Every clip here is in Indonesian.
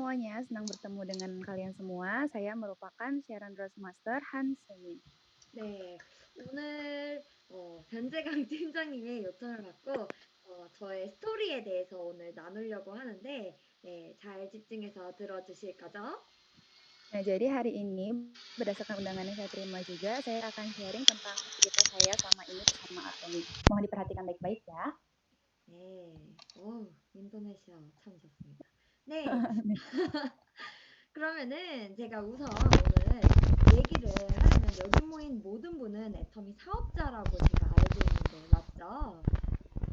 semuanya, senang bertemu dengan kalian semua. Saya merupakan Sharon Rose Master Han Semin. 네. 오늘 변재강 팀장님의 요청을 받고 저의 스토리에 대해서 오늘 나누려고 하는데 네, 잘 집중해서 들어주실 거죠? Nah, jadi hari ini berdasarkan undangan yang saya terima juga, saya akan sharing tentang cerita saya selama ini bersama Atomi. Mohon diperhatikan baik-baik ya. 네. 인도네시아 참 좋습니다. 네. 그러면은 제가 우선 오늘 얘기를 하려면 여기 모인 모든 분은 애터미 사업자라고 제가 알고 있는데 맞죠?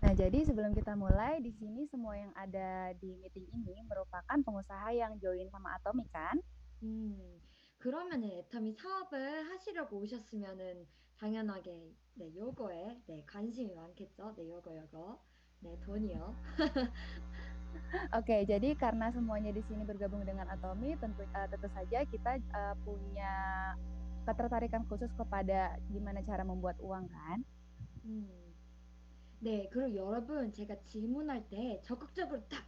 Nah, jadi sebelum kita mulai, di sini semua yang ada di meeting ini merupakan pengusaha yang join sama Atomi kan? 음, 그러면은 애터미 사업을 하시려고 오셨으면은 당연하게 네, 요거에 네, 관심이 많겠죠? 네, 요거. 네, 돈이요. Oke, jadi karena semuanya di sini bergabung dengan Atomi, tentu saja kita punya ketertarikan khusus kepada gimana cara membuat uang kan? 음, 네, 그럼 여러분 제가 질문할 때 적극적으로 딱,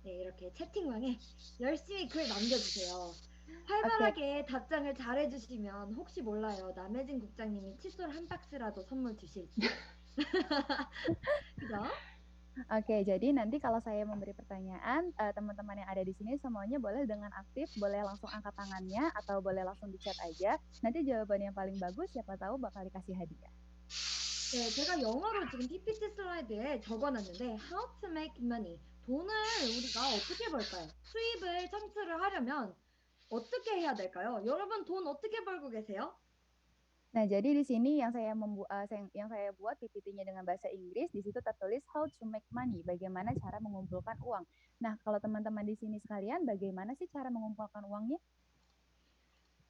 네, 이렇게 채팅방에 열심히 글 남겨주세요. Oke, 활발하게 답장을 잘해주시면 혹시 몰라요. 남혜진 국장님이 칫솔 한 박스라도 선물 주실지. 그죠? oke. Jadi nanti kalau saya memberi pertanyaan, teman-teman yang ada di sini semuanya boleh dengan aktif, boleh langsung angkat tangannya atau boleh langsung di chat aja. Nanti jawaban yang paling bagus siapa tahu bakal dikasih hadiah. 네, 제가 영어로 지금 PPT 슬라이드에 적어놨는데 How to make money. 돈을 우리가 어떻게 벌까요? 수입을 창출을 하려면 어떻게 해야 될까요? 여러분 돈 어떻게 벌고 계세요? Nah, jadi di sini yang saya buat PPT-nya dengan bahasa Inggris, di situ tertulis how to make money, bagaimana cara mengumpulkan uang. Nah, kalau teman-teman di sini sekalian, bagaimana sih cara mengumpulkan uangnya?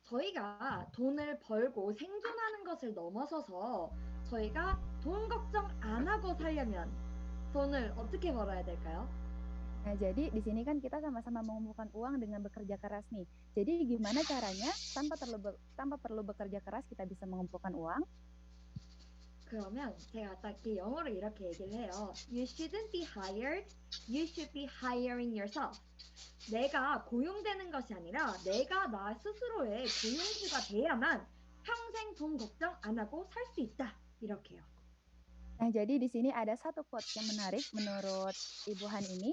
저희가 돈을 벌고 생존하는 것을 넘어서서 저희가 돈 걱정 안 하고 살려면 돈을 어떻게 벌어야 될까요? Nah, jadi di sini kan kita sama-sama mengumpulkan uang dengan bekerja keras nih. Jadi gimana caranya tanpa perlu bekerja keras kita bisa mengumpulkan uang? 그러면 제가 딱 이렇게 영어로 이렇게 얘기를 해요. You shouldn't be hired. You should be hiring yourself. 내가 고용되는 것이 아니라 내가 나 스스로의 고용주가 돼야만 평생 돈 걱정 안 하고 살 수 있다. 이렇게요. Nah, jadi di sini ada satu quotes yang menarik menurut Ibu Han ini,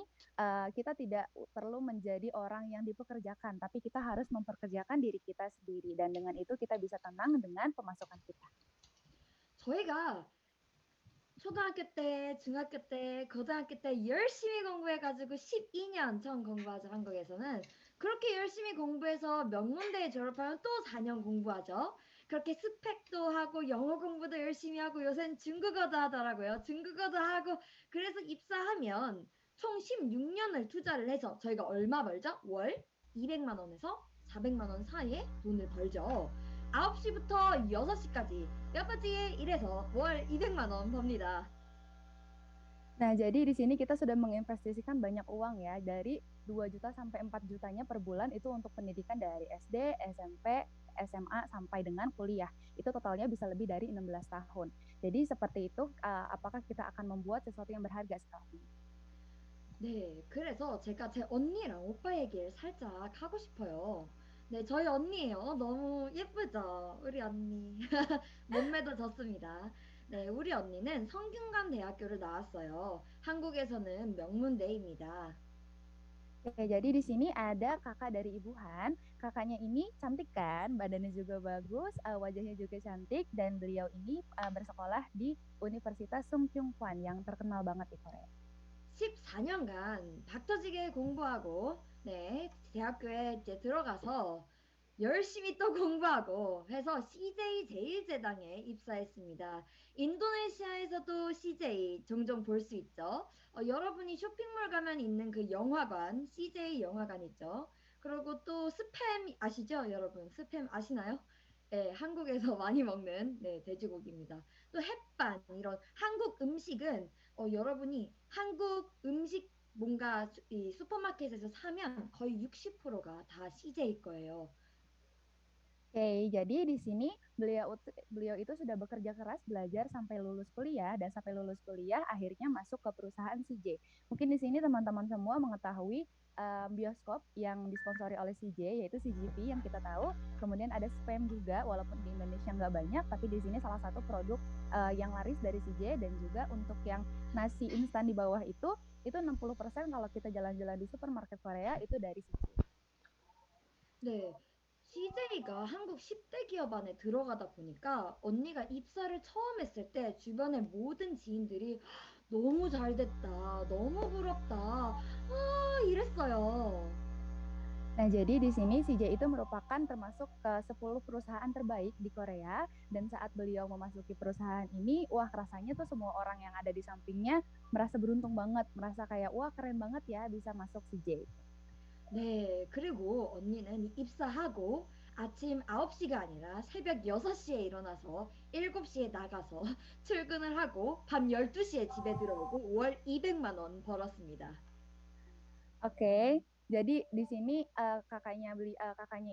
kita tidak perlu menjadi orang yang dipekerjakan, tapi kita harus memperkerjakan diri kita sendiri dan dengan itu kita bisa tenang dengan pemasukan kita. 저희가 초등학교 때, 중학교 때, 고등학교 때 열심히 공부해가지고 12년 전 공부하죠, 한국에서는. 그렇게 열심히 공부해서 명문대에 졸업하면 또 4년 공부하죠. 그렇게 스펙도 하고 영어 공부도 열심히 하고 요새는 중국어도 하더라고요. 중국어도 하고 그래서 입사하면 총 16년을 투자를 해서 저희가 얼마 벌죠? 월 200만 원에서 400만 원 사이에 돈을 벌죠. 9시부터 6시까지 몇 가지 일해서 월 200만 원 법니다. Nah, jadi di sini kita sudah menginvestasikan banyak uang ya, dari 2 juta sampai 4 jutanya per bulan itu untuk pendidikan dari SD, SMP, SMA sampai dengan kuliah. Itu totalnya bisa lebih dari 16 tahun. Jadi seperti itu, apakah kita akan membuat sesuatu yang berharga sekarang ini? 네, 그래서 제가 제 언니랑 오빠 얘기를 살짝 하고 싶어요. 네, 저희 언니예요. 너무 예쁘죠? 우리 언니. 몸매도 좋습니다. 네, 우리 언니는 성균관 대학교를 나왔어요. 한국에서는 명문대입니다. Oke, jadi di sini ada kakak dari Ibu Han. Kakaknya ini cantik kan, badannya juga bagus, wajahnya juga cantik, dan beliau ini bersekolah di Universitas Sungkyunkwan yang terkenal banget di Korea. 14년간 박터지게 공부하고, 네, 대학교에 이제 들어가서 열심히 또 공부하고 해서 CJ 제일제당에 입사했습니다. 인도네시아에서도 CJ 종종 볼 수 있죠. 여러분이 쇼핑몰 가면 있는 그 영화관, CJ 영화관 있죠. 그리고 또 스팸 아시죠, 여러분? 스팸 아시나요? 네, 한국에서 많이 먹는 네, 돼지고기입니다. 또 햇반 이런 한국 음식은 여러분이 한국 음식 뭔가 이 슈퍼마켓에서 사면 거의 60%가 다 CJ 거예요. Oke, jadi di sini beliau itu sudah bekerja keras belajar sampai lulus kuliah dan sampai lulus kuliah akhirnya masuk ke perusahaan CJ. Mungkin di sini teman-teman semua mengetahui bioskop yang disponsori oleh CJ yaitu CGV yang kita tahu. Kemudian ada Spam juga walaupun di Indonesia nggak banyak tapi di sini salah satu produk yang laris dari CJ dan juga untuk yang nasi instan di bawah itu 60% kalau kita jalan-jalan di supermarket Korea itu dari CJ. 네. CJ가 한국 10대 기업 안에 들어가다 보니까 언니가 입사를 처음 했을 때 주변의 모든 지인들이 너무 잘 됐다, 너무 부럽다, 이랬어요. Nah, jadi di sini CJ itu merupakan termasuk ke 10 perusahaan terbaik di Korea dan saat beliau memasuki perusahaan ini, wah rasanya tuh semua orang yang ada di sampingnya merasa beruntung banget, merasa kayak wah keren banget ya bisa masuk CJ. 네, 그리고 언니는 입사하고 아침 9시가 아니라 새벽 6시에 일어나서 7시에 나가서 출근을 하고 밤 12시에 집에 들어오고 월 200만 원 벌었습니다. Oke, jadi di sini kakaknya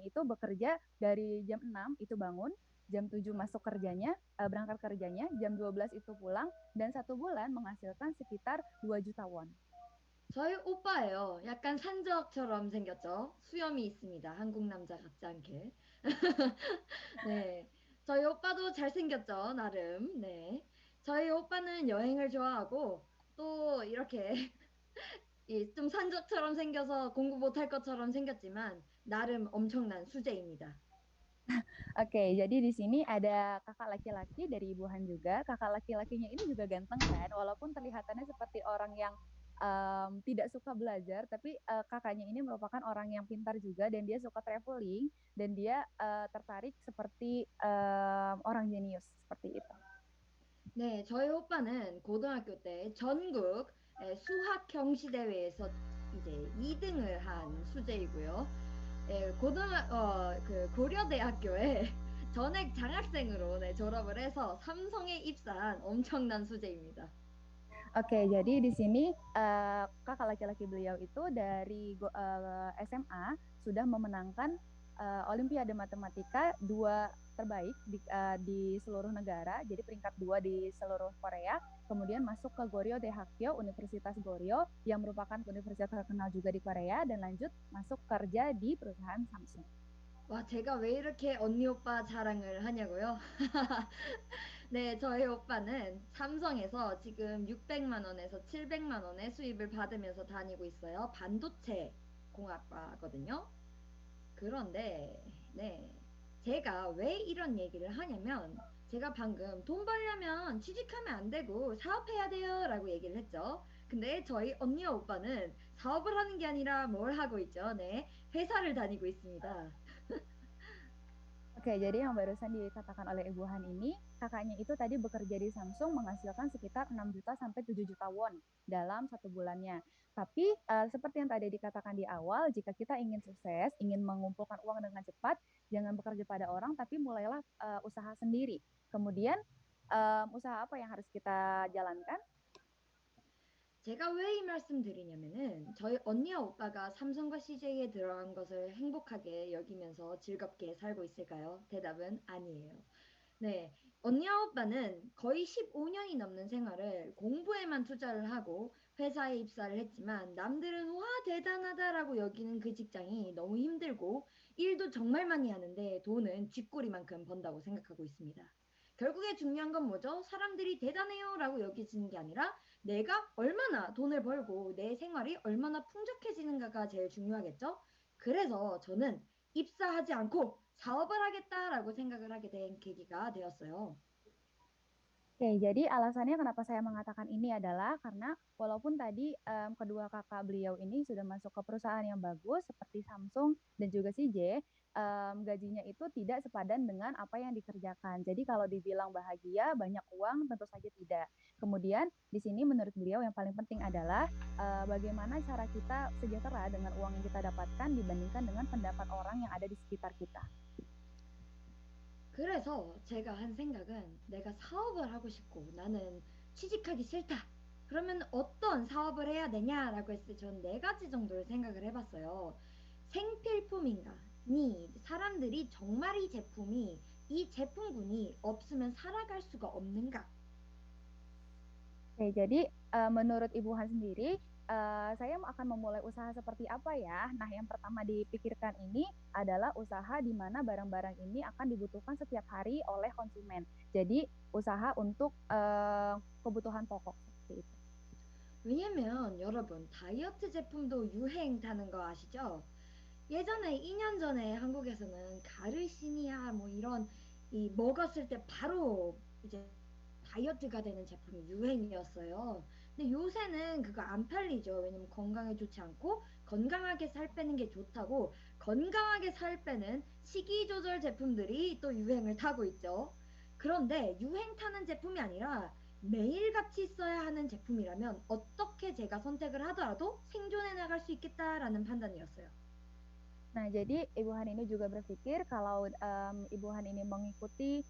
itu bekerja dari jam 6 itu bangun, jam 7 masuk kerjanya, berangkat kerjanya, jam 12 itu pulang dan satu bulan menghasilkan sekitar 2 juta won. 저희 오빠예요. 약간 산적처럼 생겼죠? 수염이 있습니다. 한국 남자 같지 않게. 네. 저희 오빠도 잘생겼죠? 나름. 네. 저희 오빠는 여행을 좋아하고 또 이렇게 좀 산적처럼 생겨서 공부 못할 것처럼 생겼지만 나름 엄청난 수재입니다. Oke, jadi di sini ada kakak laki-laki dari Ibu Han juga. Kakak laki-lakinya ini juga ganteng kan, walaupun terlihatannya seperti orang yang tidak suka belajar, tapi kakaknya ini merupakan orang yang pintar juga dan dia suka traveling dan dia tertarik seperti orang jenius seperti itu. 네, 저희 오빠는 고등학교 때 전국 수학 경시대회에서 이제 2등을 한 수재이고요. 그 고려대학교에 전액 장학생으로 네, 졸업을 해서 삼성에 입사한 엄청난 수재입니다. Oke, jadi di sini kakak laki-laki beliau itu dari SMA sudah memenangkan Olimpiade Matematika dua terbaik di seluruh negara, jadi peringkat dua di seluruh Korea. Kemudian masuk ke Goryeo Daehakgyo, Universitas Goryeo yang merupakan universitas terkenal juga di Korea dan lanjut masuk kerja di perusahaan Samsung. 와, 제가 왜 이렇게 언니 오빠 자랑을 하냐고요? 네, 저희 오빠는 삼성에서 지금 600만 원에서 700만 원의 수입을 받으면서 다니고 있어요. 반도체 공학과거든요. 그런데, 네, 제가 왜 이런 얘기를 하냐면, 제가 방금 돈 벌려면 취직하면 안 되고 사업해야 돼요 라고 얘기를 했죠. 근데 저희 언니와 오빠는 사업을 하는 게 아니라 뭘 하고 있죠? 네, 회사를 다니고 있습니다. Oke, jadi yang barusan dikatakan oleh Ibu Han ini, kakaknya itu tadi bekerja di Samsung menghasilkan sekitar 6 juta sampai 7 juta won dalam satu bulannya. Tapi seperti yang tadi dikatakan di awal, jika kita ingin sukses, ingin mengumpulkan uang dengan cepat, jangan bekerja pada orang, tapi mulailah usaha sendiri. Kemudian usaha apa yang harus kita jalankan? 제가 왜 이 말씀 드리냐면은 저희 언니와 오빠가 삼성과 CJ에 들어간 것을 행복하게 여기면서 즐겁게 살고 있을까요? 대답은 아니에요. 네, 언니와 오빠는 거의 15년이 넘는 생활을 공부에만 투자를 하고 회사에 입사를 했지만 남들은 와, 대단하다라고 여기는 그 직장이 너무 힘들고 일도 정말 많이 하는데 돈은 쥐꼬리만큼 번다고 생각하고 있습니다. 결국에 중요한 건 뭐죠? 사람들이 대단해요라고 여기지는 게 아니라 내가 얼마나 돈을 벌고 내 생활이 얼마나 풍족해지는가가 제일 중요하겠죠? 그래서 저는 입사하지 않고 사업을 하겠다라고 생각을 하게 된 계기가 되었어요. Oke, jadi alasannya kenapa saya mengatakan ini adalah karena walaupun tadi kedua kakak beliau ini sudah masuk ke perusahaan yang bagus seperti Samsung dan juga CJ, gajinya itu tidak sepadan dengan apa yang dikerjakan. Jadi kalau dibilang bahagia, banyak uang, tentu saja tidak. Kemudian di sini menurut beliau yang paling penting adalah bagaimana cara kita sejahtera dengan uang yang kita dapatkan dibandingkan dengan pendapat orang yang ada di sekitar kita. 그래서 제가 한 생각은 내가 사업을 하고 싶고 나는 취직하기 싫다. 그러면 어떤 사업을 해야 되냐라고 했을 때 전 네 가지 정도를 생각을 해봤어요. 생필품인가? need. 사람들이 정말 이 제품이 이 제품군이 없으면 살아갈 수가 없는가? Oke, jadi menurut Ibu Han sendiri, saya akan memulai usaha seperti apa ya? Nah, yang pertama dipikirkan ini adalah usaha di mana barang-barang ini akan dibutuhkan setiap hari oleh konsumen. Jadi, usaha untuk kebutuhan pokok seperti itu. 왜냐면 여러분 다이어트 제품도 유행 타는 거 아시죠? 예전에 2년 전에 한국에서는 가르시니아 뭐 이런 이 먹었을 때 바로 이제 다이어트가 되는 제품이 유행이었어요. 근데 요새는 그거 안 팔리죠. 왜냐면 건강에 좋지 않고 건강하게 살 빼는 게 좋다고 건강하게 살 빼는 식이 조절 제품들이 또 유행을 타고 있죠. 그런데 유행 타는 제품이 아니라 매일같이 써야 하는 제품이라면 어떻게 제가 선택을 하더라도 생존해 나갈 수 있겠다라는 판단이었어요. Nah, jadi Ibu Han ini juga berpikir kalau Ibu Han ini mengikuti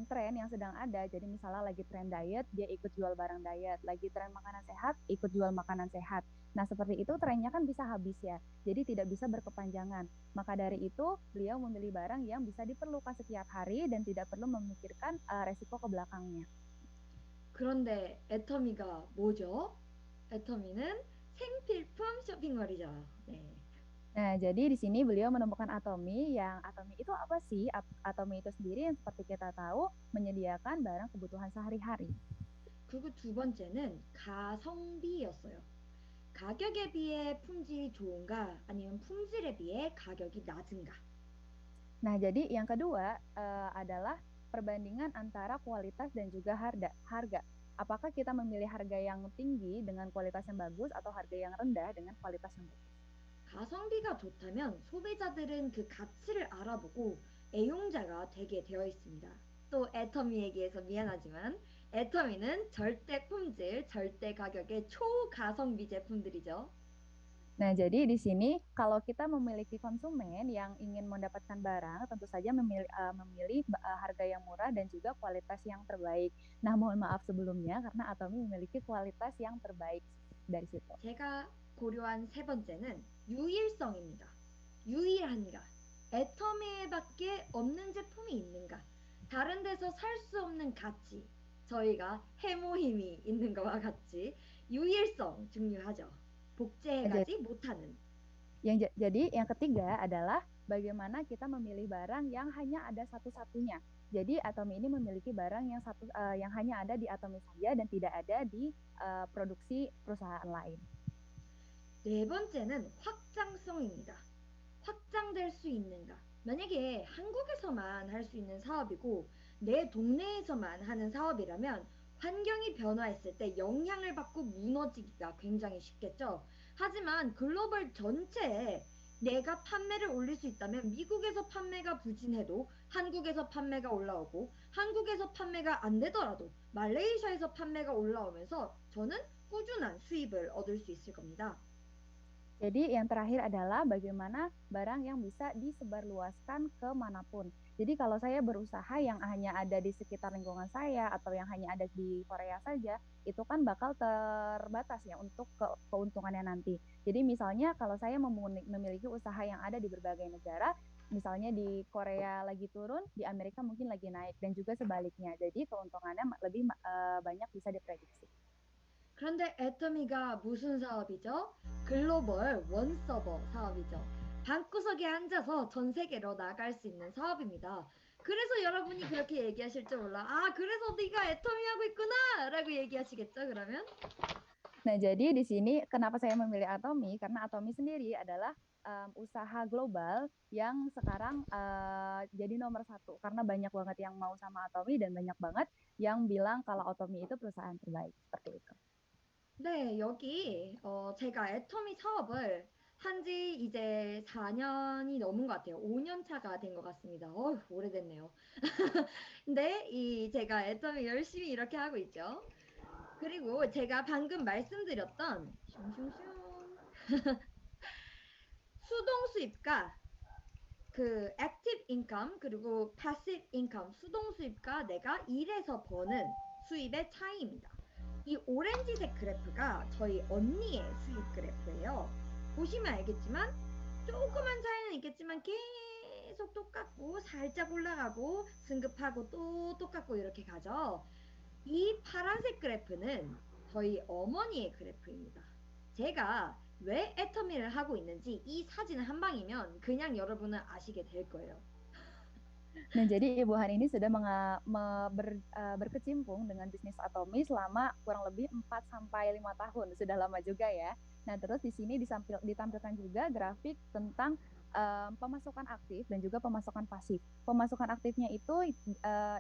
tren yang sedang ada. Jadi misalnya lagi tren diet, dia ikut jual barang diet. Lagi tren makanan sehat, ikut jual makanan sehat. Nah, seperti itu trennya kan bisa habis ya. Jadi tidak bisa berkepanjangan. Maka dari itu, beliau memilih barang yang bisa diperlukan setiap hari dan tidak perlu memikirkan resiko ke belakangnya. 그런데 애터미가 뭐죠? 애터미는 생필품 쇼핑몰이죠. 네. Nah, jadi di sini beliau menemukan Atomi, yang Atomi itu apa sih? Atomi itu sendiri yang seperti kita tahu menyediakan barang kebutuhan sehari-hari. 그리고 두 번째는 가성비였어요. 가격에 비해 품질이 좋은가 아니면 품질에 비해 가격이 낮은가. Nah, jadi yang kedua adalah perbandingan antara kualitas dan juga harga. Apakah kita memilih harga yang tinggi dengan kualitas yang bagus atau harga yang rendah dengan kualitas yang bagus? 가성비가 좋다면 소비자들은 그 가치를 알아보고 애용자가 되게 되어 있습니다. 또 애터미 얘기해서 미안하지만 애터미는 절대 품질, 절대 가격의 초가성비 제품들이죠. Nah, jadi di sini kalau kita memiliki konsumen yang ingin mendapatkan barang, tentu saja memilih harga yang murah dan juga kualitas yang terbaik. Nah, mohon maaf sebelumnya karena Atomi memiliki kualitas yang terbaik dari situ. 제가 고려한 세 번째는 유일성입니다. 유일한가? 애터미에밖에 없는 제품이 있는가? 다른 데서 살 수 없는 가치. 저희가 해모힘이 있는 것과 같이 유일성 중요하죠. Nah, 복제해가지 못하는. jadi yang ketiga adalah bagaimana kita memilih barang yang hanya ada satu-satunya. Jadi Atomi ini memiliki barang yang hanya ada di Atomi saja dan tidak ada di produksi perusahaan lain. 네 번째는 확장성입니다. 확장될 수 있는가? 만약에 한국에서만 할 수 있는 사업이고 내 동네에서만 하는 사업이라면 환경이 변화했을 때 영향을 받고 무너지기가 굉장히 쉽겠죠. 하지만 글로벌 전체에 내가 판매를 올릴 수 있다면 미국에서 판매가 부진해도 한국에서 판매가 올라오고 한국에서 판매가 안 되더라도 말레이시아에서 판매가 올라오면서 저는 꾸준한 수입을 얻을 수 있을 겁니다. Jadi yang terakhir adalah bagaimana barang yang bisa disebarluaskan kemanapun. Jadi kalau saya berusaha yang hanya ada di sekitar lingkungan saya atau yang hanya ada di Korea saja, itu kan bakal terbatas ya untuk keuntungannya nanti. Jadi misalnya kalau saya memiliki usaha yang ada di berbagai negara, misalnya di Korea lagi turun, di Amerika mungkin lagi naik, dan juga sebaliknya. Jadi keuntungannya lebih banyak bisa diprediksi. 그런데 애터미가 무슨 사업이죠? 글로벌 원서버 사업이죠. 방구석에 앉아서 전 세계로 나갈 수 있는 사업입니다. 그래서 여러분이 그렇게 얘기하실 줄 몰라. 아, 그래서 네가 애터미 하고 있구나! 라고 얘기하시겠죠, 그러면? Nah, jadi di sini kenapa saya memilih Atomi? Karena Atomi sendiri adalah usaha global yang sekarang jadi nomor satu. Karena banyak banget yang mau sama Atomi dan banyak banget yang bilang kalau Atomi itu perusahaan terbaik. Seperti itu. 네, 여기 제가 애터미 사업을 한 지 이제 4년이 넘은 것 같아요. 5년 차가 된 것 같습니다. 오래됐네요. 근데 제가 애터미 열심히 이렇게 하고 있죠. 그리고 제가 방금 말씀드렸던 슝슝슝 수동 수입과 그 액티브 인컴 그리고 패시브 인컴 수동 수입과 내가 일해서 버는 수입의 차이입니다. 이 오렌지색 그래프가 저희 언니의 수입 그래프예요. 보시면 알겠지만 조그만 차이는 있겠지만 계속 똑같고 살짝 올라가고 승급하고 또 똑같고 이렇게 가죠. 이 파란색 그래프는 저희 어머니의 그래프입니다. 제가 왜 애터미를 하고 있는지 이 사진 한 방이면 그냥 여러분은 아시게 될 거예요. Nah, jadi Ibu Han ini sudah berkecimpung dengan bisnis Atomi selama kurang lebih 4 sampai 5 tahun. Sudah lama juga ya. Nah, terus di sini ditampilkan juga grafik tentang pemasukan aktif dan juga pemasukan pasif. Pemasukan aktifnya itu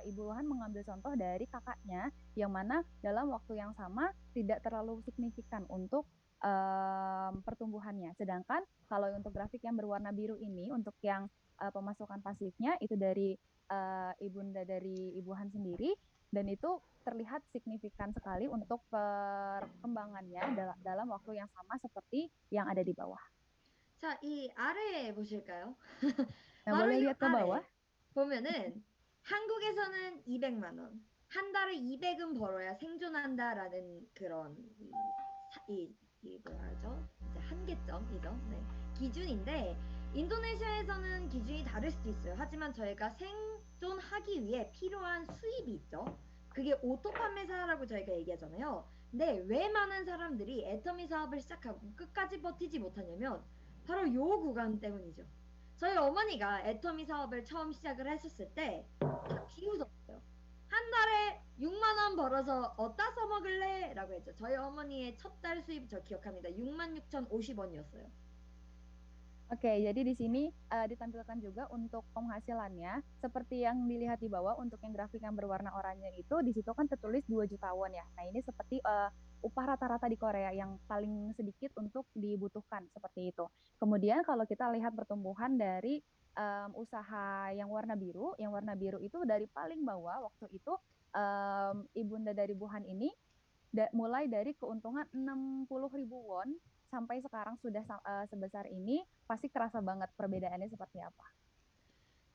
Ibu Han mengambil contoh dari kakaknya yang mana dalam waktu yang sama tidak terlalu signifikan untuk pertumbuhannya. Sedangkan kalau untuk grafik yang berwarna biru ini untuk yang pemasukan pasifnya itu dari ibunda dari Ibu Han sendiri dan itu terlihat signifikan sekali untuk perkembangannya dalam waktu yang sama seperti yang ada di bawah. 자, 이 아래에 보실까요? Nah, 바로 boleh 이 lihat ke bawah. 아래 보면은 한국에서는 200만 원, 한 달에 200은 벌어야 생존한다라는 그런 이 뭐라 하죠? 이제 한계점이죠. 네, 기준인데 인도네시아에서는 기준이 다를 수도 있어요. 하지만 저희가 생존하기 위해 필요한 수입이 있죠. 그게 오토 판매사라고 저희가 얘기하잖아요. 근데 왜 많은 사람들이 애터미 사업을 시작하고 끝까지 버티지 못하냐면 바로 요 구간 때문이죠. 저희 어머니가 애터미 사업을 처음 시작을 했었을 때 다 비웃었어요. 한 달에 6만 원 벌어서 어디다 써먹을래? 라고 했죠. 저희 어머니의 첫 달 수입 저 기억합니다. 66,050원이었어요. Oke, jadi di sini ditampilkan juga untuk penghasilannya. Seperti yang dilihat di bawah, untuk yang grafik yang berwarna oranye itu, di situ kan tertulis 2 juta won ya. Nah, ini seperti upah rata-rata di Korea yang paling sedikit untuk dibutuhkan, seperti itu. Kemudian kalau kita lihat pertumbuhan dari usaha yang warna biru itu dari paling bawah waktu itu ibunda dari Buhan ini mulai dari keuntungan 60.000 won sampai sekarang sudah sebesar ini, pasti kerasa banget perbedaannya seperti apa.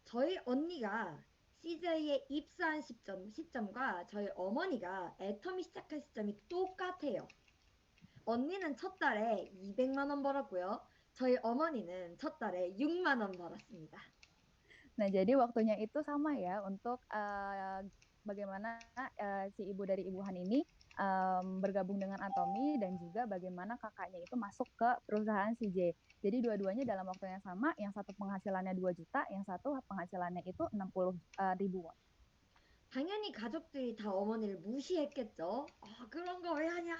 저희 언니가 CJ에 입사한 시점과 저희 어머니가 애터미 시작한 시점이 똑같아요. 언니는 첫 달에 200만 원 벌었고요. 저희 어머니는 첫 달에 6만 원 벌었습니다. Nah, jadi waktunya itu sama ya untuk bagaimana si ibu dari Ibu Han ini bergabung dengan Atomi dan juga bagaimana kakaknya itu masuk ke perusahaan CJ. Jadi dua-duanya dalam waktu yang sama, yang satu penghasilannya 2 juta, yang satu penghasilannya itu 60.000 won. 당연히 가족들이 다 어머니를 무시했겠죠. 아, 그런 거 왜 하냐?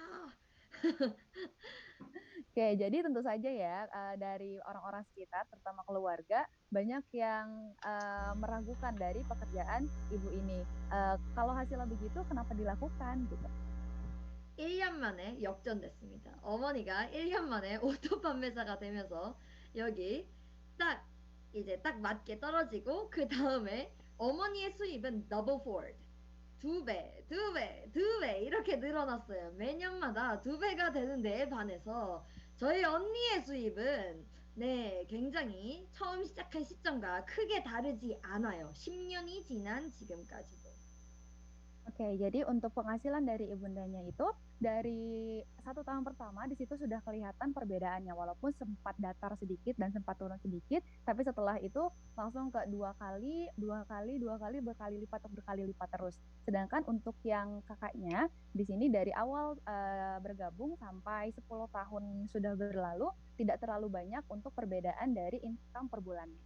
Oke, jadi tentu saja ya dari orang-orang sekitar, terutama keluarga, banyak yang meragukan dari pekerjaan ibu ini. Kalau hasilnya begitu, kenapa dilakukan gitu? 1년 만에 역전됐습니다. 어머니가 1년 만에 오토 판매사가 되면서 여기 딱 이제 딱 맞게 떨어지고 그 다음에 어머니의 수입은 더블 포드 두 배, 두 배, 두 배 이렇게 늘어났어요. 매년마다 두 배가 되는 데에 반해서 저희 언니의 suib은 네, 굉장히 처음 시작한 시점과 크게 다르지 않아요. 10년이 지난 지금까지도. Oke, jadi untuk penghasilan dari ibundanya itu dari 1 tahun pertama di situ sudah kelihatan perbedaannya, walaupun sempat datar sedikit dan sempat turun sedikit, tapi setelah itu langsung ke 2 kali, 2 kali, 2 kali, berkali lipat terus. Sedangkan untuk yang kakaknya di sini dari awal bergabung sampai 10 tahun sudah berlalu tidak terlalu banyak untuk perbedaan dari income per bulannya.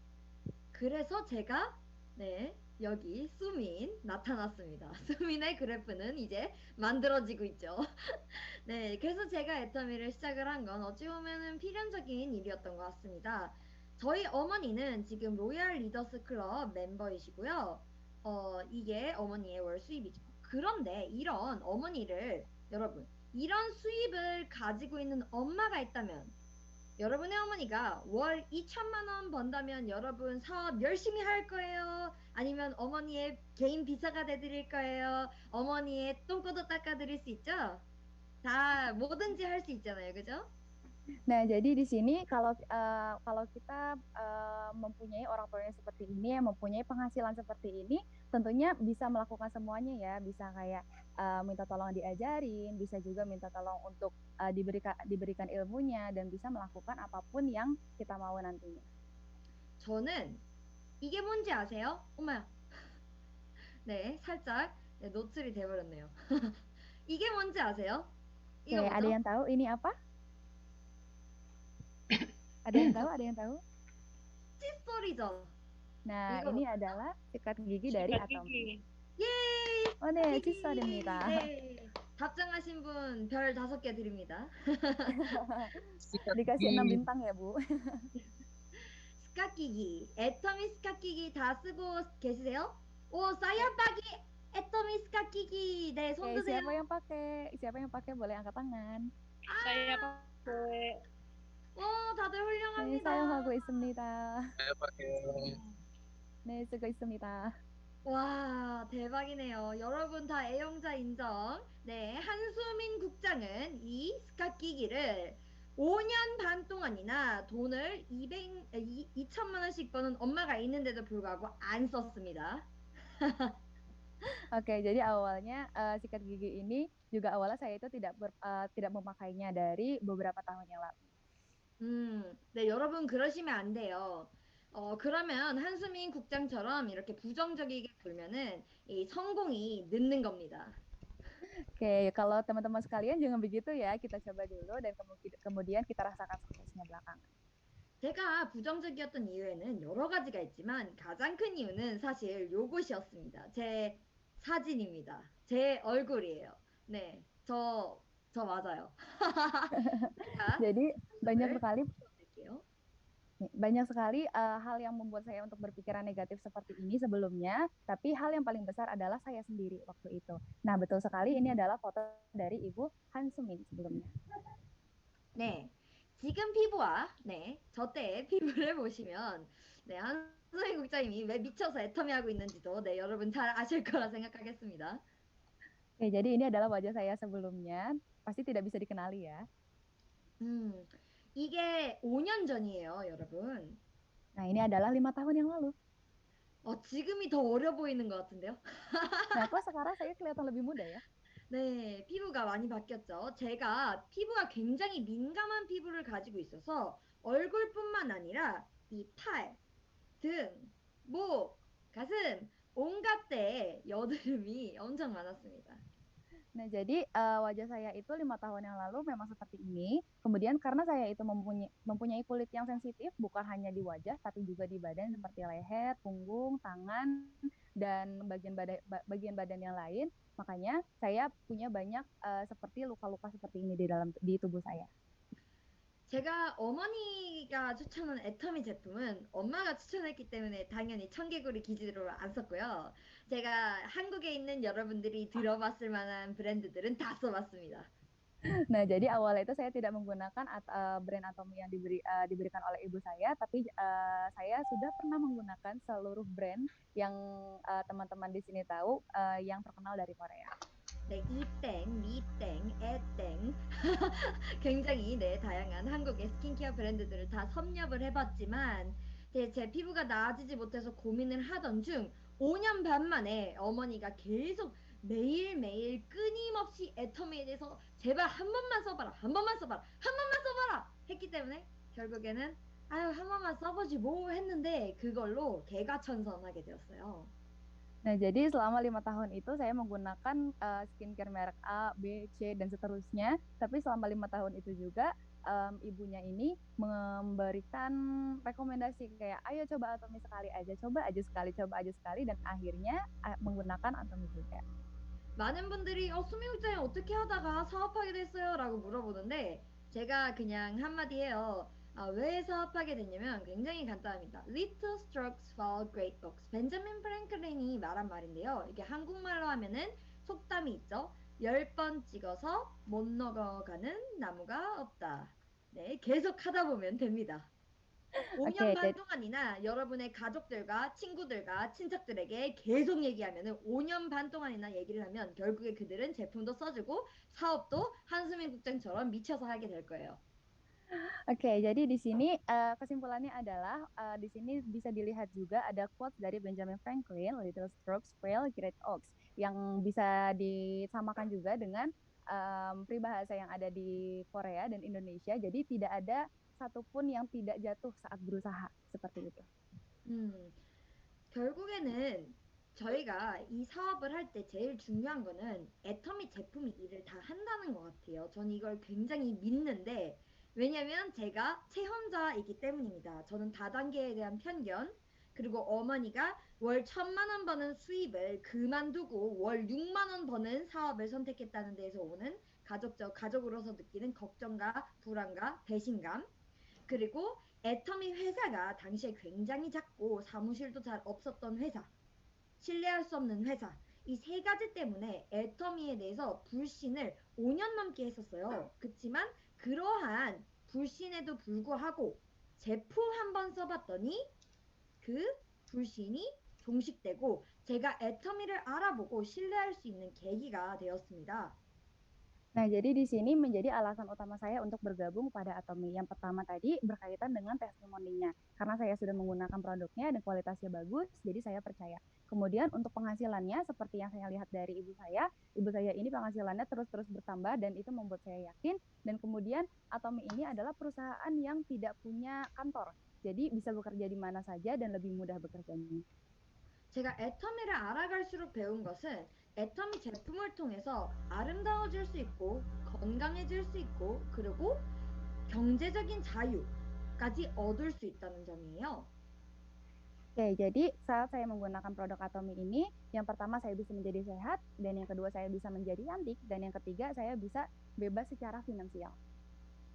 그래서 제가 네, 여기 수민 나타났습니다. 수민의 그래프는 이제 만들어지고 있죠. 네, 그래서 제가 애터미를 시작을 한 건 어찌 보면은 필연적인 일이었던 것 같습니다. 저희 어머니는 지금 로얄 리더스 클럽 멤버이시고요. 이게 어머니의 월 수입이죠. 그런데 이런 어머니를 여러분, 이런 수입을 가지고 있는 엄마가 있다면 여러분의 어머니가 월 2천만 원 번다면 여러분 사업 열심히 할 거예요? 아니면 어머니의 개인 비서가 돼드릴 거예요? 어머니의 똥꼬도 닦아드릴 수 있죠? 다 뭐든지 할 수 있잖아요. 그죠? Nah, jadi di sini kalau kita mempunyai orang tuanya seperti ini, yang mempunyai penghasilan seperti ini, tentunya bisa melakukan semuanya ya, bisa kayak minta tolong diajarin, bisa juga minta tolong untuk diberikan ilmunya dan bisa melakukan apapun yang kita mau nantinya. 저는 이게 뭔지 아세요? 엄마야. 네, 살짝 네, 노출이 돼버렸네요. 이게 뭔지 아세요? Oke, 이거 ada 뭐죠? yang tahu ini apa? Ada yang tahu? Ada yang tahu? 칫솔이죠. Nah, 이거 ini 뭐죠? adalah sikat gigi dari 시각 Atomi. 끼기. 예이! Oh, 네, 끼기! 칫솔입니다. 네. 답장하신 분 별 5개 드립니다. 시각 Dikasih 6 끼기. bintang ya, Bu. 스카끼기, 애터미 스카끼기 다 쓰고 계시세요? 오, 사야빠기 애터미 스카끼기. 네, 손 Oke, 드세요. siapa yang pakai? Siapa yang pakai boleh angkat tangan. saya pakai. 오, 다들 네, 훌륭합니다. 사용하고 있습니다. saya pakai. 네, 쓰고 있습니다. 와, 대박이네요. 여러분 다 애용자 인정. 네, 한수민 국장은 이 스카끼기를 5년 반 동안이나 돈을 2천만 원씩 버는 엄마가 있는데도 불구하고 안 썼습니다. Oke, jadi awalnya sikat gigi ini juga awalnya saya itu tidak memakainya dari beberapa tahun yang lalu. 네, 여러분 그러시면 안 돼요. 그러면 한수민 국장처럼 이렇게 부정적이게 굴면은 이 성공이 늦는 겁니다. Oke, kalau teman-teman sekalian jangan begitu ya. Kita coba dulu dan kemudian kita rasakan suksesnya belakangan. 제가 부정적이었던 이유에는 여러 가지가 있지만 가장 큰 이유는 사실 요것이었습니다. 제 사진입니다. 제 얼굴이에요. 네, 저 맞아요. 제가 Jadi banyak 이걸 sekali 볼게요. banyak sekali hal yang membuat saya untuk berpikiran negatif seperti ini sebelumnya, tapi hal yang paling besar adalah saya sendiri waktu itu. Nah, betul sekali ini adalah foto dari Ibu Han Sumin sebelumnya. 네, 지금 피부와 네, 저 때의 피부를 보시면 네, 한소희 국장님이 왜 미쳐서 애터미하고 있는지도 네, 여러분 잘 아실 거라 생각하겠습니다. Oke, jadi ini adalah wajah saya sebelumnya, pasti tidak bisa dikenali ya. 음, 이게 5년 전이에요, 여러분. Nah, ini adalah 5 tahun yang lalu. 지금이 더 어려 보이는 것 같은데요? Nah, kok sekarang saya kelihatan lebih muda ya? 네, 피부가 많이 바뀌었죠. 제가 피부가 굉장히 민감한 피부를 가지고 있어서 얼굴뿐만 아니라 이 팔, 등, 목, 가슴, 온갖 데에 여드름이 엄청 많았습니다. Nah, jadi wajah saya itu 5 tahun yang lalu memang seperti ini. Kemudian karena saya itu mempunyai kulit yang sensitif, bukan hanya di wajah, tapi juga di badan seperti leher, punggung, tangan, dan bagian badan yang lain. Makanya saya punya banyak seperti luka-luka seperti ini di tubuh saya. 제가 어머니가 추천한 애터미 제품은 엄마가 추천했기 때문에 당연히 청개구리 기준으로 안 썼고요. 제가 한국에 있는 여러분들이 들어봤을 만한 브랜드들은 다 써봤습니다. Nah, jadi awalnya itu saya tidak menggunakan brand Atomy yang diberikan oleh ibu saya, tapi saya sudah pernah menggunakan seluruh brand yang teman-teman di sini tahu yang terkenal dari Korea. 네, 이땡, 미땡, 애땡 굉장히 네, 다양한 한국의 스킨케어 브랜드들을 다 섭렵을 해봤지만 제 피부가 나아지지 못해서 고민을 하던 중 5년 반 만에 어머니가 계속 매일매일 끊임없이 애터미에 대해서 제발 한 번만 써봐라 한 번만 써봐라 한 번만 써봐라 했기 때문에 결국에는 아유 한 번만 써보지 뭐 했는데 그걸로 개가천선하게 되었어요. Nah, jadi selama 5 tahun itu saya menggunakan skincare merek A, B, C, dan seterusnya. Tapi selama 5 tahun itu juga ibunya ini memberikan rekomendasi kayak, ayo coba Atomy sekali aja, coba aja sekali, dan akhirnya menggunakan Atomy juga. 많은 분들이 수미 국장님 어떻게 하다가 사업하게 됐어요? 라고 물어보는데 제가 그냥 한마디 해요. 왜 사업하게 됐냐면 굉장히 간단합니다. Little strokes fall great books. 벤자민 프랭클린이 말한 말인데요. 이게 한국말로 하면은 속담이 있죠. 10번 찍어서 못 넘어가는 나무가 없다. 네, 계속 하다 보면 됩니다. 5년 반 동안이나 여러분의 가족들과 친구들과 친척들에게 계속 얘기하면 5년 반 동안이나 얘기를 하면 결국에 그들은 제품도 써주고 사업도 한수민 국장처럼 미쳐서 하게 될 거예요. Oke, jadi di sini kesimpulannya adalah di sini bisa dilihat juga ada quote dari Benjamin Franklin, Little strokes fail great oaks, yang bisa disamakan juga dengan peribahasa yang ada di Korea dan Indonesia. Jadi tidak ada satupun yang tidak jatuh saat berusaha seperti itu. 음, 결국에는 저희가 이 사업을 할 때 제일 중요한 거는 애터미 제품이 일을 다 한다는 것 같아요. 전 이걸 굉장히 믿는데, 왜냐면 제가 체험자이기 때문입니다. 저는 다단계에 대한 편견, 그리고 어머니가 월 1,000만 원 버는 수입을 그만두고 월 6만 원 버는 사업을 선택했다는 데에서 오는 가족으로서 느끼는 걱정과 불안과 배신감, 그리고 애터미 회사가 당시에 굉장히 작고 사무실도 잘 없었던 회사, 신뢰할 수 없는 회사, 이 세 가지 때문에 애터미에 대해서 불신을 5년 넘게 했었어요. 그렇지만 그러한 불신에도 불구하고 제품 한번 써봤더니 그 불신이 종식되고 제가 애터미를 알아보고 신뢰할 수 있는 계기가 되었습니다. Nah, jadi di sini menjadi alasan utama saya untuk bergabung pada Atomi. Yang pertama tadi berkaitan dengan testimoninya. Karena saya sudah menggunakan produknya dan kualitasnya bagus, jadi saya percaya. Kemudian untuk penghasilannya, seperti yang saya lihat dari ibu saya ini penghasilannya terus-terus bertambah dan itu membuat saya yakin. Dan kemudian Atomi ini adalah perusahaan yang tidak punya kantor. Jadi bisa bekerja di mana saja dan lebih mudah bekerjanya. 제가 애터미를 알아갈수록 배운 것은 애터미 제품을 통해서 아름다워질 수 있고 건강해질 수 있고 그리고 경제적인 자유까지 얻을 수 있다는 점이에요. Oke, jadi saat saya menggunakan produk Atomi ini, yang pertama saya bisa menjadi sehat, dan yang kedua saya bisa menjadi cantik, dan yang ketiga saya bisa bebas secara finansial.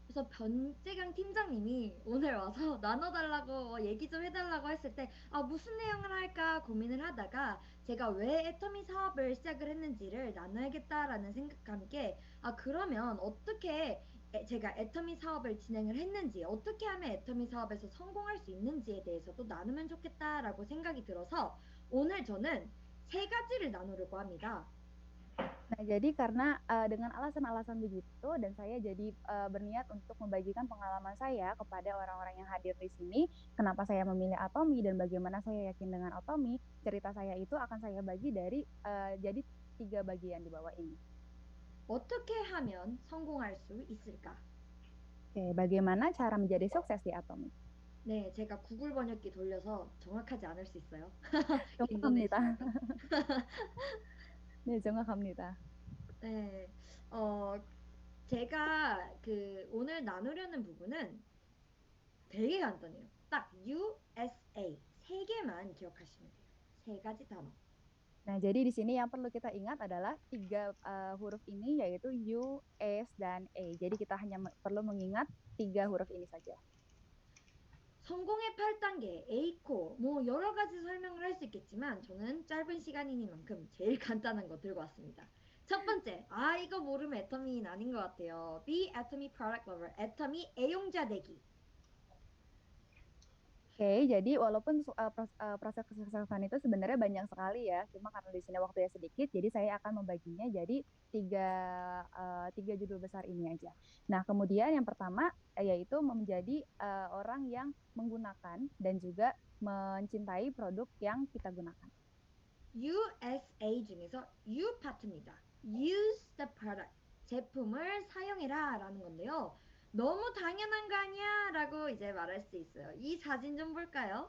그래서 변재경 팀장님이 오늘 와서 나눠달라고 얘기 좀 해달라고 했을 때 무슨 내용을 할까 고민을 하다가 제가 왜 애터미 사업을 시작을 했는지를 나눠야겠다라는 생각과 함께 그러면 어떻게 제가 애터미 사업을 진행을 했는지 어떻게 하면 애터미 사업에서 성공할 수 있는지에 대해서도 나누면 좋겠다라고 생각이 들어서 오늘 저는 세 가지를 나누려고 합니다. Nah, jadi karena dengan alasan-alasan begitu dan saya jadi berniat untuk membagikan pengalaman saya kepada orang-orang yang hadir di sini, kenapa saya memilih Atomi dan bagaimana saya yakin dengan Atomi, cerita saya itu akan saya bagi dari jadi 3 bagian di bawah ini. 어떻게 하면 성공할 수 있을까? Oke, bagaimana cara menjadi sukses di Atomi? 네, 제가 구글 번역기 돌려서 정확하지 않을 수 있어요. 정확합니다. 인도네시아어가. 네, 정확합니다. 네, 어, 제가 오늘 나누려는 부분은 되게 간단해요. 딱 USA 세 개만 기억하시면 돼요. 세 가지 단어. Nah, jadi di sini yang perlu kita ingat adalah 3 huruf ini yaitu U, S, dan E. Jadi kita hanya perlu mengingat 3 huruf ini saja. 성공의 8단계, A코, 뭐 여러 가지 설명을 할 수 있겠지만 저는 짧은 시간이니만큼 제일 간단한 거 들고 왔습니다. 첫 번째, 이거 모르면 애터미인 아닌 것 같아요. Be Atomy Product Lover, 애터미 애용자 되기. Oke, jadi walaupun proses kesuksesan itu sebenarnya banyak sekali ya, cuma karena di sini waktunya sedikit, jadi saya akan membaginya jadi 3 judul besar ini aja. Nah, kemudian yang pertama yaitu menjadi orang yang menggunakan dan juga mencintai produk yang kita gunakan. USA 중에서 U 파트입니다. Use the product. 제품을 사용해라 라는 건데요. 너무 당연한 거 아니야? 라고 이제 말할 수 있어요. 이 사진 좀 볼까요?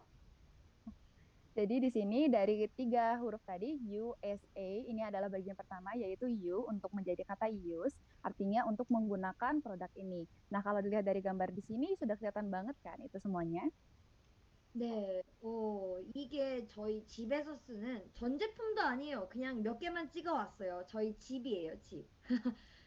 Jadi di sini dari 3 huruf tadi USA ini adalah bagian pertama yaitu U untuk menjadi kata use, artinya untuk menggunakan produk ini. Nah, kalau dilihat dari gambar di sini sudah kelihatan banget kan itu semuanya. 네, 이게 저희 집에서 쓰는 전 제품도 아니에요. 그냥 몇 개만 찍어 왔어요. 저희 집이에요, 집.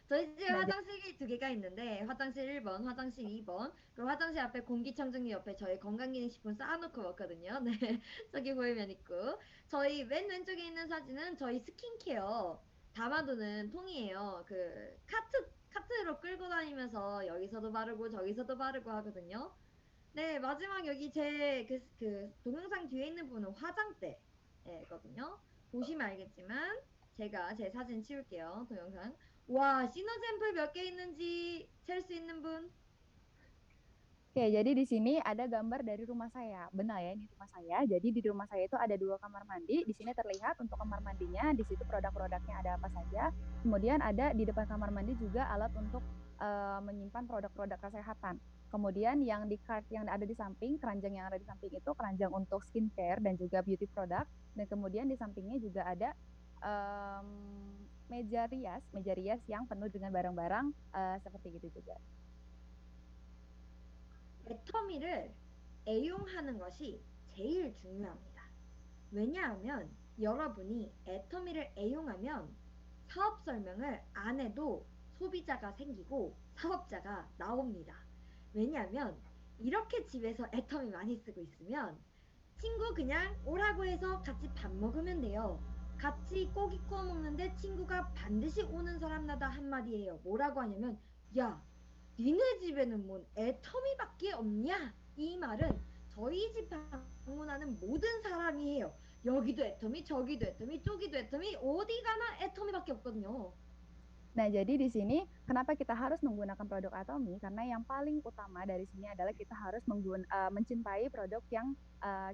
저희 집에 Nah, 화장실이 2개가 있는데 화장실 1번, 화장실 2번, 그리고 화장실 앞에 공기청정기 옆에 저희 건강기능식품 쌓아놓고 먹거든요. 네, 저기 보이면 있고 저희 맨 왼쪽에 있는 사진은 저희 스킨케어 담아두는 통이에요. 카트로 끌고 다니면서 여기서도 바르고 저기서도 바르고 하거든요. 네, 마지막 여기 제 동영상 뒤에 있는 분은 화장대거든요. 보시면 알겠지만 제가 제 사진 치울게요. 동영상. 와, 시너샘플 몇 개 있는지 셀 수 있는 분? Oke, jadi di sini ada gambar dari rumah saya. Benar ya, ini rumah saya. Jadi di rumah saya itu ada 2 kamar mandi. Di sini terlihat untuk kamar mandinya, di situ produk-produknya ada apa saja. Kemudian ada di depan kamar mandi juga alat untuk menyimpan produk-produk kesehatan. Kemudian yang di cart yang ada di samping, keranjang yang ada di samping itu keranjang untuk skincare dan juga beauty product. Dan kemudian di sampingnya juga ada em, meja rias yang penuh dengan barang-barang seperti itu juga. 애터미를 애용하는 것이 제일 중요합니다. 왜냐하면 여러분이 애터미를 애용하면 사업 설명을 안 해도 소비자가 생기고 사업자가 나옵니다. 왜냐하면 이렇게 집에서 애터미 많이 쓰고 있으면 친구 그냥 오라고 해서 같이 밥 먹으면 돼요. 같이 고기 구워 먹는데 친구가 반드시 오는 사람마다 한마디 해요. 뭐라고 하냐면, 야, 니네 집에는 뭔 애터미밖에 없냐? 이 말은 저희 집 방문하는 모든 사람이 해요. 여기도 애터미, 저기도 애터미, 저기도 애터미, 어디 가나 애터미밖에 없거든요. Nah, jadi di sini kenapa kita harus menggunakan produk Atomy? Karena yang paling utama dari sini adalah kita harus mencintai produk yang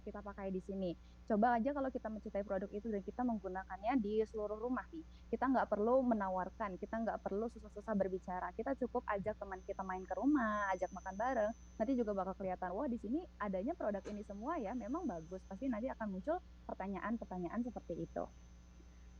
kita pakai di sini. Coba aja kalau kita mencintai produk itu dan kita menggunakannya di seluruh rumah nih. Kita nggak perlu menawarkan, kita nggak perlu susah-susah berbicara. Kita cukup ajak teman kita main ke rumah, ajak makan bareng. Nanti juga bakal kelihatan, wah di sini adanya produk ini semua ya, memang bagus. Pasti nanti akan muncul pertanyaan-pertanyaan seperti itu.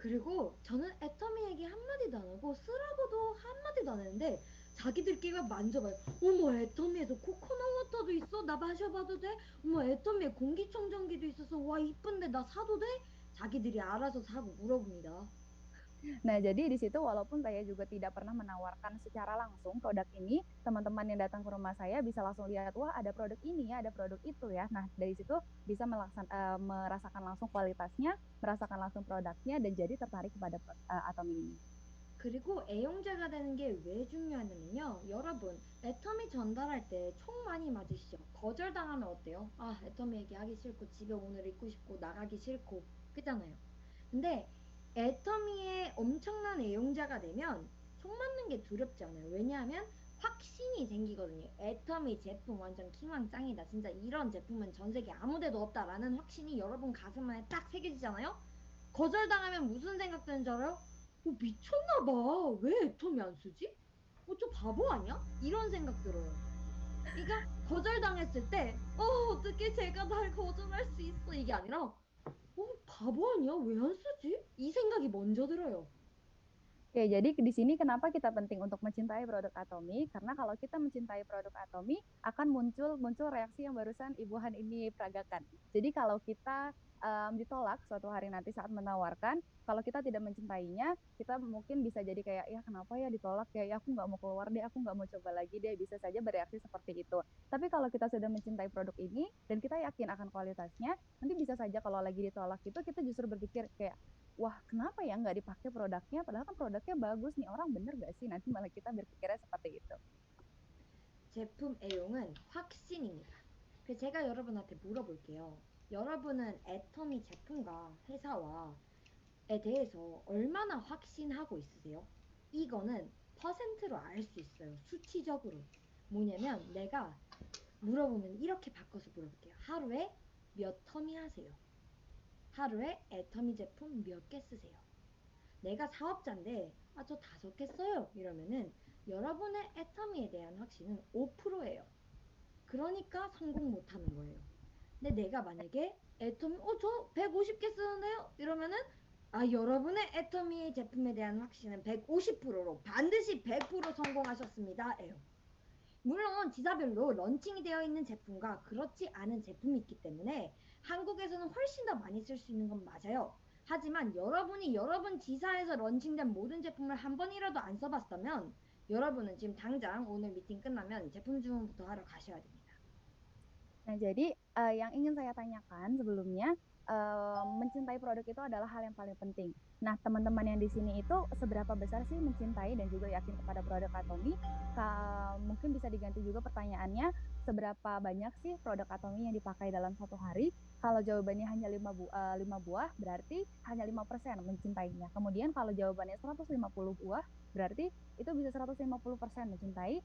그리고 저는 애터미에게 한마디도 안 하고 쓰라고도 한마디도 안 했는데 자기들끼리 막 만져봐요. 어머 애터미에서 코코넛 워터도 있어? 나 마셔봐도 돼? 어머 애터미에 공기청정기도 있어서 와 이쁜데 나 사도 돼? 자기들이 알아서 사고 물어봅니다. Nah, jadi di situ walaupun saya juga tidak pernah menawarkan secara langsung produk ini, teman-teman yang datang ke rumah saya bisa langsung lihat, wah ada produk ini ya, ada produk itu ya. Nah, dari situ bisa merasakan langsung kualitasnya, merasakan langsung produknya, dan jadi tertarik kepada Atom ini. 그리고 애용자가 되는 게 왜 중요하냐면요. 여러분, 애터미 전달할 때 총 많이 맞으시죠? 거절당하면 어때요? 아, 애터미 얘기하기 싫고 집에 오늘 있고 싶고 나가기 싫고 그잖아요. 근데 애터미의 엄청난 애용자가 되면 총 맞는 게 두렵지 않아요. 왜냐하면 확신이 생기거든요. 애터미 제품 완전 킹왕짱이다. 진짜 이런 제품은 전 세계 아무 데도 없다라는 확신이 여러분 가슴 안에 딱 새겨지잖아요. 거절당하면 무슨 생각 드는 줄 알아요? 미쳤나 봐. 왜 애터미 안 쓰지? 저 바보 아니야? 이런 생각 들어요. 그러니까 거절당했을 때, 어떻게 제가 날 거절할 수 있어? 이게 아니라, 바보 아니야? 왜 안 쓰지? 이 생각이 먼저 들어요. Oke, jadi di sini kenapa kita penting untuk mencintai produk Atomy? Karena kalau kita mencintai produk Atomy, akan muncul reaksi yang barusan Ibu Han ini peragakan. Jadi kalau kita ditolak suatu hari nanti saat menawarkan, kalau kita tidak mencintainya, kita mungkin bisa jadi kayak, ya kenapa ya ditolak ya aku nggak mau keluar deh, aku nggak mau coba lagi deh, bisa saja bereaksi seperti itu. Tapi kalau kita sudah mencintai produk ini dan kita yakin akan kualitasnya, nanti bisa saja kalau lagi ditolak itu kita justru berpikir kayak, wah kenapa ya nggak dipakai produknya, padahal kan produknya bagus nih, orang bener gak sih, nanti malah kita berpikirnya seperti itu. 제품 애용은 확신입니다. 그래서 제가 여러분한테 물어볼게요. 여러분은 애터미 제품과 회사와에 대해서 얼마나 확신하고 있으세요? 이거는 퍼센트로 알 수 있어요. 수치적으로. 뭐냐면 내가 물어보면 이렇게 바꿔서 물어볼게요. 하루에 몇 터미 하세요? 하루에 애터미 제품 몇 개 쓰세요? 내가 사업자인데 저 5개 써요. 이러면은 여러분의 애터미에 대한 확신은 5%예요. 그러니까 성공 못하는 거예요. 근데 내가 만약에 애터미 저 150개 쓰는데요? 이러면은 여러분의 애터미 제품에 대한 확신은 150%로 반드시 100% 성공하셨습니다. 예요. 물론 지사별로 런칭이 되어 있는 제품과 그렇지 않은 제품이 있기 때문에 한국에서는 훨씬 더 많이 쓸 수 있는 건 맞아요. 하지만 여러분이 여러분 지사에서 런칭된 모든 제품을 한 번이라도 안 써봤다면 여러분은 지금 당장 오늘 미팅 끝나면 제품 주문부터 하러 가셔야 됩니다. Nah, jadi yang ingin saya tanyakan sebelumnya, mencintai produk itu adalah hal yang paling penting. Nah, teman-teman yang di sini itu seberapa besar sih mencintai dan juga yakin kepada produk Atomy? Mungkin bisa diganti juga pertanyaannya, seberapa banyak sih produk Atomi yang dipakai dalam satu hari? Kalau jawabannya hanya 5 buah, berarti hanya 5% mencintainya. Kemudian kalau jawabannya 150 buah, berarti itu bisa 150% mencintai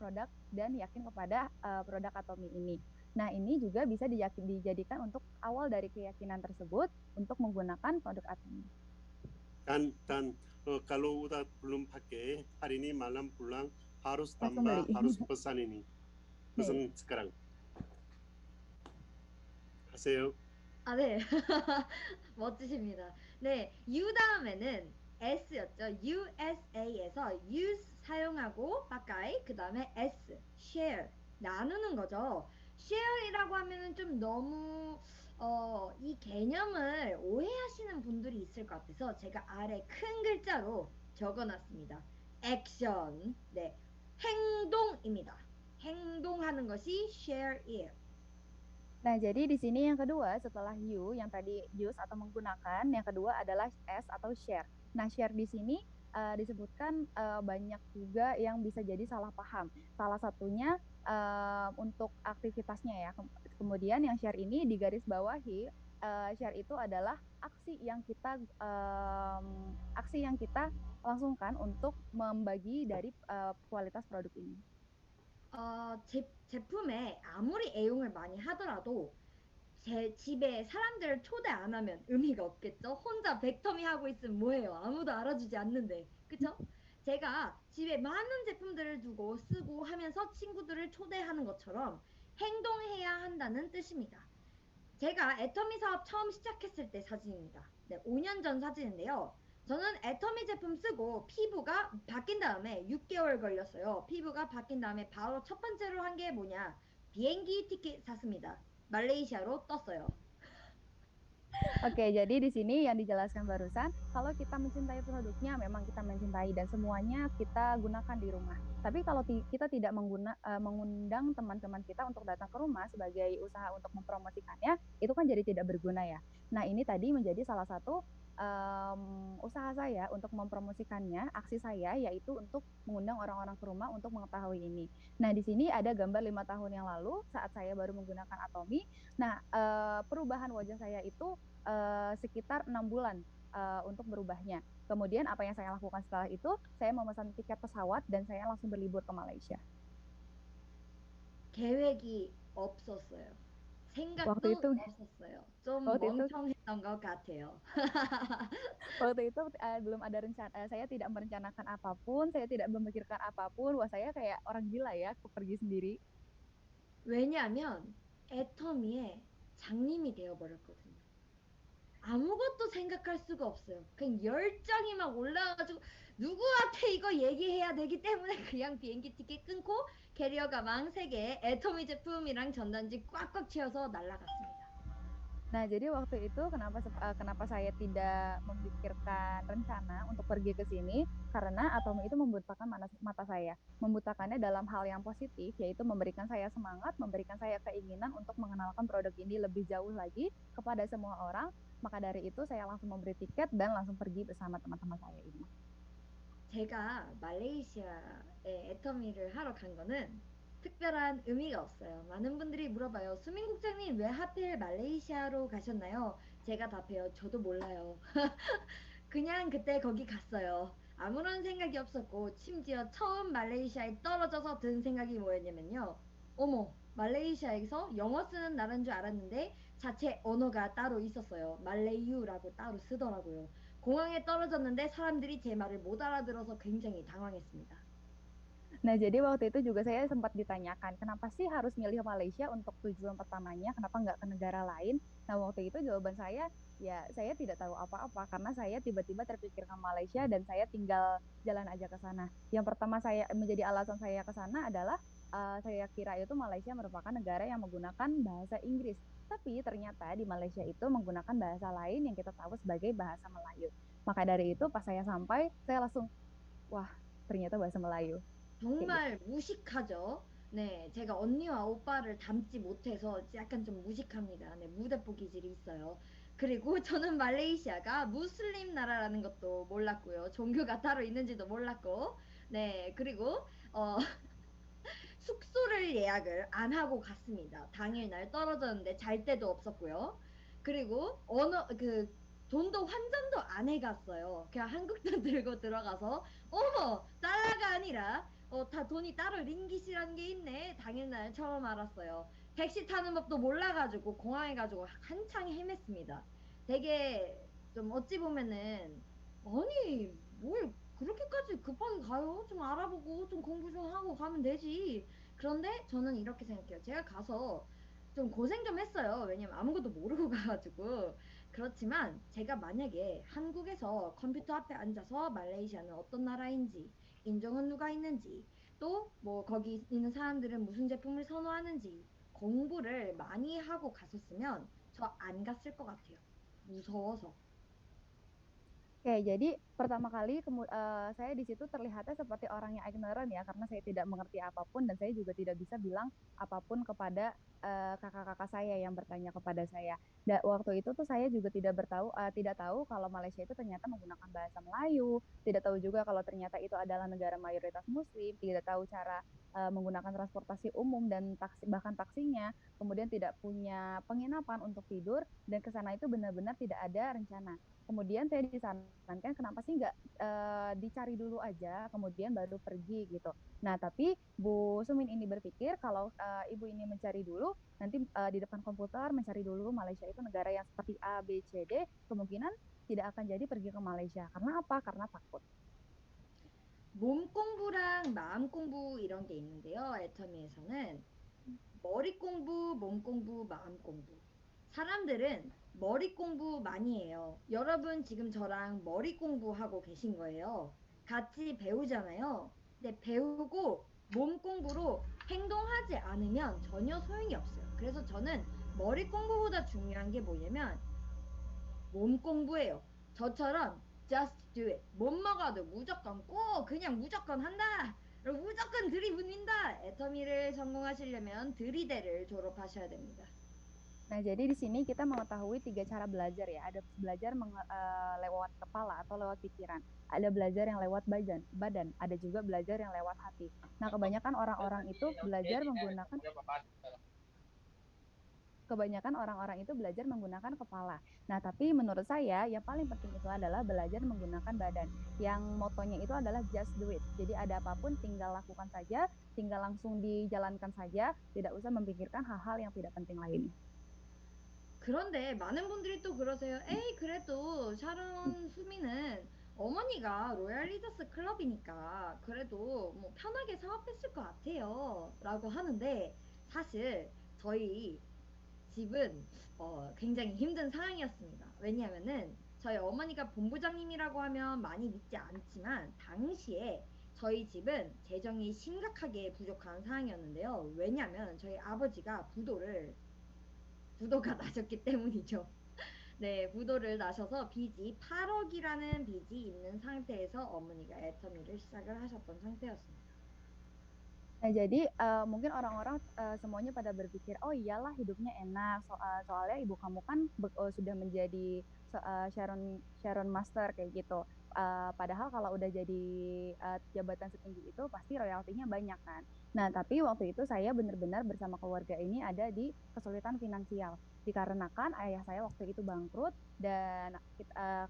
produk dan yakin kepada produk Atomi ini. Nah, ini juga bisa dijadikan untuk awal dari keyakinan tersebut untuk menggunakan produk Atomi. Kalau udah belum pakai, hari ini malam pulang harus Langsung tambah, beli. harus pesan ini. Pesan sekarang. 하세요. 아, 네. 멋지십니다. 네, U 다음에는 S였죠. USA에서 use 사용하고 바까이 그 다음에 S share 나누는 거죠. share이라고 하면은 좀 너무 이 개념을 오해하시는 분들이 있을 것 같아서 제가 아래 큰 글자로 적어놨습니다. action 네 행동입니다. 행동하는 것이 share이에요. Nah, jadi di sini yang kedua setelah you yang tadi use atau menggunakan, yang kedua adalah S atau share. Nah, share di sini disebutkan banyak juga yang bisa jadi salah paham. Salah satunya untuk aktivitasnya ya. Kemudian yang share ini digaris bawahi, share itu adalah aksi yang kita langsungkan untuk membagi dari kualitas produk ini. 제품에 아무리 애용을 많이 하더라도 제 집에 사람들을 초대 안 하면 의미가 없겠죠? 혼자 백터미 하고 있으면 뭐해요? 아무도 알아주지 않는데. 그쵸? 제가 집에 많은 제품들을 두고 쓰고 하면서 친구들을 초대하는 것처럼 행동해야 한다는 뜻입니다. 제가 애터미 사업 처음 시작했을 때 사진입니다. 네, 5년 전 사진인데요. 저는 애터미 제품 쓰고 피부가 바뀐 다음에 6개월 걸렸어요. 피부가 바뀐 다음에 바로 첫 번째로 한 게 뭐냐? 비행기 티켓 샀습니다. 말레이시아로 떴어요. Oke, jadi di sini yang dijelaskan barusan, kalau kita mencintai produknya, memang kita mencintai dan semuanya kita gunakan di rumah. Tapi kalau kita tidak mengundang teman-teman kita untuk datang ke rumah sebagai usaha untuk mempromosikannya, itu kan jadi tidak berguna ya. Nah, ini tadi menjadi salah satu usaha saya untuk mempromosikannya, aksi saya yaitu untuk mengundang orang-orang ke rumah untuk mengetahui ini. Nah, di sini ada gambar 5 tahun yang lalu saat saya baru menggunakan Atomi. Nah, perubahan wajah saya itu sekitar 6 bulan untuk berubahnya. Kemudian apa yang saya lakukan setelah itu, saya memesan tiket pesawat dan saya langsung berlibur ke Malaysia. 계획이 없었어요. Waktu 생각도 itu, 없었어요. 좀 waktu itu, 멍청했던 것 같아요. waktu itu belum ada rencana. Saya tidak merencanakan apapun, saya tidak memikirkan apapun. Wah, saya kayak orang gila ya, aku pergi sendiri. 왜냐하면 애터미의 장님이 되어버렸거든요. 아무것도 생각할 수가 없어요. 그냥 열정이 막 올라가지고 누구한테 이거 얘기해야 되기 때문에 그냥 비행기 티켓 끊고 캐리어 가방 3개, 애터미 제품이랑 전단지 꽉꽉 채워서 날아갔습니다. Nah, jadi waktu itu kenapa saya tidak memikirkan rencana untuk pergi ke sini, karena Atomi itu membutakan mata saya. Membutakannya dalam hal yang positif, yaitu memberikan saya semangat, memberikan saya keinginan untuk mengenalkan produk ini lebih jauh lagi kepada semua orang. Maka dari itu saya langsung memberi tiket dan langsung pergi bersama teman-teman saya ini. 제가 말레이시아에 애터미를 하러 간 거는 특별한 의미가 없어요. 많은 분들이 물어봐요. 수민 국장님 왜 하필 말레이시아로 가셨나요? 제가 답해요. 저도 몰라요. 그냥 그때 거기 갔어요. 아무런 생각이 없었고 심지어 처음 말레이시아에 떨어져서 든 생각이 뭐였냐면요. 어머, 말레이시아에서 영어 쓰는 나라인 줄 알았는데 자체 언어가 따로 있었어요. 말레이유라고 따로 쓰더라고요. 공항에 떨어졌는데 사람들이 제 말을 못 알아들어서 굉장히 당황했습니다. Nah, jadi waktu itu juga saya sempat ditanyakan, kenapa sih harus milih Malaysia untuk tujuan pertamanya, kenapa nggak ke negara lain? Nah, waktu itu jawaban saya, ya saya tidak tahu apa-apa, karena saya tiba-tiba terpikirkan Malaysia dan saya tinggal jalan aja ke sana. Yang pertama saya menjadi alasan saya ke sana adalah saya kira itu Malaysia merupakan negara yang menggunakan bahasa Inggris. Tapi ternyata di Malaysia itu menggunakan bahasa lain yang kita tahu sebagai bahasa Melayu. Maka dari itu pas saya sampai, saya langsung, wah ternyata bahasa Melayu. 정말 무식하죠. 네, 제가 언니와 오빠를 닮지 못해서 약간 좀 무식합니다. 네, 무대포 기질이 있어요. 그리고 저는 말레이시아가 무슬림 나라라는 것도 몰랐고요. 종교가 따로 있는지도 몰랐고, 네, 그리고 숙소를 예약을 안 하고 갔습니다. 당일날 떨어졌는데 잘 데도 없었고요. 그리고 돈도 환전도 안 해갔어요. 그냥 한국 돈 들고 들어가서 어머 달러가 아니라 다 돈이 따로 링깃이라는 게 있네. 당일날 처음 알았어요. 택시 타는 법도 몰라가지고 공항에 가지고 한창 헤맸습니다. 되게 좀 어찌 보면은 아니 뭘 그렇게까지 급하게 가요? 좀 알아보고 좀 공부 좀 하고 가면 되지. 그런데 저는 이렇게 생각해요. 제가 가서 좀 고생 좀 했어요. 왜냐면 아무것도 모르고 가가지고. 그렇지만 제가 만약에 한국에서 컴퓨터 앞에 앉아서 말레이시아는 어떤 나라인지, 인종은 누가 있는지, 또 뭐 거기 있는 사람들은 무슨 제품을 선호하는지 공부를 많이 하고 갔었으면 저 안 갔을 것 같아요. 무서워서. Oke, jadi pertama kali saya di situ terlihatnya seperti orang yang ignorant ya, karena saya tidak mengerti apapun dan saya juga tidak bisa bilang apapun kepada kakak-kakak saya yang bertanya kepada saya. Waktu itu tuh saya juga tidak tahu kalau Malaysia itu ternyata menggunakan bahasa Melayu, tidak tahu juga kalau ternyata itu adalah negara mayoritas Muslim, tidak tahu cara menggunakan transportasi umum dan bahkan taksinya, kemudian tidak punya penginapan untuk tidur dan ke sana itu benar-benar tidak ada rencana. Kemudian saya disarankan kenapa sih nggak dicari dulu aja, kemudian baru pergi gitu. Nah, tapi Bu Sumin ini berpikir kalau Ibu ini mencari dulu, nanti di depan komputer mencari dulu Malaysia itu negara yang seperti A, B, C, D, kemungkinan tidak akan jadi pergi ke Malaysia. Karena apa? Karena takut. 몸 공부랑 마음 공부 이런 게 있는데요. 애터미에서는 머리 공부, 몸 공부, 마음 공부. 사람들은 머리 공부 많이 해요. 여러분 지금 저랑 머리 공부하고 계신 거예요. 같이 배우잖아요. 근데 배우고 몸 공부로 행동하지 않으면 전혀 소용이 없어요. 그래서 저는 머리 공부보다 중요한 게 뭐냐면 몸 공부예요. 저처럼 just do it. 못 먹어도 무조건 꼭 그냥 무조건 한다. 그리고 무조건 들이붓는다. 애터미를 성공하시려면 들이대를 졸업하셔야 됩니다. Nah, jadi di sini kita mengetahui 3 cara belajar ya. Ada belajar lewat kepala atau lewat pikiran. Ada belajar yang lewat badan. Ada juga belajar yang lewat hati. Nah, kebanyakan orang-orang itu belajar menggunakan kepala. Nah, tapi menurut saya yang paling penting itu adalah belajar menggunakan badan. Yang motonya itu adalah just do it. Jadi ada apapun tinggal lakukan saja, tinggal langsung dijalankan saja, tidak usah memikirkan hal-hal yang tidak penting lainnya. 그런데 많은 분들이 또 그러세요. 에이, 그래도 샤론 수미는 어머니가 로얄 리더스 클럽이니까 그래도 뭐 편하게 사업했을 것 같아요. 라고 하는데 사실 저희 집은 굉장히 힘든 상황이었습니다. 왜냐하면은 저희 어머니가 본부장님이라고 하면 많이 믿지 않지만 당시에 저희 집은 재정이 심각하게 부족한 상황이었는데요. 왜냐하면 저희 아버지가 부도가 나셨기 때문이죠. 네, 부도를 나셔서 빚이 8억이라는 빚이 있는 상태에서 어머니가 애터미를 시작을 하셨던 상태였습니다. Nah, jadi mungkin orang-orang semuanya pada berpikir, oh iyalah hidupnya enak, soalnya ibu kamu kan sudah menjadi Sharon Master kayak gitu. Padahal kalau udah jadi jabatan setinggi itu pasti royaltinya banyak kan. Nah, tapi waktu itu saya benar-benar bersama keluarga ini ada di kesulitan finansial. Dikarenakan ayah saya waktu itu bangkrut dan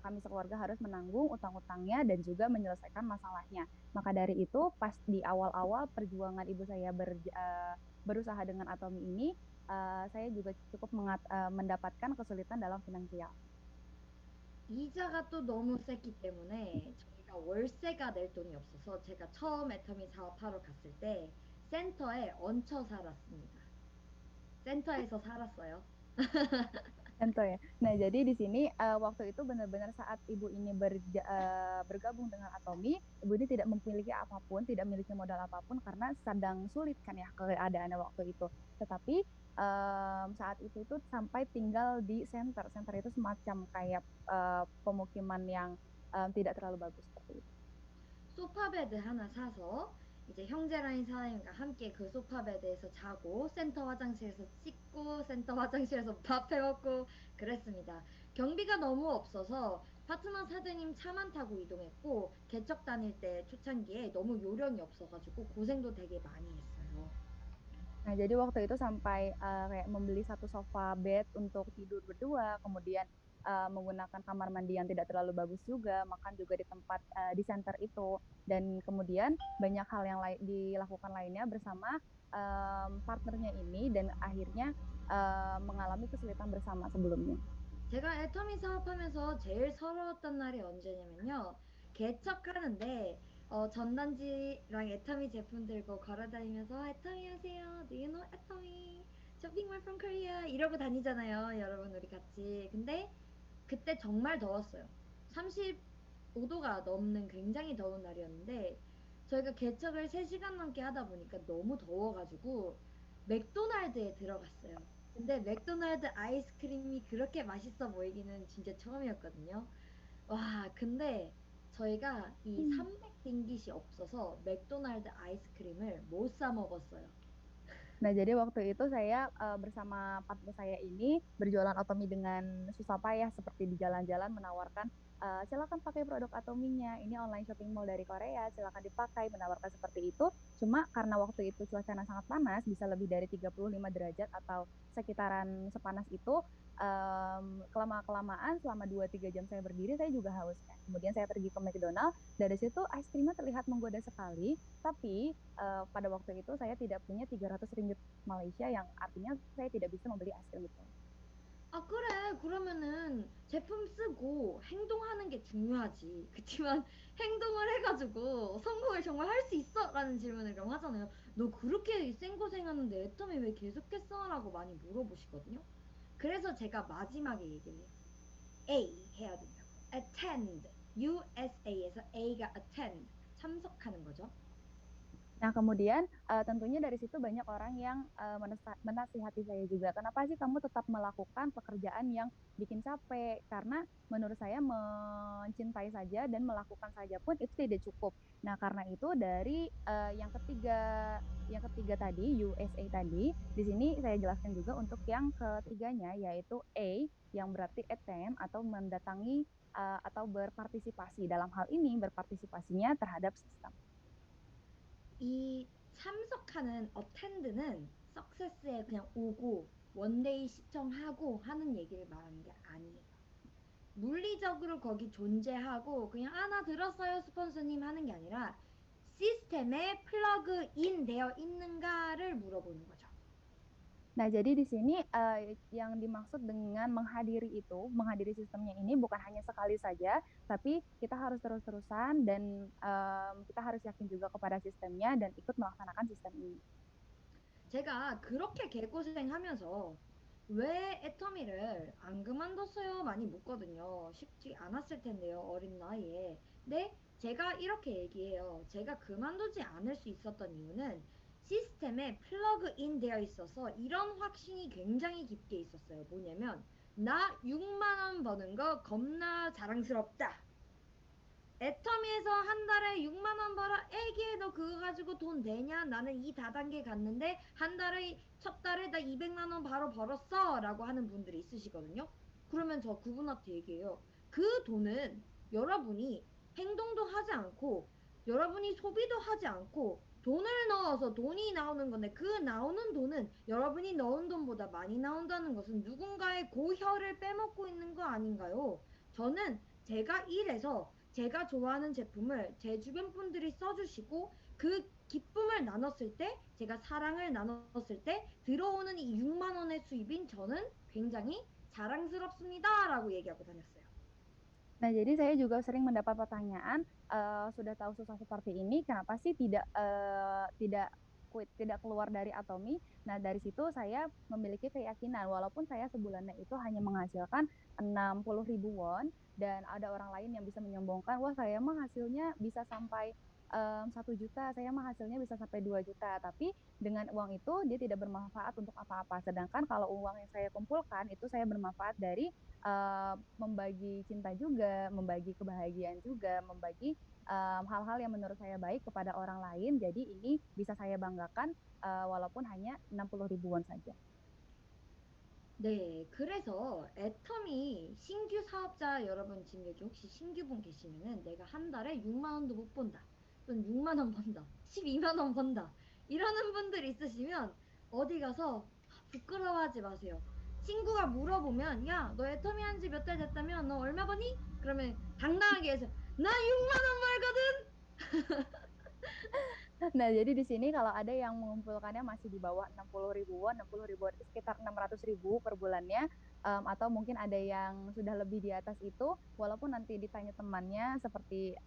kami sekeluarga harus menanggung utang-utangnya dan juga menyelesaikan masalahnya. Maka dari itu, pas di awal-awal perjuangan ibu saya berusaha dengan Atomi ini, saya juga cukup mendapatkan kesulitan dalam finansial. 이자가 또 너무 셌기 때문에 저희가 월세가 낼 돈이 없어서 제가 처음 애터미 사업하러 갔을 때 센터에 얹혀 살았습니다. 센터에서 살았어요. Tentu ya. Nah, jadi di sini waktu itu benar-benar saat ibu ini bergabung dengan Atomi, ibu ini tidak memiliki apapun, tidak memiliki modal apapun karena sedang sulit kan ya keadaannya waktu itu. Tetapi saat itu tuh sampai tinggal di center. Center itu semacam kayak pemukiman yang tidak terlalu bagus seperti itu. 소파베드 하나 사서 이제 형제라인 사람과 함께 그 소파베드에서 자고 센터 화장실에서 씻고 센터 화장실에서 밥 해먹고 그랬습니다. 경비가 너무 없어서 파트너 사장님 차만 타고 이동했고 개척 다닐 때 초창기에 너무 요령이 없어가지고 고생도 되게 많이 했어요. Nah, jadi waktu itu sampai kayak membeli satu sofa bed untuk tidur berdua, kemudian menggunakan kamar mandi yang tidak terlalu bagus juga, makan juga di tempat di center itu, dan kemudian banyak hal yang dilakukan lainnya bersama partnernya ini, dan akhirnya mengalami kesulitan bersama sebelumnya. 제가 애터미 사업하면서 제일 서러웠던 날이 언제냐면요. 개척하는데 전단지랑 애터미 제품 들고 걸어다니면서 애터미 하세요. Do you know 애터미? Shopping mall from Korea 이러고 다니잖아요. 여러분 우리 같이. 근데 그때 정말 더웠어요. 35도가 넘는 굉장히 더운 날이었는데 저희가 개척을 3시간 넘게 하다 보니까 너무 더워가지고 맥도날드에 들어갔어요. 근데 맥도날드 아이스크림이 그렇게 맛있어 보이기는 진짜 처음이었거든요. 와, 근데 저희가 이 300 링깃이 없어서 맥도날드 아이스크림을 못 사 먹었어요. Nah, jadi waktu itu saya bersama partner saya ini berjualan Atomi dengan susah payah, seperti di jalan-jalan menawarkan silakan pakai produk Atominya. Ini online shopping mall dari Korea, silakan dipakai, menawarkan seperti itu. Cuma karena waktu itu cuacanya sangat panas, bisa lebih dari 35 derajat atau sekitaran sepanas itu, kelamaan selama 2-3 jam saya berdiri, saya juga haus kan. Kemudian saya pergi ke McDonald, dari situ es krimnya terlihat menggoda sekali, tapi pada waktu itu saya tidak punya 300 ringgit Malaysia, yang artinya saya tidak bisa membeli es krim itu. 아, 그래. 그러면은 제품 쓰고 행동하는 게 중요하지. 그치만 행동을 해가지고 성공을 정말 할 수 있어? 라는 질문을 그럼 하잖아요. 너 그렇게 생고생하는데 애터미 왜 계속했어? 라고 많이 물어보시거든요. 그래서 제가 ma지막에 얘기를 해요. A 해야 된다고. attend. USA에서 A가 attend. 참석하는 거죠. Nah, kemudian tentunya dari situ banyak orang yang menasihati saya juga. Kenapa sih kamu tetap melakukan pekerjaan yang bikin capek? Karena menurut saya mencintai saja dan melakukan saja pun itu tidak cukup. Nah, karena itu dari yang ketiga tadi, USA tadi, di sini saya jelaskan juga untuk yang ketiganya, yaitu A, yang berarti attend atau mendatangi atau berpartisipasi. Dalam hal ini berpartisipasinya terhadap sistem. 이 참석하는 attend는 success에 그냥 오고 원데이 시청하고 하는 얘기를 말하는 게 아니에요. 물리적으로 거기 존재하고 그냥 나 들었어요 스폰서님 하는 게 아니라 시스템에 플러그인 되어 있는가를 물어보는 거죠. Nah, jadi di sini yang dimaksud dengan menghadiri sistemnya ini bukan hanya sekali saja, tapi kita harus terus-terusan dan kita harus yakin juga kepada sistemnya dan ikut melaksanakan sistem ini. 제가 그렇게 개고생하면서 왜 애터미를 안 그만뒀어요? 많이 묻거든요. 쉽지 않았을 텐데요, 어린 나이에. 근데 제가 이렇게 얘기해요. 제가 그만두지 않을 수 있었던 이유는 시스템에 플러그인 되어 있어서 이런 확신이 굉장히 깊게 있었어요. 뭐냐면, 나 6만 원 버는 거 겁나 자랑스럽다. 애터미에서 한 달에 6만 원 벌어. 애기에 너 그거 가지고 돈 되냐? 나는 이 다단계 갔는데 한 달에 첫 달에 나 200만 원 바로 벌었어 라고 하는 분들이 있으시거든요. 그러면 저 그분한테 얘기해요. 그 돈은 여러분이 행동도 하지 않고 여러분이 소비도 하지 않고 돈을 넣어서 돈이 나오는 건데 그 나오는 돈은 여러분이 넣은 돈보다 많이 나온다는 것은 누군가의 고혈을 빼먹고 있는 거 아닌가요? 저는 제가 일해서 제가 좋아하는 제품을 제 주변 분들이 써주시고 그 기쁨을 나눴을 때, 제가 saran을 나눴을 때 들어오는 이 6만 원의 수입인 저는 굉장히 자랑스럽습니다 라고 얘기하고 다녔어요. Nah, jadi saya juga sering mendapat pertanyaan, sudah tahu susah seperti ini, kenapa sih tidak keluar dari Atomi? Nah, dari situ saya memiliki keyakinan, walaupun saya sebulannya itu hanya menghasilkan 60.000 won, dan ada orang lain yang bisa menyombongkan, wah saya mah hasilnya bisa sampai 1 juta, saya mah hasilnya bisa sampai 2 juta. Tapi dengan uang itu dia tidak bermanfaat untuk apa-apa. Sedangkan kalau uang yang saya kumpulkan itu saya bermanfaat dari membagi cinta juga, membagi kebahagiaan juga, membagi hal-hal yang menurut saya baik kepada orang lain. Jadi ini bisa saya banggakan walaupun hanya 60.000 won saja. 네, 그래서 애터미 신규 사업자 여러분 지금 여기 혹시 신규분 계시면은 내가 한 달에 6만 원도 못 번다. 또는 6만 원 번다. 12만 원 번다. 이러는 분들 있으시면 어디 가서 부끄러워하지 마세요. 친구가 물어보면 야, 너 애터미 한지 몇 달 됐다면 너 얼마 버니? 그러면 당당하게 해서 나 6만 원 벌거든. Nah, jadi di sini kalau ada yang mengumpulkannya masih di bawah 60 ribuan, 60 ribuan itu sekitar 600 ribu per bulannya, atau mungkin ada yang sudah lebih di atas itu, walaupun nanti ditanya temannya seperti,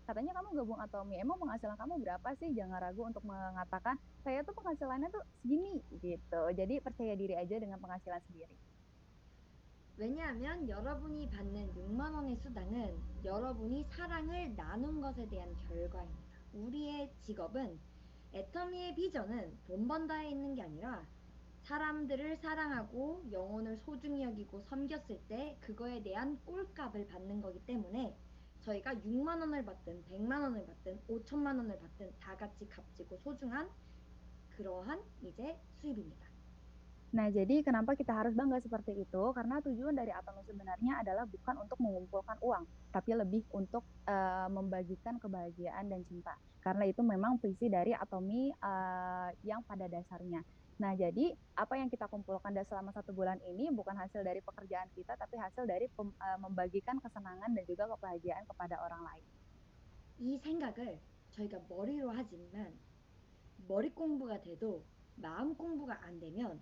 katanya kamu gabung Atomi, emang penghasilan kamu berapa sih? Jangan ragu untuk mengatakan, saya tuh penghasilannya tuh segini, gitu. Jadi percaya diri aja dengan penghasilan sendiri. 왜냐하면 여러분이 받는 6만 원의 수당은 여러분이 사랑을 나눈 것에 대한 결과입니다. 우리의 직업은 애터미의 비전은 돈 번다에 있는 게 아니라 사람들을 사랑하고 영혼을 소중히 여기고 섬겼을 때 그거에 대한 꼴값을 받는 거기 때문에 저희가 6만 원을 받든 100만 원을 받든 5천만 원을 받든 다 같이 값지고 소중한 그러한 이제 수입입니다. Nah, jadi kenapa kita harus bangga seperti itu? Karena tujuan dari Atomi sebenarnya adalah bukan untuk mengumpulkan uang, tapi lebih untuk membagikan kebahagiaan dan cinta. Karena itu memang visi dari Atomi yang pada dasarnya. Nah, jadi apa yang kita kumpulkan selama 1 bulan ini bukan hasil dari pekerjaan kita, tapi hasil dari membagikan kesenangan dan juga kebahagiaan kepada orang lain. 이 생각을 저희가 머리로 하지만 머리 공부가 돼도 마음 공부가 안 되면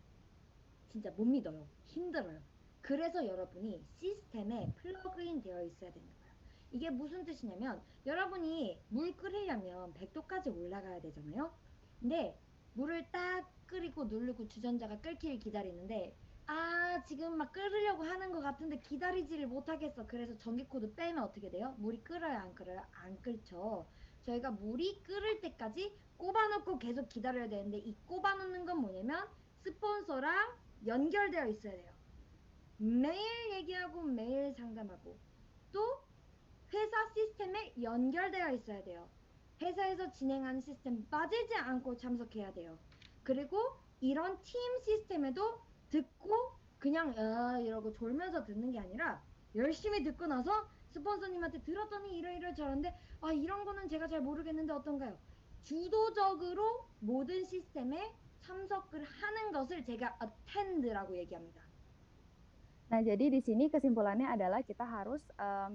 진짜 못 믿어요. 힘들어요. 그래서 여러분이 시스템에 플러그인 되어 있어야 되는 거예요. 이게 무슨 뜻이냐면 여러분이 물 끓이려면 100도까지 올라가야 되잖아요. 근데 물을 딱 끓이고 누르고 주전자가 끓기를 기다리는데 아 지금 막 끓으려고 하는 것 같은데 기다리지를 못하겠어. 그래서 전기 코드 빼면 어떻게 돼요? 물이 끓어요 안 끓어요? 안 끓죠. 저희가 물이 끓을 때까지 꼽아놓고 계속 기다려야 되는데 이 꼽아놓는 건 뭐냐면 스폰서랑 연결되어 있어야 돼요. 매일 얘기하고 매일 상담하고 또 회사 시스템에 연결되어 있어야 돼요. 회사에서 진행하는 시스템 빠지지 않고 참석해야 돼요. 그리고 이런 팀 시스템에도 듣고 그냥 이러고 졸면서 듣는 게 아니라 열심히 듣고 나서 스폰서님한테 들었더니 이러이러 저런데 아 이런 거는 제가 잘 모르겠는데 어떤가요? 주도적으로 모든 시스템에 참석을 하는 것을 제가 attend라고 얘기합니다. Nah, jadi di sini kesimpulannya adalah kita harus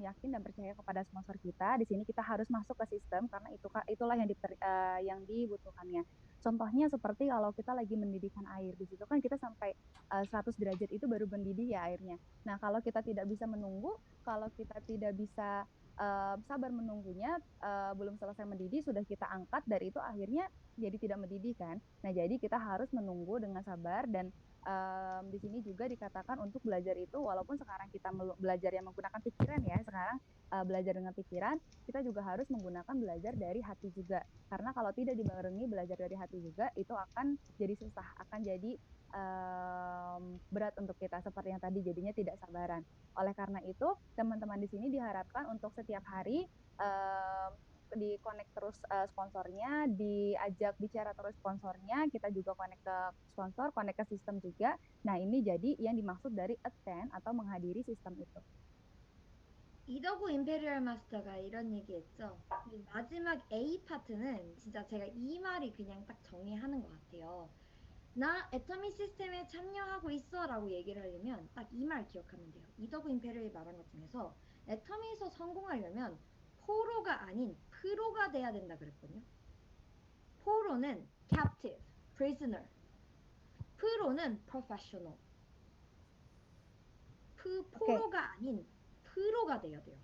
yakin dan percaya kepada sponsor kita. Di sini kita harus masuk ke sistem karena itulah yang dibutuhkannya. Contohnya seperti kalau kita lagi mendidihkan air, di situ kan kita sampai 100 derajat itu baru mendidih ya airnya. Nah, kalau kita tidak bisa menunggu, kalau kita tidak bisa sabar menunggunya, belum selesai mendidih sudah kita angkat, dari itu akhirnya jadi tidak mendidih kan. Nah, jadi kita harus menunggu dengan sabar dan di sini juga dikatakan untuk belajar itu walaupun sekarang kita belajar yang menggunakan pikiran ya, sekarang belajar dengan pikiran, kita juga harus menggunakan belajar dari hati juga. Karena kalau tidak dibarengi belajar dari hati juga, itu akan jadi susah, akan jadi berat untuk kita seperti yang tadi jadinya tidak sabaran. Oleh karena itu, teman-teman di sini diharapkan untuk setiap hari di connect terus sponsornya, diajak bicara terus sponsornya, kita juga connect ke sponsor, connect ke sistem juga. Nah, ini jadi yang dimaksud dari attend atau menghadiri sistem itu. 이더구 임페리얼 마스터가 이런 얘기했죠. 마지막 A 파트는 진짜 제가 이 말이 그냥 딱 정의하는 것 같아요. 나 애터미 시스템에 참여하고 있어 라고 얘기를 하려면 딱 이 말 기억하면 돼요. 이더구 임페리얼이 말한 것 중에서 애터미에서 성공하려면 포로가 아닌 프로가 돼야 된다 그랬거든요. 포로는 captive, prisoner. 프로는 professional. 포로가 아닌 프로가 돼야 돼요.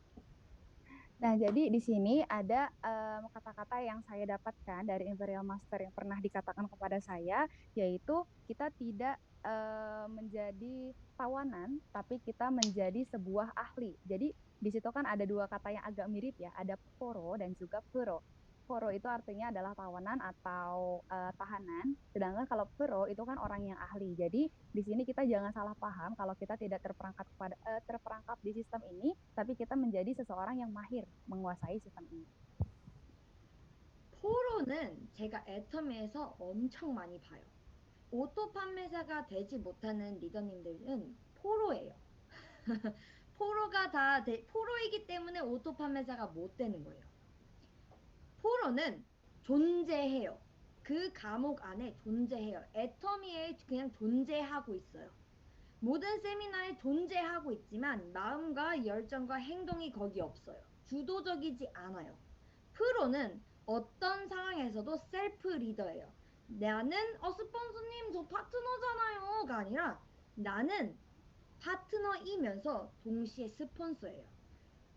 Nah, jadi di sini ada kata-kata yang saya dapatkan dari Imperial Master yang pernah dikatakan kepada saya, yaitu kita tidak menjadi tawanan, tapi kita menjadi sebuah ahli. Jadi di situ kan ada dua kata yang agak mirip ya, ada poro dan juga pro. Poro itu artinya adalah tawanan atau tahanan, sedangkan kalau pro itu kan orang yang ahli. Jadi di sini kita jangan salah paham kalau kita tidak terperangkap di sistem ini, tapi kita menjadi seseorang yang mahir menguasai sistem ini. 포로는 제가 애터미에서 엄청 많이 봐요. 오토 판매사가 되지 못하는 리더님들은 포로예요. 포로이기 때문에 오토 판매사가 못 되는 거예요. 포로는 존재해요. 그 과목 안에 존재해요. 애터미에 그냥 존재하고 있어요. 모든 세미나에 존재하고 있지만 마음과 열정과 행동이 거기 없어요. 주도적이지 않아요. 프로는 어떤 상황에서도 셀프 리더예요. 나는 스폰서님 저 파트너잖아요가 아니라 나는 파트너이면서 동시에 스폰서예요.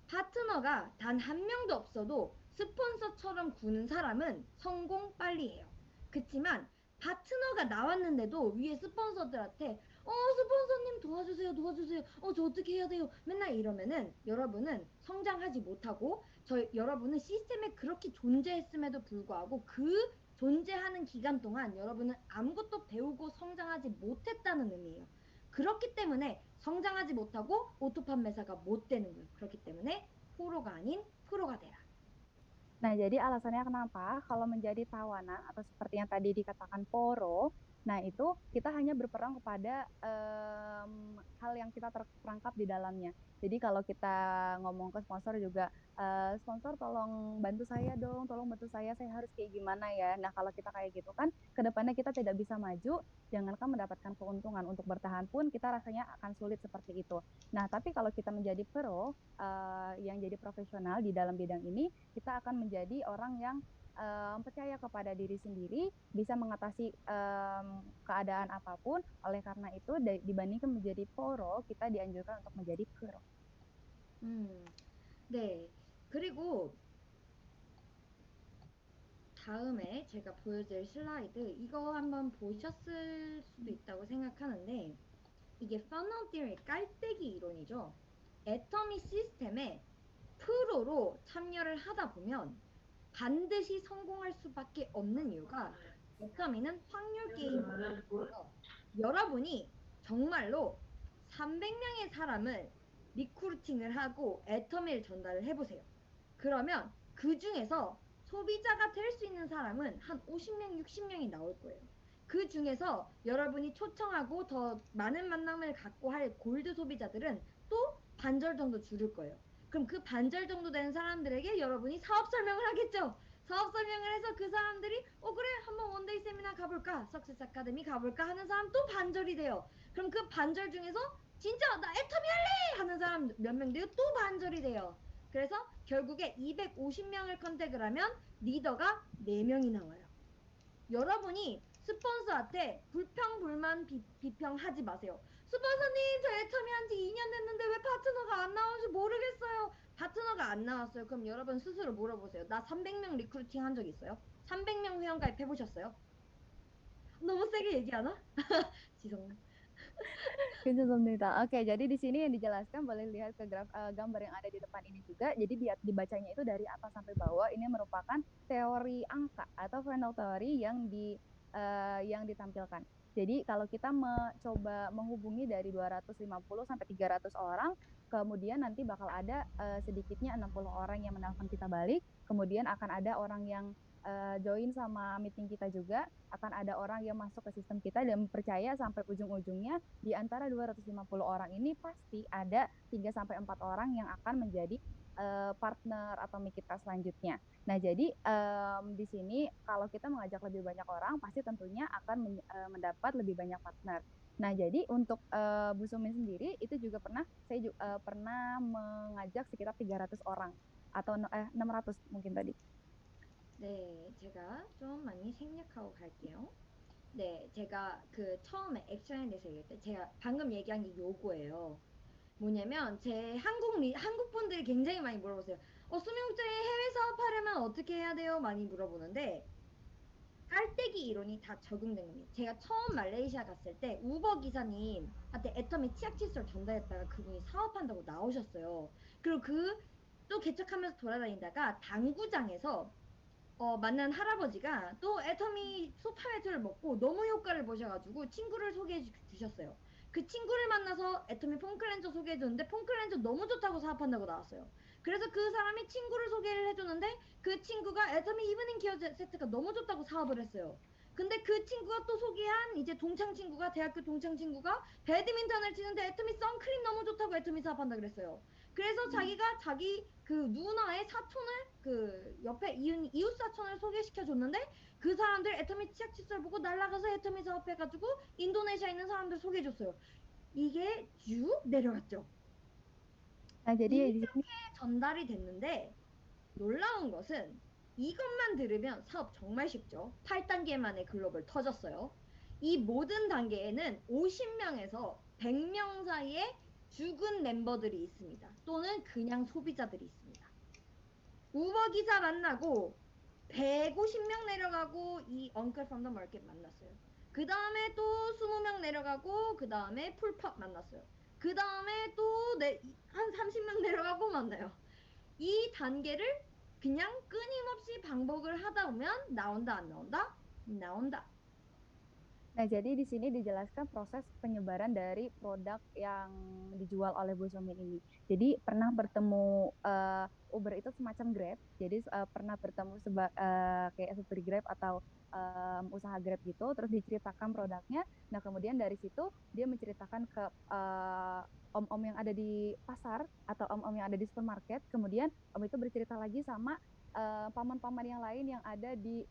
파트너가 단 한 명도 없어도 스폰서처럼 구는 사람은 성공 빨리 해요. 그치만 파트너가 나왔는데도 위에 스폰서들한테 스폰서님 도와주세요 도와주세요 저 어떻게 해야 돼요 맨날 이러면은 여러분은 성장하지 못하고 여러분은 시스템에 그렇게 존재했음에도 불구하고 그 존재하는 기간 동안 여러분은 아무것도 배우고 성장하지 못했다는 의미예요. 그렇기 때문에 성장하지 못하고 오토 판매사가 못 되는 거예요. 그렇기 때문에 포로가 아닌 프로가 되라. Nah, jadi alasannya kenapa kalau menjadi tawanan atau seperti yang tadi dikatakan poro, nah itu kita hanya berperang kepada hal yang kita terperangkap di dalamnya. Jadi kalau kita ngomong ke sponsor juga, sponsor tolong bantu saya dong, tolong bantu saya harus kayak gimana ya. Nah kalau kita kayak gitu kan, kedepannya kita tidak bisa maju, jangankan mendapatkan keuntungan, untuk bertahan pun kita rasanya akan sulit seperti itu. Nah tapi kalau kita menjadi pro, yang jadi profesional di dalam bidang ini, kita akan menjadi orang yang percaya kepada diri sendiri, bisa mengatasi keadaan apapun. Oleh karena itu, dibandingkan menjadi poro, kita dianjurkan untuk menjadi pro. 네. 그리고 다음에 제가 보여드릴 슬라이드 이거 한번 보셨을 수도 있다고 생각하는데 이게 퍼널 티어의 깔때기 이론이죠. 애터미 시스템에 프로로 참여를 하다 보면 반드시 성공할 수밖에 없는 이유가 애터미는 확률 게임이에요. 여러분이 정말로 300명의 사람을 리크루팅을 하고 애터미를 전달을 해보세요. 그러면 그 중에서 소비자가 될 수 있는 사람은 한 50명, 60명이 나올 거예요. 그 중에서 여러분이 초청하고 더 많은 만남을 갖고 할 골드 소비자들은 또 반절 정도 줄을 거예요. 그럼 그 반절 정도 되는 사람들에게 여러분이 사업 설명을 하겠죠. 사업 설명을 해서 그 사람들이 그래 한번 원데이 세미나 가볼까 석세스 아카데미 가볼까 하는 사람 또 반절이 돼요. 그럼 그 반절 중에서 진짜 나 애터미 할래 하는 사람 몇 명 돼요. 또 반절이 돼요. 그래서 결국에 250명을 컨택을 하면 리더가 4명이 나와요. 여러분이 스폰서한테 불평불만 비평하지 마세요. 스폰서님 저 애터미 한지 2년 됐는데 왜 파트너가 안 나오는지 모르겠어요. 파트너가 안 나왔어요. 그럼 여러분 스스로 물어보세요. 나 300명 리크루팅 한 적 있어요? 300명 회원가입 해보셨어요? 너무 세게 얘기하나? 지성. 괜찮습니다. Oke, jadi di sini yang dijelaskan, boleh lihat ke gambar yang ada di depan ini juga. Jadi dibacanya itu dari atas sampai bawah. Ini merupakan teori angka atau Fresnel teori yang ditampilkan. Jadi kalau kita coba menghubungi dari 250 sampai 300 orang, kemudian nanti bakal ada sedikitnya 60 orang yang menelpon kita balik, kemudian akan ada orang yang join sama meeting kita juga, akan ada orang yang masuk ke sistem kita dan percaya sampai ujung-ujungnya di antara 250 orang ini pasti ada 3-4 orang yang akan menjadi partner atau kita selanjutnya. Nah, jadi di sini kalau kita mengajak lebih banyak orang, pasti tentunya akan mendapat lebih banyak partner. Nah, jadi untuk Bu Sumin sendiri itu juga saya juga pernah mengajak sekitar 300 orang atau 600 mungkin tadi. 네, 제가 좀 많이 생략하고 갈게요. 네, 제가 그 처음에 액션에 대해서 얘기할 때 제가 방금 얘기한 게 요거예요. 뭐냐면 제 한국 분들이 굉장히 많이 물어보세요. 수명자에 해외 사업하려면 어떻게 해야 돼요? 많이 물어보는데 깔때기 이론이 다 적용된 겁니다. 제가 처음 말레이시아 갔을 때 우버 기사님한테 애터미 치약 칫솔 전달했다가 그분이 사업한다고 나오셨어요. 그리고 또 개척하면서 돌아다니다가 당구장에서 만난 할아버지가 또 애터미 소파 매트를 먹고 너무 효과를 보셔가지고 친구를 소개해 주셨어요. 그 친구를 만나서 애터미 폼클렌저 소개해 줬는데 폼클렌저 너무 좋다고 사업한다고 나왔어요. 그래서 그 사람이 친구를 소개를 해줬는데 그 친구가 애터미 이브닝 케어 세트가 너무 좋다고 사업을 했어요. 근데 그 친구가 또 소개한 이제 대학교 동창 친구가 배드민턴을 치는데 애터미 선크림 너무 좋다고 애터미 사업한다 그랬어요. 그래서 자기가 자기 그 누나의 사촌을 그 옆에 이웃 사촌을 소개시켜 줬는데 그 사람들 애터미 치약 칫솔 보고 날아가서 애터미 사업해가지고 인도네시아에 있는 사람들 소개해 줬어요. 이게 쭉 내려갔죠. Nah, jadi di 이렇게 sini 전달이 됐는데 놀라운 것은 이것만 들으면 사업 정말 쉽죠. 8단계 만에 글로벌 터졌어요. 이 모든 단계에는 50명에서 100명 사이에 죽은 멤버들이 있습니다. 또는 그냥 소비자들이 있습니다. 우버 기사 만나고 150명 내려가고 이 Uncle from the Market 만났어요. 그 다음에 또 20명 내려가고 그 다음에 풀팝 만났어요. 그 다음에 또 한 30명 내려가고 만나요. 이 단계를 그냥 끊임없이 반복을 하다 보면 나온다 안 나온다? 나온다. Nah, jadi di sini dijelaskan proses penyebaran dari produk yang dijual oleh Bu Sumin ini. Jadi pernah bertemu Uber itu semacam Grab. Jadi pernah bertemu kayak supir Grab atau usaha Grab gitu. Terus diceritakan produknya. Nah, kemudian dari situ dia menceritakan ke om-om yang ada di pasar atau om-om yang ada di supermarket. Kemudian om itu bercerita lagi sama paman-paman yang lain yang ada di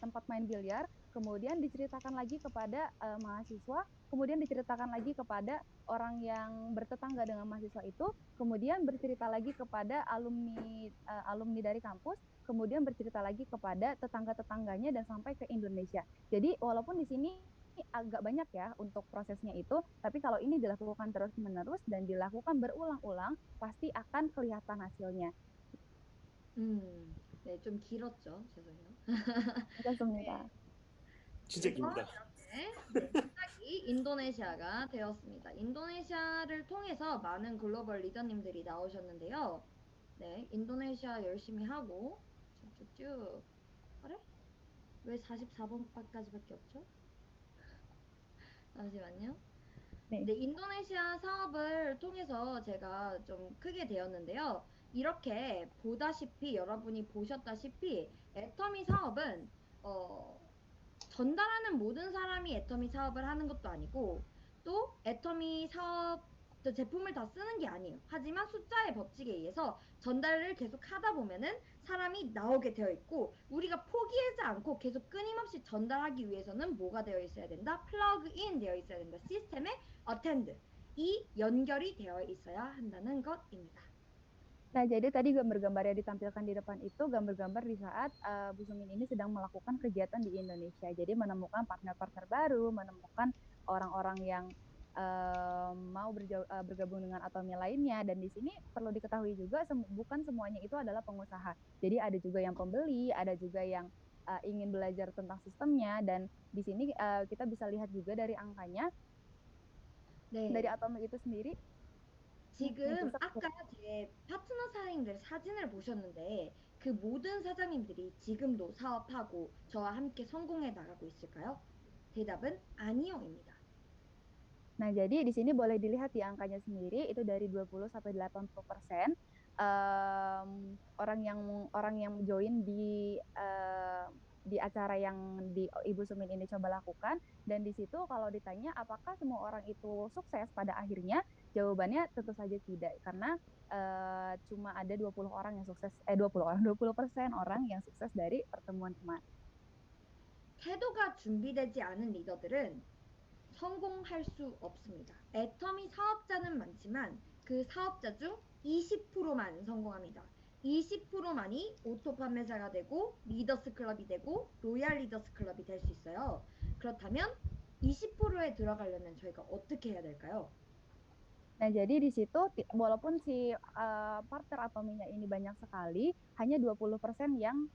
tempat main biliar, kemudian diceritakan lagi kepada mahasiswa, kemudian diceritakan lagi kepada orang yang bertetangga dengan mahasiswa itu, kemudian bercerita lagi kepada alumni dari kampus, kemudian bercerita lagi kepada tetangga-tetangganya dan sampai ke Indonesia. Jadi walaupun di sini agak banyak ya untuk prosesnya itu, tapi kalau ini dilakukan terus-menerus dan dilakukan berulang-ulang, pasti akan kelihatan hasilnya. 네, 좀 길었죠. 죄송해요. 괜찮습니다. 진짜 깁니다. 네, 시작이 인도네시아가 되었습니다. 인도네시아를 통해서 많은 글로벌 리더님들이 나오셨는데요. 네, 인도네시아 열심히 하고 쭉쭉쭉. 그래? 왜 44번까지밖에 없죠? 잠시만요. 네. 네, 인도네시아 사업을 통해서 제가 좀 크게 되었는데요. 이렇게 보다시피 여러분이 보셨다시피 애터미 사업은 전달하는 모든 사람이 애터미 사업을 하는 것도 아니고 또 애터미 사업 제품을 다 쓰는 게 아니에요. 하지만 숫자의 법칙에 의해서 전달을 계속 하다 보면은 사람이 나오게 되어 있고 우리가 포기하지 않고 계속 끊임없이 전달하기 위해서는 뭐가 되어 있어야 된다? 플러그인 되어 있어야 된다. 시스템에 attend 이 연결이 되어 있어야 한다는 것입니다. Nah, jadi tadi gambar-gambar yang ditampilkan di depan itu gambar-gambar di saat Bu Sumin ini sedang melakukan kegiatan di Indonesia. Jadi menemukan partner-partner baru, menemukan orang-orang yang mau bergabung dengan Atomi lainnya. Dan di sini perlu diketahui juga bukan semuanya itu adalah pengusaha. Jadi ada juga yang pembeli, ada juga yang ingin belajar tentang sistemnya. Dan di sini kita bisa lihat juga dari angkanya, 네. dari Atomi itu sendiri. 지금 아까 제 파트너 사장님들 사진을 보셨는데 그 모든 사장님들이 지금도 사업하고 저와 함께 성공해 나가고 있을까요? 대답은 아니요입니다. Nah, jadi di sini boleh dilihat di angkanya sendiri itu dari 20 sampai 80% orang yang join di acara yang di Ibu Sumin ini coba lakukan, dan di situ kalau ditanya apakah semua orang itu sukses pada akhirnya, jawabannya tentu saja tidak, karena cuma ada 20% orang yang sukses 20% orang yang sukses dari pertemuan kemarin. 태도가 준비되지 않은 리더들은 성공할 수 없습니다. 애터미 사업자는 많지만 그 사업자 중 20%만 성공합니다. 20%만이 오토 판매자가 되고 리더스 클럽이 되고 로얄 리더스 클럽이 될 수 있어요. 그렇다면 20%에 들어가려면 저희가 어떻게 해야 될까요? Nah, jadi di situ walaupun si partner Atominya ini banyak sekali, hanya 20% yang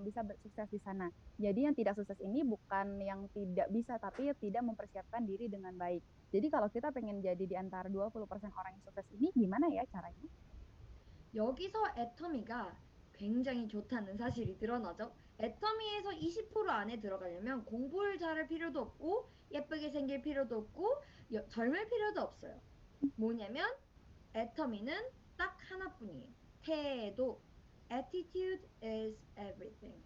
bisa sukses di sana. Jadi yang tidak sukses ini bukan yang tidak bisa, tapi tidak mempersiapkan diri dengan baik. Jadi kalau kita pengen jadi di antara 20% orang yang sukses ini, gimana ya caranya? 여기서 애터미가 굉장히 좋다는 사실이 드러나죠. 애터미에서 20% 안에 들어가려면 공부를 잘할 필요도 없고 예쁘게 생길 필요도 없고 젊을 필요도 없어요. 뭐냐면 애터미는 딱 하나뿐이에요. 태도. Attitude is everything.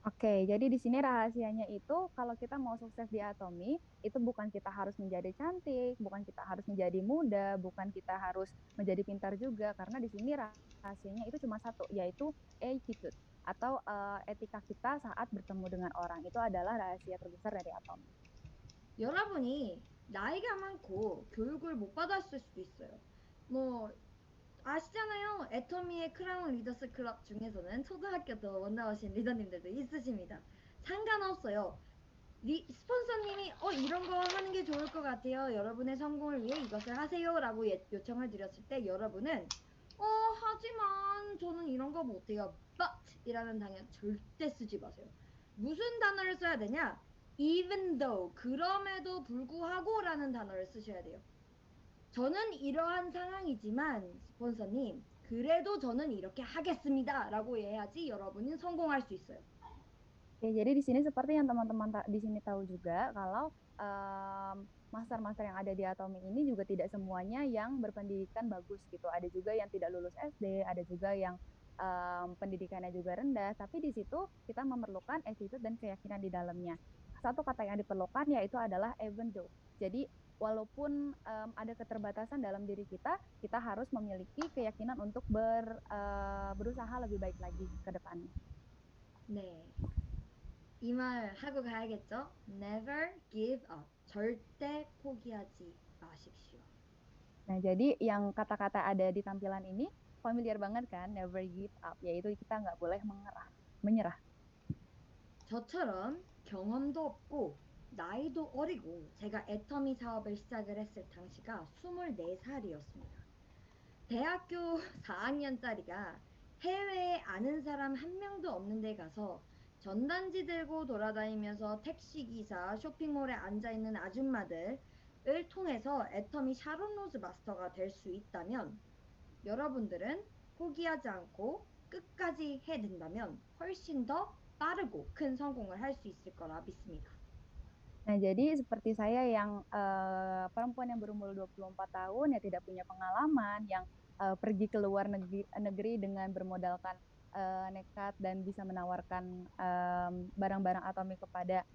Oke, jadi di sini rahasianya itu kalau kita mau sukses di Atomi, itu bukan kita harus menjadi cantik, bukan kita harus menjadi muda, bukan kita harus menjadi pintar juga, karena di sini rahasianya itu cuma satu, yaitu attitude atau etika kita saat bertemu dengan orang. Itu adalah rahasia terbesar dari Atomi. 여러분이 나이가 많고 교육을 못 받았을 수도 있어요. 뭐 아시잖아요. 애터미의 크라운 리더스 클럽 중에서는 초등학교 때 원나오신 리더님들도 있으십니다. 상관없어요. 스폰서님이 이런 거 하는 게 좋을 것 같아요. 여러분의 성공을 위해 이것을 하세요. 라고 요청을 드렸을 때 여러분은 하지만 저는 이런 거 못해요. but 이라는 단어 절대 쓰지 마세요. 무슨 단어를 써야 되냐? even though 그럼에도 불구하고 라는 단어를 쓰셔야 돼요. 저는 이러한 상황이지만 스폰서님 그래도 저는 이렇게 하겠습니다 라고 해야지 여러분은 성공할 수 있어요. Oke, jadi di sini seperti yang teman-teman di sini tahu juga kalau master-master yang ada di Atomi ini juga tidak semuanya yang berpendidikan bagus gitu. Ada juga yang tidak lulus SD, ada juga yang pendidikannya juga rendah. Tapi di situ kita memerlukan attitude dan keyakinan di dalamnya. Satu kata yang diperlukan yaitu adalah even though. Jadi walaupun ada keterbatasan dalam diri kita, kita harus memiliki keyakinan untuk berusaha lebih baik lagi ke depannya. 네. 이 말 하고 가야겠죠? Never give up. 절대 포기하지 마십시오. Nah, jadi yang kata-kata ada di tampilan ini familiar banget kan? Never give up, yaitu kita nggak boleh menyerah. 저처럼 경험도 없고 나이도 어리고 제가 애터미 사업을 시작을 했을 당시가 24살이었습니다. 대학교 4학년짜리가 해외에 아는 사람 한 명도 없는 데 가서 전단지 들고 돌아다니면서 택시기사, 쇼핑몰에 앉아있는 아줌마들을 통해서 애터미 샤론 로즈 마스터가 될 수 있다면 여러분들은 포기하지 않고 끝까지 해낸다면 훨씬 더 빠르고 큰 성공을 할 수 있을 거라 믿습니다. Nah, jadi seperti saya yang perempuan yang berumur 24 tahun, ya tidak punya pengalaman, yang pergi ke luar negeri dengan bermodalkan nekat dan bisa menawarkan barang-barang Atomi kepada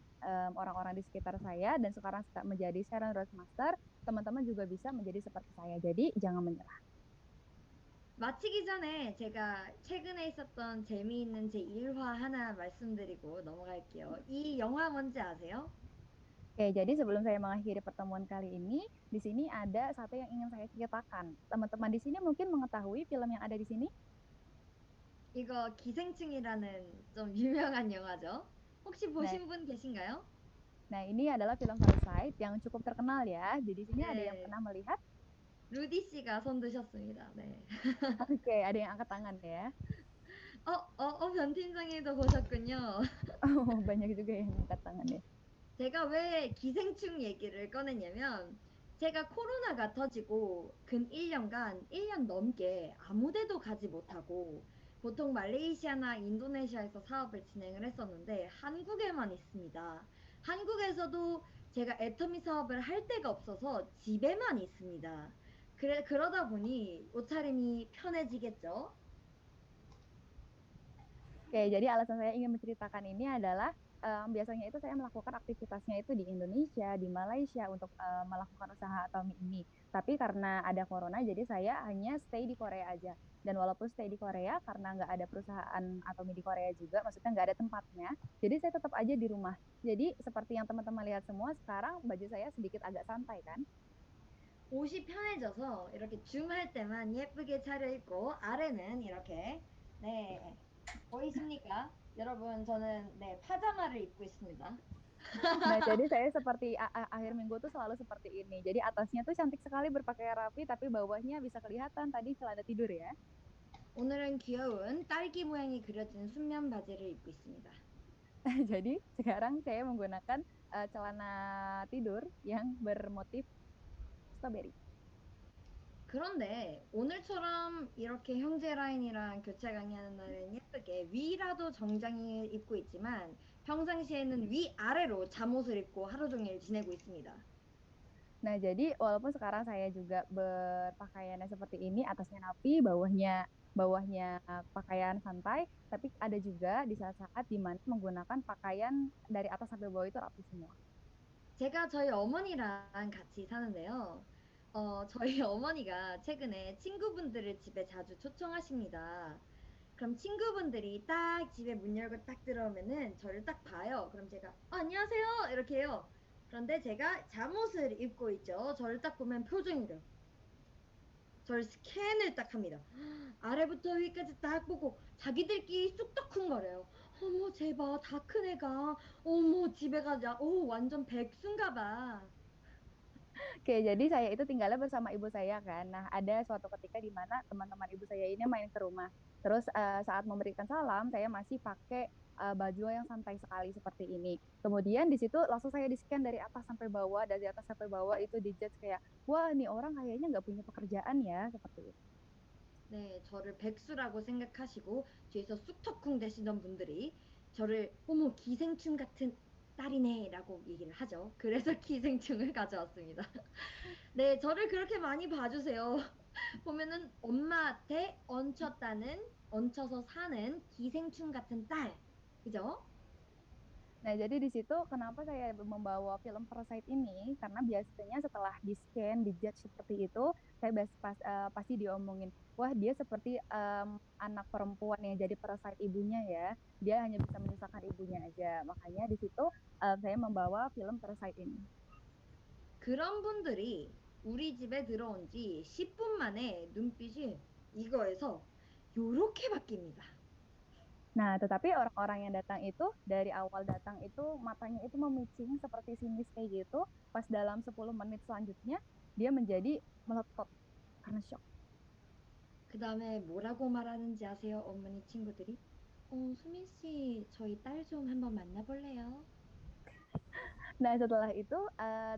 orang-orang di sekitar saya, dan sekarang menjadi Sharon Rose Master, teman-teman juga bisa menjadi seperti saya. Jadi jangan menyerah. 마치기 전에 제가 최근에 있었던 재미있는 제 1화 하나 말씀드리고 넘어갈게요. 이 영화 뭔지 아세요? Oke, jadi sebelum saya mengakhiri pertemuan kali ini, di sini ada satu yang ingin saya ceritakan. Teman-teman di sini mungkin mengetahui film yang ada di sini? 이거 기생충이라는 좀 유명한 영화죠. 혹시 보신 분 계신가요? Nah, ini adalah film Parasite yang cukup terkenal ya. Jadi di sini ada yang 네. pernah melihat? 루디 씨가 손 드셨습니다. 네. Oke, ada yang angkat tangan ya. 변팀장님도 보셨군요. Banyak juga yang angkat tangan ya. 제가 왜 기생충 얘기를 꺼냈냐면 제가 코로나가 터지고 근 1년간 1년 넘게 아무데도 가지 못하고 보통 말레이시아나 인도네시아에서 사업을 진행을 했었는데 한국에만 있습니다. 한국에서도 제가 애터미 사업을 할 데가 없어서 집에만 있습니다. 그러다 보니 옷차림이 편해지겠죠? Oke, jadi alasan saya ingin menceritakan ini adalah biasanya itu saya melakukan aktivitasnya itu di Indonesia, di Malaysia untuk melakukan usaha Atomi ini. Tapi karena ada corona, jadi saya hanya stay di Korea aja. Dan walaupun stay di Korea, karena nggak ada perusahaan Atomi di Korea juga, maksudnya nggak ada tempatnya, jadi saya tetap aja di rumah. Jadi seperti yang teman-teman lihat semua, sekarang baju saya sedikit agak santai kan? 옷이 편해져서 이렇게 줌할 때만 예쁘게 차려입고 아래는 이렇게 네 보이십니까? 여러분 저는 네 파자마를 입고 있습니다. Nah, jadi saya seperti akhir minggu tuh selalu seperti ini. Jadi atasnya tuh cantik sekali berpakaian rapi, tapi bawahnya bisa kelihatan tadi celana tidur ya. 오늘은 귀여운 딸기 모양이 그려진 순면 바지를 입고 있습니다. Jadi sekarang saya menggunakan celana tidur yang bermotif strawberry. 그런데 오늘처럼 이렇게 형제 라인이랑 교체 강의하는 날은 예쁘게 위라도 정장을 입고 있지만 평상시에는 위아래로 잠옷을 입고 하루 종일 지내고 있습니다. Nah, jadi walaupun sekarang saya juga berpakaiannya seperti ini, atasnya rapi, bawahnya pakaian santai, tapi ada juga di saat-saat di mana menggunakan pakaian dari atas sampai bawah itu rapi semua. 제가 저희 어머니랑 같이 사는데요. 저희 어머니가 최근에 친구분들을 집에 자주 초청하십니다. 그럼 친구분들이 딱 집에 문 열고 딱 들어오면은 저를 딱 봐요. 그럼 제가 안녕하세요 이렇게 해요. 그런데 제가 잠옷을 입고 있죠. 저를 딱 보면 표정이 이래요. 저를 스캔을 딱 합니다. 아래부터 위까지 딱 보고 자기들끼리 쑥덕쿵거려요. 어머 쟤봐 다 큰 애가 어머 집에 가자. 오 완전 백수인가 봐. Oke, jadi saya itu tinggalnya bersama ibu saya kan. Nah, ada suatu ketika di mana teman-teman ibu saya ini main ke rumah. Terus saat memberikan salam, saya masih pakai baju yang santai sekali seperti ini. Kemudian di situ langsung saya di-scan dari atas sampai bawah, dari atas sampai bawah itu di-judge kayak, wah ini orang kayaknya nggak punya pekerjaan ya, seperti itu. 네, 저를 백수라고 생각하시고 뒤에서 쑥덕쿵 대시던 분들이 저를 어머 기생충 같은 딸이네라고 얘기를 하죠. 그래서 기생충을 가져왔습니다. 네, 저를 그렇게 많이 봐주세요. 보면은 엄마한테 얹혀서 사는 기생충 같은 딸, 그죠? Nah, jadi di situ kenapa saya membawa film Parasite ini, karena biasanya setelah di-scan, di-judge seperti itu, saya pasti diomongin, wah dia seperti anak perempuan yang jadi parasite ibunya ya, dia hanya bisa menyusahkan ibunya aja. Makanya di situ saya membawa film Parasite ini. 그런 분들이 우리 집에 들어온 지 10분 만에 눈빛이 이거에서 요렇게 바뀝니다. Nah, tetapi orang-orang yang datang itu, dari awal datang itu, matanya itu memicing seperti sinis kayak gitu, pas dalam 10 menit selanjutnya, dia menjadi melotot karena shock. 그 다음에 뭐라고 말하는지 아세요? 어머니 친구들이? 수민 씨, 저희 딸 좀 한번 만나볼래요? Nah, setelah itu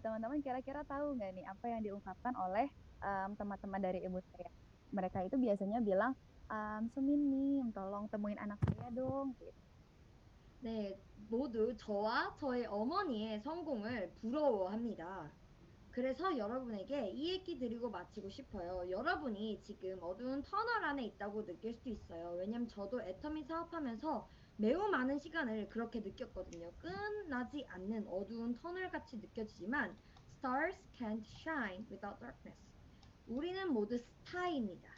teman-teman kira-kira tahu nggak nih apa yang diungkapkan oleh teman-teman dari ibu saya? Mereka itu biasanya bilang, Suminim, tolong temuin anak saya dong. Gitu. 네, 모두 저와 저의 어머니의 성공을 부러워합니다. 그래서 여러분에게 이 얘기 드리고 마치고 싶어요. 여러분이 지금 어두운 터널 안에 있다고 느낄 수도 있어요. 왜냐면 저도 애터미 사업하면서 매우 많은 시간을 그렇게 느꼈거든요. 끝나지 않는 어두운 터널 같이 느껴지지만 stars can't shine without darkness. 우리는 모두 스타입니다.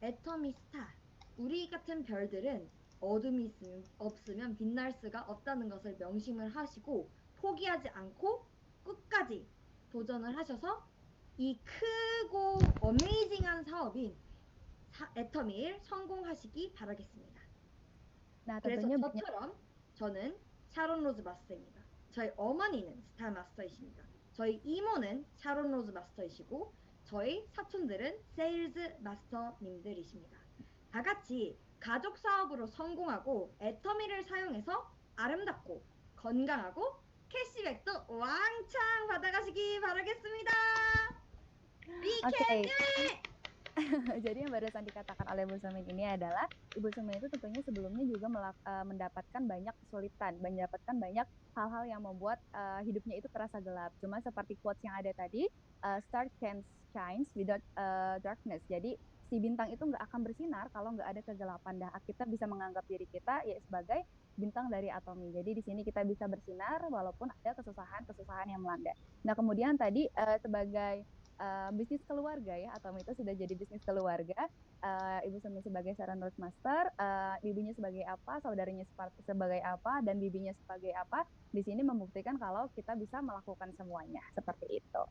애터미 스타. 우리 같은 별들은 어둠이 없으면 빛날 수가 없다는 것을 명심을 하시고 포기하지 않고 끝까지 도전을 하셔서 이 크고 어메이징한 사업인 애터미를 성공하시기 바라겠습니다. Nah, 그래서 tentunya banyak 저처럼 저는 샤론 로즈 마스터입니다. 저희 어머니는 스타 마스터이십니다. 저희 이모는 샤론 로즈 마스터이시고 저희 사촌들은 세일즈 마스터님들이십니다. 다 같이 가족 사업으로 성공하고 애터미를 사용해서 아름답고 건강하고 캐시백도 왕창 받아가시기 바라겠습니다. We Oke. can do it! Jadi yang barusan dikatakan oleh Bu Sumin ini adalah Ibu Sumin itu tentunya sebelumnya juga mendapatkan banyak kesulitan, mendapatkan banyak hal-hal yang membuat hidupnya itu terasa gelap. Cuma seperti quotes yang ada tadi, star can shine without darkness. Jadi si bintang itu nggak akan bersinar kalau nggak ada kegelapan. Dah kita bisa menganggap diri kita ya sebagai bintang dari Atomi. Jadi di sini kita bisa bersinar walaupun ada kesusahan-kesusahan yang melanda. Nah kemudian tadi sebagai bisnis keluarga ya, Atomi itu sudah jadi bisnis keluarga. Ibu Sumin sebagai Sharon Rose Master, ibunya sebagai apa, saudaranya sebagai apa, dan bibinya sebagai apa. Di sini membuktikan kalau kita bisa melakukan semuanya seperti itu.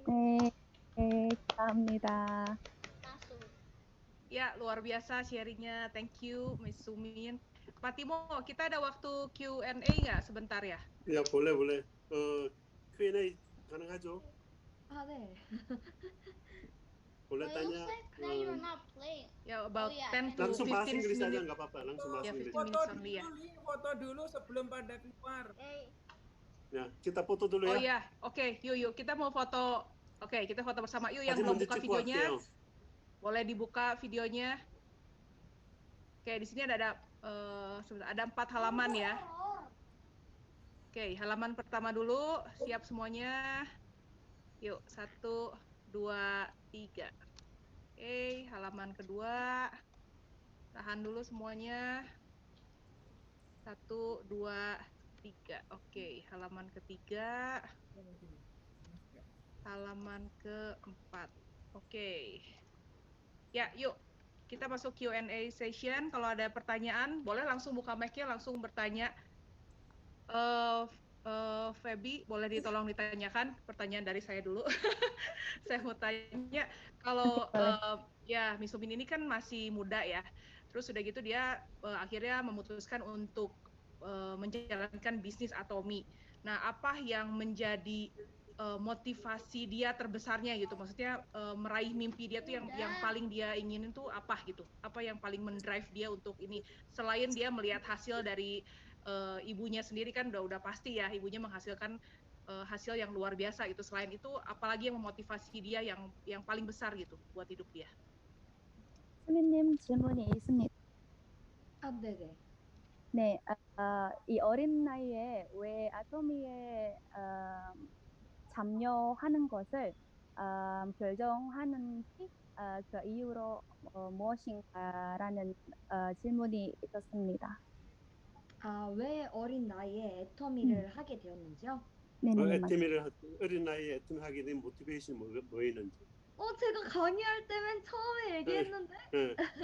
Yeay. Kamnita. Ya, luar biasa sharingnya. Thank you, Miss Sumin. Pak Timo, kita ada waktu Q&A nggak sebentar ya? Ya, boleh. Q&A 가능하죠? 네. boleh tanya. You're not playing. Ya, about Oh, yeah. 10 to langsung 15 bahas Inggris aja minutes. nggak apa-apa. Langsung bahas Ya, Inggris. 15 minutes only ya. Foto dulu sebelum pada keluar. Ya, kita foto dulu Oh ya. ya, oke, yuk kita mau foto. Oke, kita foto bersama. Yuk yang 아직 belum 먼저 buka 찍고 videonya, 갈게요. boleh dibuka videonya. Oke, di sini ada sebentar, ada 4 halaman ya. Oke, halaman pertama dulu. Siap semuanya? Yuk, 1, 2, 3. Oke, halaman kedua. Tahan dulu semuanya. 1, 2, 3. Oke, halaman ketiga. Halaman keempat. Oke. Ya, yuk. Kita masuk Q&A session. Kalau ada pertanyaan, boleh langsung buka mic-nya, langsung bertanya. Feby, boleh ditolong ditanyakan pertanyaan dari saya dulu. Saya mau tanya, kalau ya Miss Sumin ini kan masih muda ya, terus udah gitu dia akhirnya memutuskan untuk menjalankan bisnis Atomy. Nah, apa yang menjadi motivasi dia terbesarnya gitu? Maksudnya meraih mimpi dia tuh yang paling dia inginin tuh apa gitu? Apa yang paling mendrive dia untuk ini? Selain dia melihat hasil dari ibunya sendiri kan udah pasti ya, ibunya menghasilkan hasil yang luar biasa gitu. Selain itu, apalagi yang memotivasi dia yang paling besar gitu buat hidup dia? 수민님 질문이 있습니다. 아, 네네. 네, 이 어린 나이에 왜 아토미에 참여하는 것을 결정하는지 그 이유로 무엇인가라는 질문이 있었습니다. 아, 왜 어린 나이에 애터미를 하게 되었는지요? 네네네, 맞습니다. 애터미를 어린 나이에 애터미 하게 된 모티베이션이 뭐였는지. 제가 강의할 때면 처음에 얘기했는데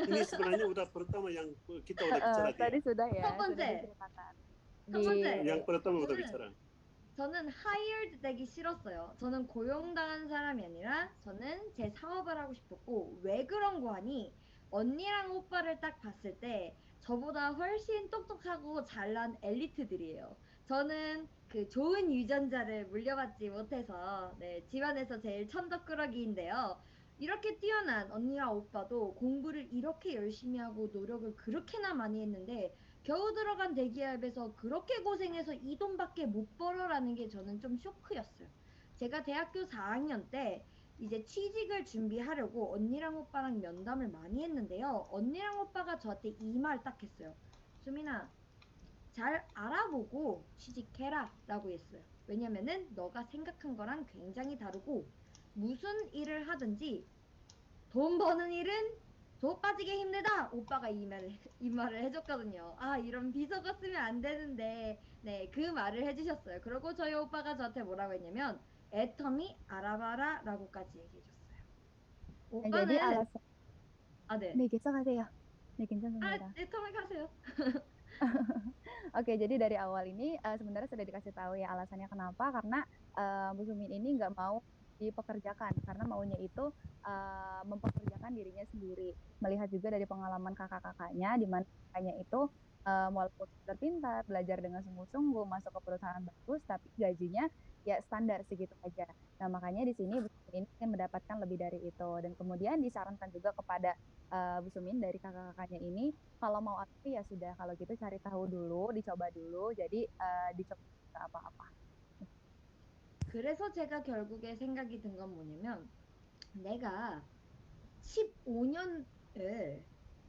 ini sebenarnya udah pertama yang kita udah bicara tadi dia. sudah ya, 첫 번째. sudah diceritakan. 첫 번째. yang pertama udah 저는- bicara. 저는 hired 되기 싫었어요. 저는 고용당한 사람이 아니라 저는 제 사업을 하고 싶었고, 왜 그런 거 하니? 언니랑 오빠를 딱 봤을 때 저보다 훨씬 똑똑하고 잘난 엘리트들이에요. 저는 그 좋은 유전자를 물려받지 못해서 네, 집안에서 제일 천덕꾸러기인데요. 이렇게 뛰어난 언니와 오빠도 공부를 이렇게 열심히 하고 노력을 그렇게나 많이 했는데 겨우 들어간 대기업에서 그렇게 고생해서 이 돈밖에 못 벌어라는 게 저는 좀 쇼크였어요. 제가 대학교 4학년 때 이제 취직을 준비하려고 언니랑 오빠랑 면담을 많이 했는데요. 언니랑 오빠가 저한테 이 말 딱 했어요. 수민아, 잘 알아보고 취직해라 라고 했어요. 왜냐면은 너가 생각한 거랑 굉장히 다르고 무슨 일을 하든지 돈 버는 일은 더 빠지게 힘들다. 오빠가 이 말을 해줬거든요. 아, 이런 비서가 쓰면 안 되는데 네, 그 말을 해주셨어요. 그리고 저희 오빠가 저한테 뭐라고 했냐면 애터미 알아봐라 라고까지 얘기해줬어요. 오빠는 Jadi alasan, 네. 네, 계속하세요. 네, 괜찮습니다. 애터미 가세요. Oke, jadi dari awal ini sebenarnya sudah dikasih tahu ya alasannya kenapa, karena Bu Sumin ini nggak mau dipekerjakan, karena maunya itu mempekerjakan dirinya sendiri. Melihat juga dari pengalaman kakak-kakaknya, di mana kakaknya itu walaupun pintar, belajar dengan sungguh-sungguh, masuk ke perusahaan bagus, tapi gajinya ya standar segitu aja. Nah, makanya di sini Bu Sumin ini ingin mendapatkan lebih dari itu. Dan kemudian disarankan juga kepada Bu Sumin dari kakak-kakaknya ini, kalau mau aktif ya sudah, kalau gitu cari tahu dulu, dicoba dulu, jadi dicoba nggak apa-apa. 그래서 제가 결국에 생각이 든 건 뭐냐면 내가 15년을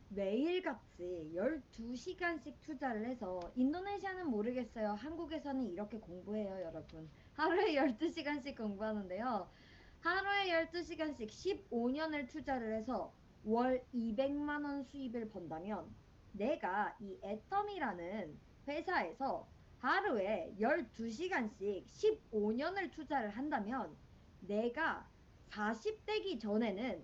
매일같이 12시간씩 투자를 해서 인도네시아는 모르겠어요. 한국에서는 이렇게 공부해요, 여러분. 하루에 12시간씩 공부하는데요. 하루에 12시간씩 15년을 투자를 해서 월 200만 원 수입을 번다면 내가 이 애텀이라는 회사에서 하루에 12시간씩 15년을 투자를 한다면 내가 40대기 전에는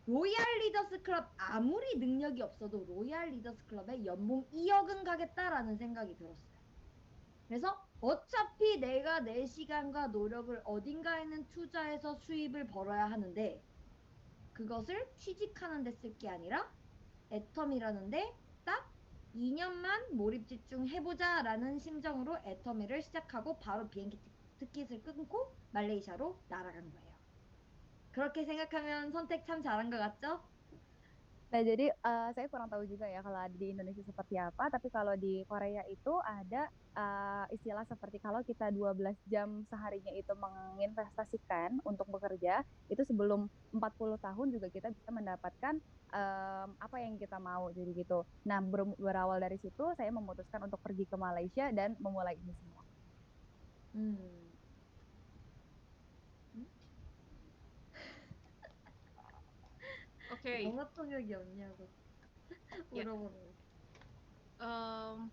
로얄 리더스 클럽 아무리 능력이 없어도 로얄 리더스 클럽에 연봉 2억은 가겠다라는 생각이 들었어요. 그래서 어차피 내가 내 시간과 노력을 어딘가에는 투자해서 수입을 벌어야 하는데 그것을 취직하는 데 쓸 게 아니라 애텀이라는데 딱 2년만 몰입 집중해보자 라는 심정으로 애터미를 시작하고 바로 비행기 티켓을 끊고 말레이시아로 날아간 거예요. 그렇게 생각하면 선택 참 잘한 것 같죠? Nah, jadi saya kurang tahu juga ya kalau di Indonesia seperti apa, tapi kalau di Korea itu ada istilah seperti kalau kita 12 jam seharinya itu menginvestasikan untuk bekerja, itu sebelum 40 tahun juga kita bisa mendapatkan apa yang kita mau, jadi gitu. Nah, berawal dari situ saya memutuskan untuk pergi ke Malaysia dan memulai ini semua. 음. Oke, 영어 통역이 없냐고 ya. 물어보는 거.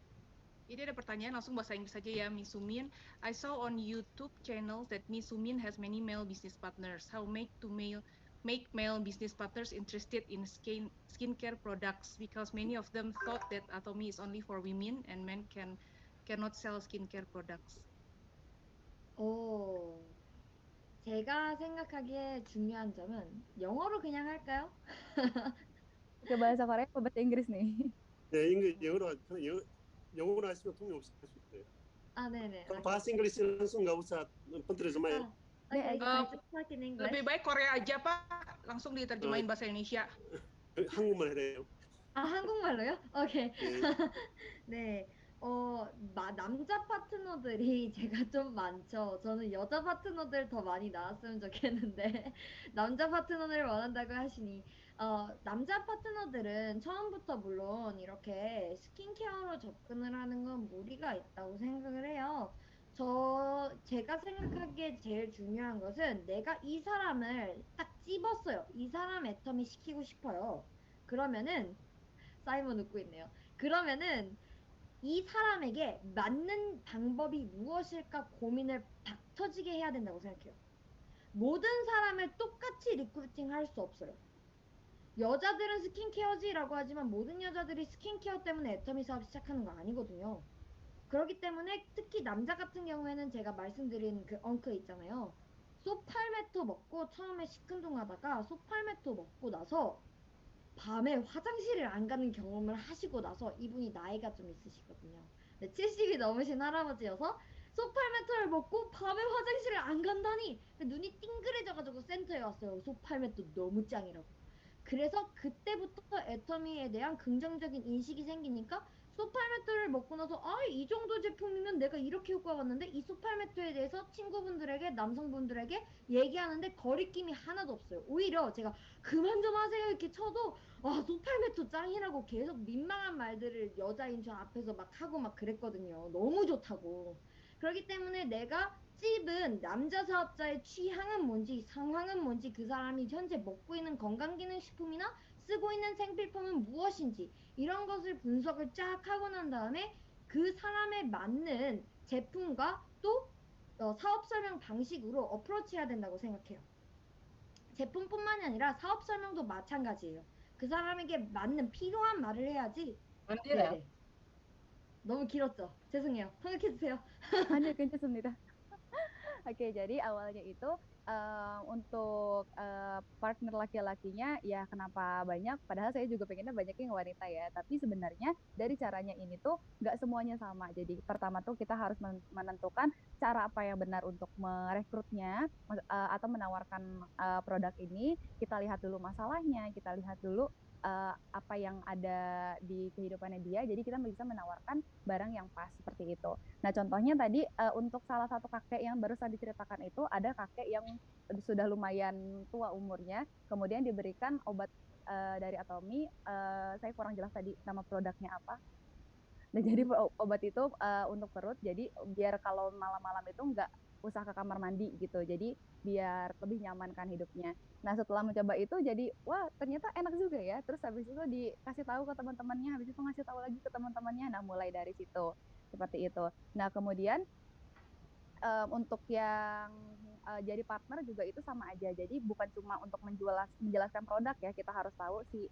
Ini ada pertanyaan langsung bahasa Inggris saja ya, Miss Sumin. I saw on YouTube channel that Miss Sumin has many male business partners. How make male business partners interested in skincare products? Because many of them thought that Atomy is only for women and men cannot sell skincare products. 오, 제가 생각하기에 중요한 점은 영어로 그냥 할까요? Ke bahasa Korea atau bahasa Inggris nih? 네, 영어로 하시면 통역 없이 할 수 있어요. 아, 네네. Kalau bahasa Inggris langsung nggak usah penerjemah ya. Okay, 네, I just talk in English. Lebih baik Korea aja, Pak. Langsung diterjemahin bahasa Indonesia. 한국말 해요. 아, 한국말로요? 오케이. 네. 네. 남자 파트너들이 제가 좀 많죠. 저는 여자 파트너들 더 많이 나왔으면 좋겠는데, 남자 파트너를 원한다고 하시니, 남자 파트너들은 처음부터 물론 이렇게 스킨케어로 접근을 하는 건 무리가 있다고 생각을 해요. 제가 생각하기에 제일 중요한 것은 내가 이 사람을 딱 찝었어요. 이 사람 애터미 시키고 싶어요. 그러면은, 사이먼 웃고 있네요. 그러면은 이 사람에게 맞는 방법이 무엇일까 고민을 박터지게 해야 된다고 생각해요. 모든 사람을 똑같이 리크루팅 할 수 없어요. 여자들은 스킨케어지라고 하지만 모든 여자들이 스킨케어 때문에 애터미 사업 시작하는 거 아니거든요. 그렇기 때문에 특히 남자 같은 경우에는 제가 말씀드린 그 엉크 있잖아요. 소팔메토 먹고 처음에 시큰둥하다가 소팔메토 먹고 나서 밤에 화장실을 안 가는 경험을 하시고 나서 이분이 나이가 좀 있으시거든요. 70이 넘으신 할아버지여서 소팔메토를 먹고 밤에 화장실을 안 간다니 눈이 띵그레져가지고 센터에 왔어요. 소팔메토 너무 짱이라고. 그래서 그때부터 애터미에 대한 긍정적인 인식이 생기니까 소팔메토를 먹고 나서 이 정도 제품이면 내가 이렇게 효과가 봤는데 이 소팔메토에 대해서 친구분들에게 남성분들에게 얘기하는데 거리낌이 하나도 없어요. 오히려 제가 그만 좀 하세요 이렇게 쳐도 소팔메토 짱이라고 계속 민망한 말들을 여자인 저 앞에서 막 하고 막 그랬거든요. 너무 좋다고. 그렇기 때문에 내가 찝은 남자 사업자의 취향은 뭔지 상황은 뭔지 그 사람이 현재 먹고 있는 건강기능식품이나 쓰고 있는 생필품은 무엇인지 이런 것을 분석을 쫙 하고 난 다음에 그 사람에 맞는 제품과 또 사업 설명 방식으로 어프로치 해야 된다고 생각해요. 제품뿐만이 아니라 사업 설명도 마찬가지예요. 그 사람에게 맞는 필요한 말을 해야지. 네네. 너무 길었죠? 죄송해요. 통역해주세요. Aduh, 괜찮습니다. Oke, jadi awalnya itu untuk partner laki-lakinya ya kenapa banyak? Padahal saya juga pengennya banyak yang wanita ya. Tapi sebenarnya dari caranya ini tuh nggak semuanya sama. Jadi pertama tuh kita harus menentukan cara apa yang benar untuk merekrutnya atau menawarkan produk ini. Kita lihat dulu masalahnya, kita lihat dulu apa yang ada di kehidupannya dia. Jadi kita bisa menawarkan barang yang pas seperti itu. Nah, contohnya tadi untuk salah satu kakek yang barusan diceritakan itu ada kakek yang sudah lumayan tua umurnya, kemudian diberikan obat dari Atomy. Saya kurang jelas tadi nama produknya apa. Nah, jadi obat itu untuk perut, jadi biar kalau malam-malam itu nggak usah ke kamar mandi gitu. Jadi biar lebih nyaman kan hidupnya. Nah, setelah mencoba itu jadi wah ternyata enak juga ya. Terus habis itu dikasih tahu ke teman-temannya, habis itu ngasih tahu lagi ke teman-temannya. Nah, mulai dari situ seperti itu. Nah, kemudian untuk yang jadi partner juga itu sama aja. Jadi bukan cuma untuk menjelaskan produk ya, kita harus tahu si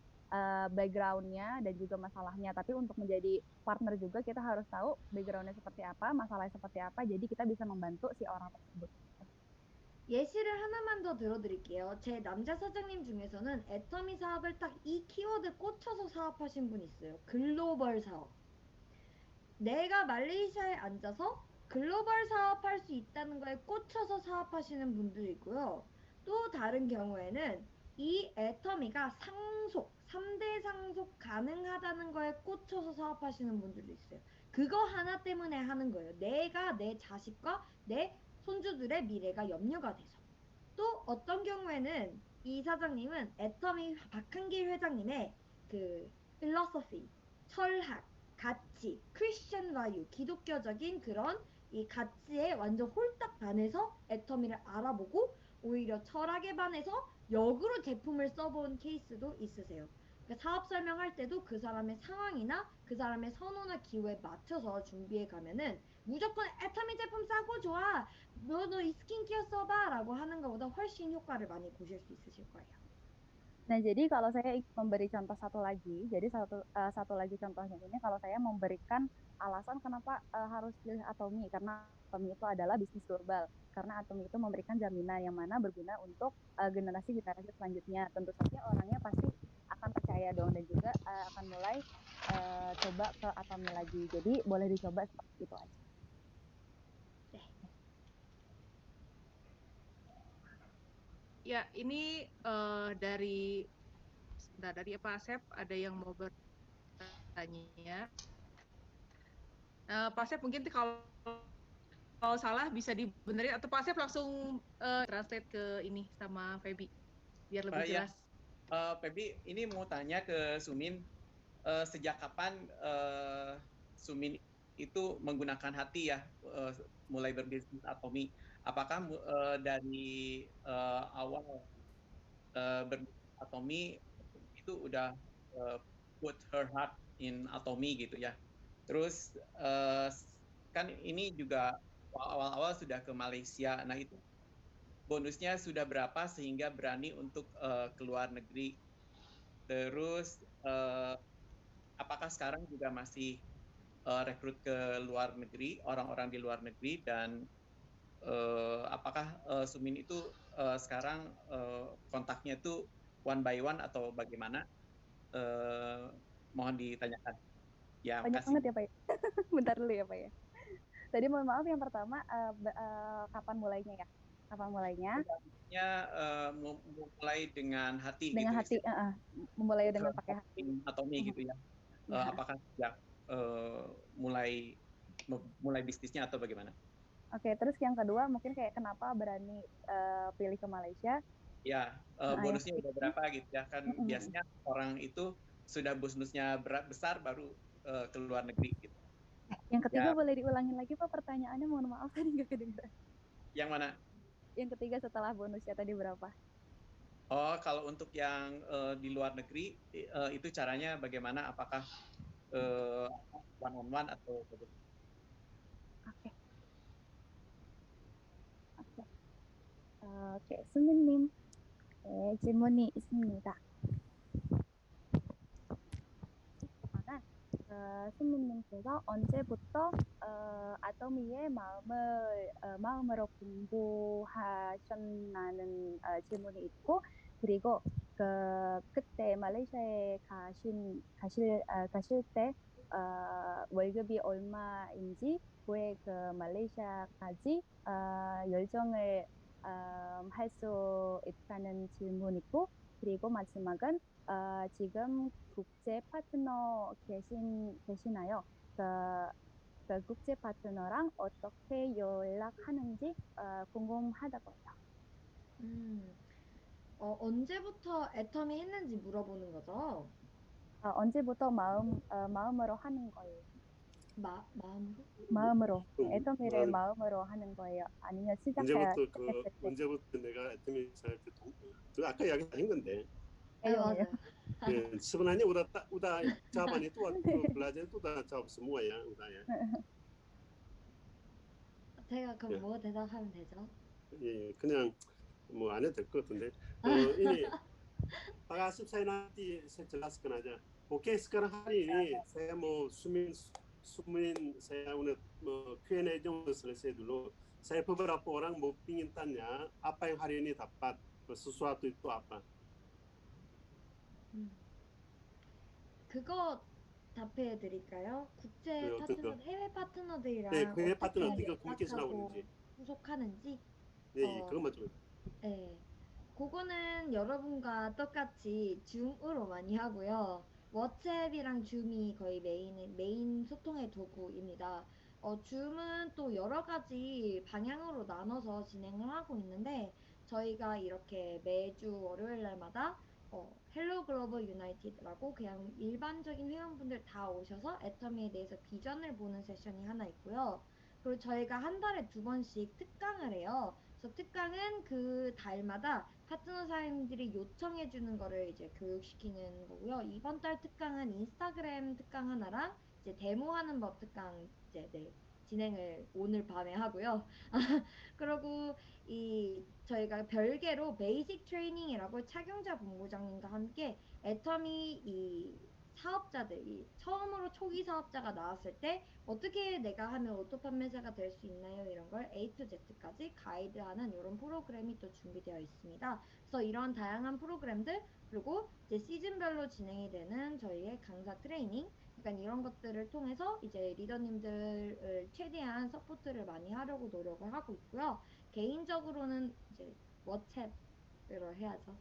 background-nya dan juga masalahnya. Tapi untuk menjadi partner juga kita harus tahu background-nya seperti apa, masalahnya seperti apa. Jadi kita bisa membantu si orang tersebut. 예시를 하나만 더 들어드릴게요. 제 남자 사장님 중에서는 애터미 사업을 딱 이 키워드 꽂혀서 사업하신 분 있어요. 글로벌 사업. 내가 말레이시아에 앉아서 글로벌 사업할 수 있다는 거에 꽂혀서 사업하시는 분들이고요. 또 다른 경우에는 이 애터미가 상속, 3대 상속 가능하다는 거에 꽂혀서 사업하시는 분들도 있어요. 그거 하나 때문에 하는 거예요. 내가 내 자식과 내 손주들의 미래가 염려가 돼서. 또 어떤 경우에는 이 사장님은 애터미 박한길 회장님의 그 필로소피, 철학, 가치, 크리스천 바유, 기독교적인 그런 이 가치에 완전 홀딱 반해서 애터미를 알아보고 오히려 철학에 반해서 역으로 제품을 써본 케이스도 있으세요. 그러니까 사업 설명할 때도 그 사람의 상황이나 그 사람의 선호나 기호에 맞춰서 준비해 가면은 무조건 애터미 제품 싸고 좋아. 너 이 스킨케어 써봐 라고 하는 것보다 훨씬 효과를 많이 보실 수 있으실 거예요. Nah, jadi kalau saya memberi contoh satu lagi, jadi satu lagi contohnya ini kalau saya memberikan alasan kenapa harus pilih Atomi, karena Atomi itu adalah bisnis global, karena Atomi itu memberikan jaminan yang mana berguna untuk generasi-generasi selanjutnya. Tentu saja orangnya pasti akan percaya dong dan juga akan mulai coba ke Atomi lagi. Jadi boleh dicoba seperti itu aja. Ya, ini dari Pak Asep ada yang mau bertanya. Pak Asep mungkin kalau salah bisa dibenerin atau Pak Asep langsung translate ke ini sama Feby biar lebih jelas. Feby, ini mau tanya ke Sumin, sejak kapan Sumin itu menggunakan hati ya, mulai berbisnis Atomi? Apakah dari awal berbisnis Atomi itu udah put her heart in Atomi gitu ya? Terus kan ini juga awal-awal sudah ke Malaysia, nah itu bonusnya sudah berapa sehingga berani untuk ke luar negeri? Terus apakah sekarang juga masih rekrut ke luar negeri, orang-orang di luar negeri, dan apakah Sumin itu sekarang kontaknya itu one by one atau bagaimana? Mohon ditanyakan. Ya, Banyak makasih. banget ya Pak ya. Bentar dulu ya Pak ya. Tadi mohon maaf yang pertama kapan mulainya ya? Kapan mulainya? Mulai dengan hati. Dengan gitu, hati, memulai dengan pakai hati. Atomi gitu ya. Apakah sejak mulai bisnisnya atau bagaimana? Oke, terus yang kedua mungkin kayak kenapa berani pilih ke Malaysia? Ya, bonusnya udah berapa gitu ya kan? Biasanya orang itu sudah bonusnya besar baru ke luar negeri gitu. Yang ketiga boleh diulangin lagi Pak pertanyaannya, mohon maaf tadi nggak kedengeran. Yang mana? Yang ketiga setelah bonusnya tadi berapa? Oh, kalau untuk yang di luar negeri itu caranya bagaimana? Apakah one on one atau bagaimana? Oke, Sumin, 질문이 있습니다. 수민님께서 언제부터 아토미의 마음으로 공부하셨나는 질문이 있고, 그리고 그때 말레이시아에 가실 때 월급이 얼마인지, 왜 말레이시아까지 열정을 할 수 있다는 질문 있고, 그리고 마지막은 지금 국제 파트너 계시나요? 그 국제 파트너랑 어떻게 연락하는지 궁금하다고요. 언제부터 애터미 했는지 물어보는 거죠? 언제부터 마음으로 하는 거예요? 마음으로? 애터미를 마음으로 하는 거예요? 아니면 언제부터 내가 애터미 시작할 때 아까 이야기 한 건데. 맞아요. sebenarnya udah jawaban itu waktu belajar itu udah jawab semua ya, udah ya. 제가 그럼 뭐 대답하면 되죠? 예, 그냥 뭐 안 해도 될 것 같은데. ini Pak Asep saya nanti saya jelaskan aja. Oke, sekarang hari ini saya mau Sumin saya udah Q&A 정도 selesai dulu. Saya beberapa orang mau pingin tanya apa yang hari ini dapat, sesuatu itu apa? 그거 답해 드릴까요? 국제 파트너, 해외 파트너들이랑 해외 파트너 어떻게 연락하고 후속하는지? 네, 그것만 좀. 네, 그거는 여러분과 똑같이 줌으로 많이 하고요. 워츠앱이랑 줌이 거의 메인 소통의 도구입니다. 줌은 또 여러 가지 방향으로 나눠서 진행을 하고 있는데, 저희가 이렇게 매주 월요일 날마다 헬로 글로벌 유나이티드라고 그냥 일반적인 회원분들 다 오셔서 애터미에 대해서 비전을 보는 세션이 하나 있고요. 그리고 저희가 한 달에 2번씩 특강을 해요. 그래서 특강은 그 달마다 파트너 사장님들이 요청해 주는 거를 이제 교육시키는 거고요. 이번 달 특강은 인스타그램 특강 하나랑 이제 데모하는 법 특강 이제 네, 진행을 오늘 밤에 하고요. 그리고 이 저희가 별개로 베이직 트레이닝이라고 착용자 본부장님과 함께 애터미 이 사업자들이 처음으로 초기 사업자가 나왔을 때 어떻게 내가 하면 오토 판매사가 될 수 있나요? 이런 걸 A to Z까지 가이드하는 이런 프로그램이 또 준비되어 있습니다. 그래서 이런 다양한 프로그램들 그리고 이제 시즌별로 진행이 되는 저희의 강사 트레이닝 약간 이런 것들을 통해서 이제 리더님들을 최대한 서포트를 많이 하려고 노력을 하고 있고요. 개인적으로는 이제 워챗으로 해야죠.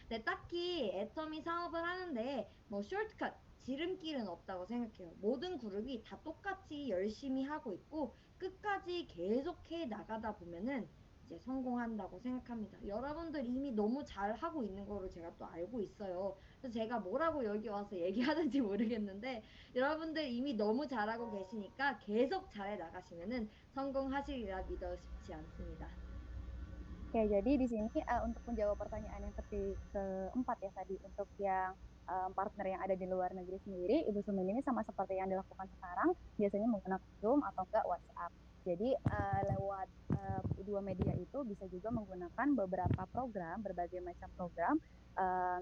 네, 딱히 애터미 사업을 하는데 뭐 쇼트컷, 지름길은 없다고 생각해요. 모든 그룹이 다 똑같이 열심히 하고 있고 끝까지 계속해 나가다 보면은 이제 성공한다고 생각합니다. 여러분들 이미 너무 잘 하고 있는 거로 제가 또 알고 있어요. 그래서 제가 뭐라고 여기 와서 얘기하는지 모르겠는데 여러분들 이미 너무 잘하고 계시니까 계속 잘해 나가시면은 성공하시리라 믿어 싶지 않습니다. Oke, jadi di sini untuk menjawab pertanyaan yang keempat ya tadi untuk yang partner yang ada di luar negeri sendiri, Ibu Sumin ini sama seperti yang dilakukan sekarang, biasanya menggunakan Zoom atau enggak WhatsApp. Jadi lewat dua media itu bisa juga menggunakan beberapa program, berbagai macam program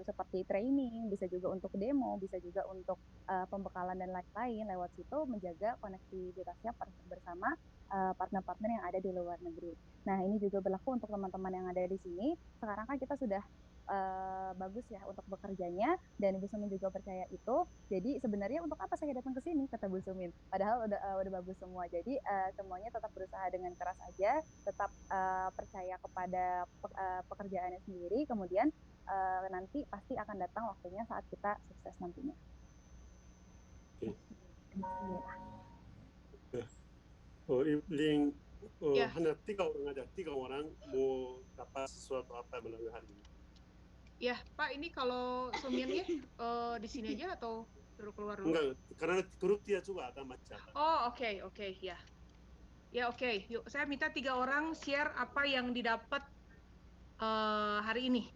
seperti training, bisa juga untuk demo, bisa juga untuk pembekalan dan lain-lain. Lewat situ menjaga konektivitasnya bersama partner-partner yang ada di luar negeri. Nah, ini juga berlaku untuk teman-teman yang ada di sini. Sekarang kan kita sudah bagus ya untuk bekerjanya dan Ibu Sumin juga percaya itu. Jadi sebenarnya untuk apa saya datang ke sini kata Bu Sumin? Padahal udah bagus semua. Jadi semuanya tetap berusaha dengan keras aja, tetap percaya kepada pekerjaannya sendiri. Kemudian nanti pasti akan datang waktunya saat kita sukses nantinya. Link Ya. hanya 3 orang aja, 3 orang mau dapat sesuatu apa melalui hari ini. Ya, Pak, ini kalau Suminnya di sini aja atau suruh keluar dulu? Enggak, karena grup dia juga akan baca. Oh, oke, ya. Ya, oke. Yuk, saya minta 3 orang share apa yang didapat hari ini.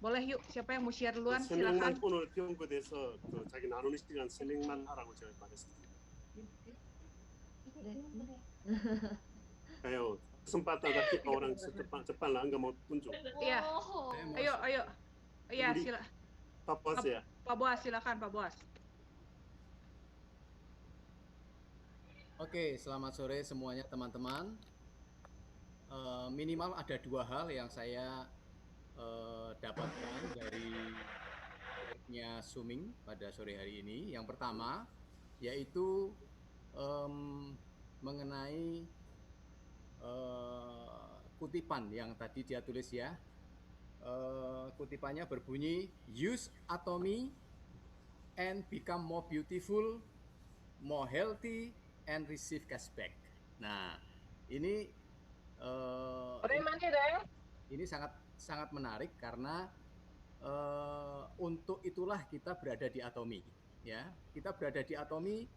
boleh yuk, siapa yang mau share duluan? 설명만 Silakan. 오늘 배운 것에 대해서 자기 나누는 시간 설명만 하라고 제가 말했습니다. Ayo, kesempatan ada 3 orang cepat lah, nggak mau tunjuk. Iya. Ayo. Iya, silakan. Pak Boas ya. Pak Boas, silakan Pak Boas. Oke, selamat sore semuanya teman-teman. Minimal ada 2 hal yang saya dapatkan dari proyeknya Suming pada sore hari ini. Yang pertama yaitu mengenai kutipan yang tadi dia tulis ya. Kutipannya berbunyi, use Atomy and become more beautiful, more healthy, and receive cashback. Nah, ini sangat menarik karena untuk itulah kita berada di Atomy, ya. Kita berada di Atomy,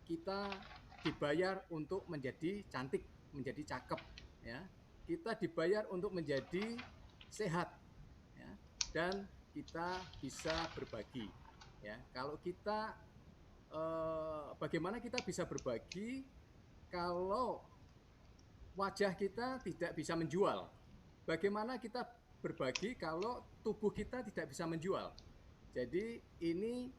kita dibayar untuk menjadi cantik, menjadi cakep, ya. Kita dibayar untuk menjadi sehat, ya. Dan kita bisa berbagi, ya. Kalau kita bagaimana kita bisa berbagi kalau wajah kita tidak bisa menjual? Bagaimana kita berbagi kalau tubuh kita tidak bisa menjual? Jadi ini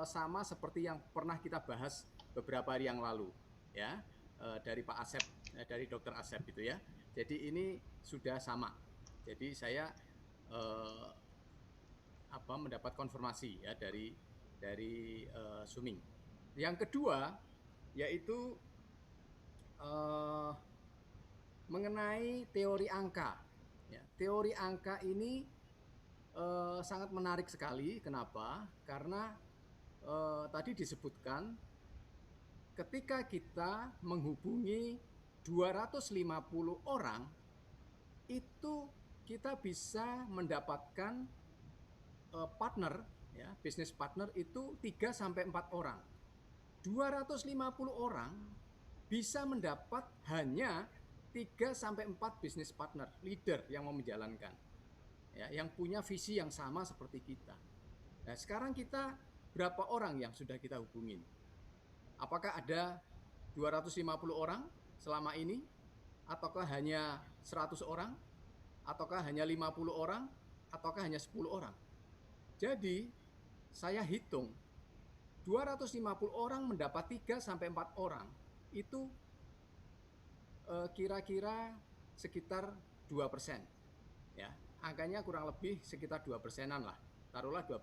sama seperti yang pernah kita bahas beberapa hari yang lalu, ya, dari Pak Asep, dari Dr. Asep gitu ya. Jadi ini sudah sama. Jadi saya mendapat konfirmasi ya dari Suming. Yang kedua yaitu mengenai teori angka. Ya, teori angka ini sangat menarik sekali. Kenapa? Karena tadi disebutkan ketika kita menghubungi 250 orang itu kita bisa mendapatkan partner, ya, bisnis partner itu 3 sampai 4 orang. 250 orang bisa mendapat hanya 3 sampai 4 bisnis partner, leader yang mau menjalankan. Ya, yang punya visi yang sama seperti kita. Nah, sekarang kita berapa orang yang sudah kita hubungin? Apakah ada 250 orang selama ini? Ataukah hanya 100 orang? Ataukah hanya 50 orang? Ataukah hanya 10 orang? Jadi, saya hitung 250 orang mendapat 3 sampai 4 orang. Itu kira-kira sekitar 2%. Ya, angkanya kurang lebih sekitar 2%-an lah. Taruhlah 2%.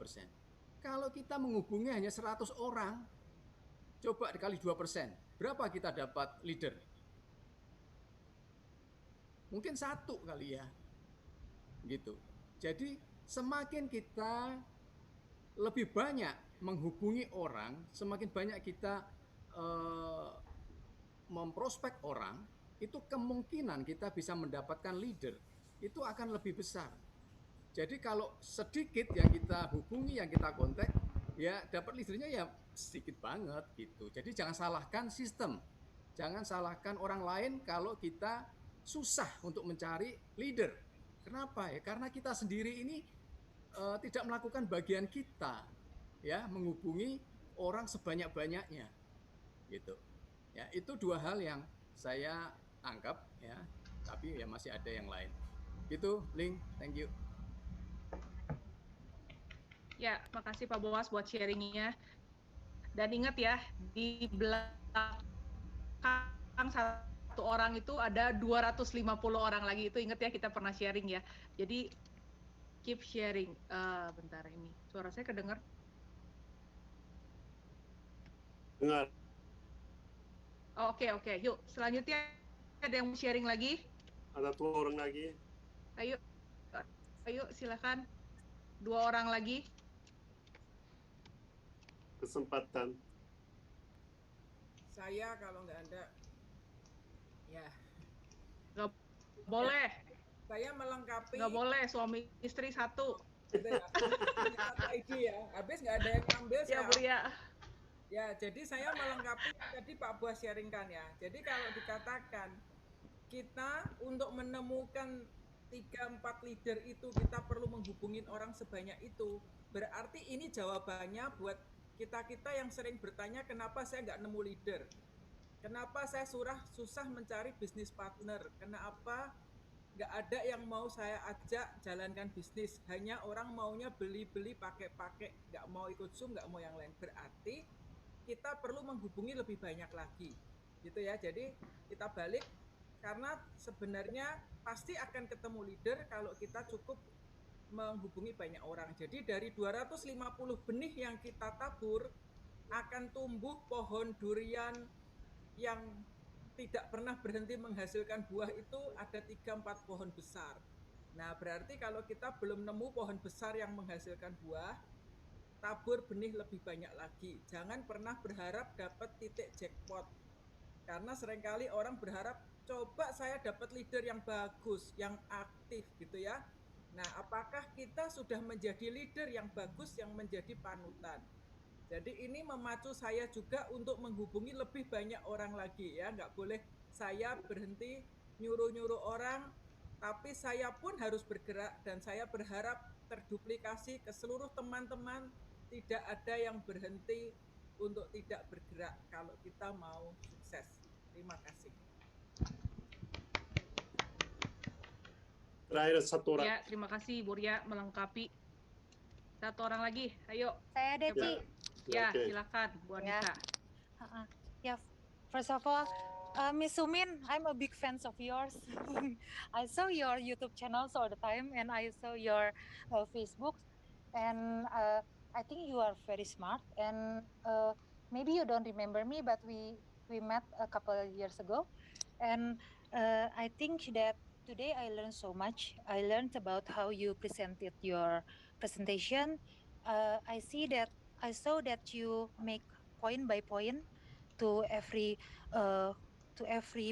Kalau kita menghubungi hanya 100 orang, coba dikali 2%. Berapa kita dapat leader? Mungkin 1 kali ya. Gitu. Jadi semakin kita lebih banyak menghubungi orang, semakin banyak kita memprospek orang, itu kemungkinan kita bisa mendapatkan leader itu akan lebih besar. Jadi kalau sedikit yang kita hubungi, yang kita kontak, ya dapat leadernya ya sedikit banget gitu. Jadi jangan salahkan sistem, jangan salahkan orang lain kalau kita susah untuk mencari leader. Kenapa ya? Karena kita sendiri ini tidak melakukan bagian kita, ya menghubungi orang sebanyak-banyaknya, gitu. Ya itu 2 hal yang saya anggap ya, tapi ya masih ada yang lain. Gitu, Ling, thank you. Ya, makasih Pak Boas buat sharingnya. Dan ingat ya, di belakang 1 orang itu ada 250 orang lagi. Itu ingat ya, kita pernah sharing ya. Jadi keep sharing. Bentar ini, suara saya kedengar? Dengar. Oke. Yuk, selanjutnya ada yang mau sharing lagi? Ada 2 orang lagi. Ayo silakan. 2 orang lagi. Kesempatan. Saya kalau nggak ada, ya. Nggak boleh. Saya melengkapi. Nggak boleh, suami istri 1. Gitu ya. Ide ya. Habis nggak ada yang ngambil. Ya, Bu Ria. Ya, jadi saya melengkapi tadi Pak Boas sharingkan ya. Jadi kalau dikatakan kita untuk menemukan 3-4 leader itu kita perlu menghubungin orang sebanyak itu, berarti ini jawabannya buat kita-kita yang sering bertanya kenapa saya nggak nemu leader, kenapa saya susah mencari bisnis partner, kenapa nggak ada yang mau saya ajak jalankan bisnis, hanya orang maunya beli-beli pakai-pakai, nggak mau ikut Zoom, nggak mau yang lain. Berarti kita perlu menghubungi lebih banyak lagi, gitu ya. Jadi kita balik, karena sebenarnya pasti akan ketemu leader kalau kita cukup menghubungi banyak orang. Jadi dari 250 benih yang kita tabur akan tumbuh pohon durian yang tidak pernah berhenti menghasilkan buah itu ada 3-4 pohon besar. Nah, berarti kalau kita belum nemu pohon besar yang menghasilkan buah, tabur benih lebih banyak lagi. Jangan pernah berharap dapat titik jackpot. Karena seringkali orang berharap coba saya dapat leader yang bagus, yang aktif gitu ya. Nah, apakah kita sudah menjadi leader yang bagus, yang menjadi panutan? Jadi ini memacu saya juga untuk menghubungi lebih banyak orang lagi ya. Nggak boleh saya berhenti nyuruh-nyuruh orang, tapi saya pun harus bergerak dan saya berharap terduplikasi ke seluruh teman-teman. Tidak ada yang berhenti untuk tidak bergerak kalau kita mau sukses. Terima kasih. Terakhir 1 orang. Ya, terima kasih Bu Ria melengkapi. 1 orang lagi, ayo. Saya Deti. Ya, Okay. silakan Bu Anita. Yeah, first of all, Miss Sumin, I'm a big fan of yours. I saw your YouTube channels all the time, and I saw your Facebook, and I think you are very smart. And maybe you don't remember me, but we met a couple of years ago, and I think that today I learned so much. I learned about how you presented your presentation. I saw that you make point by point to every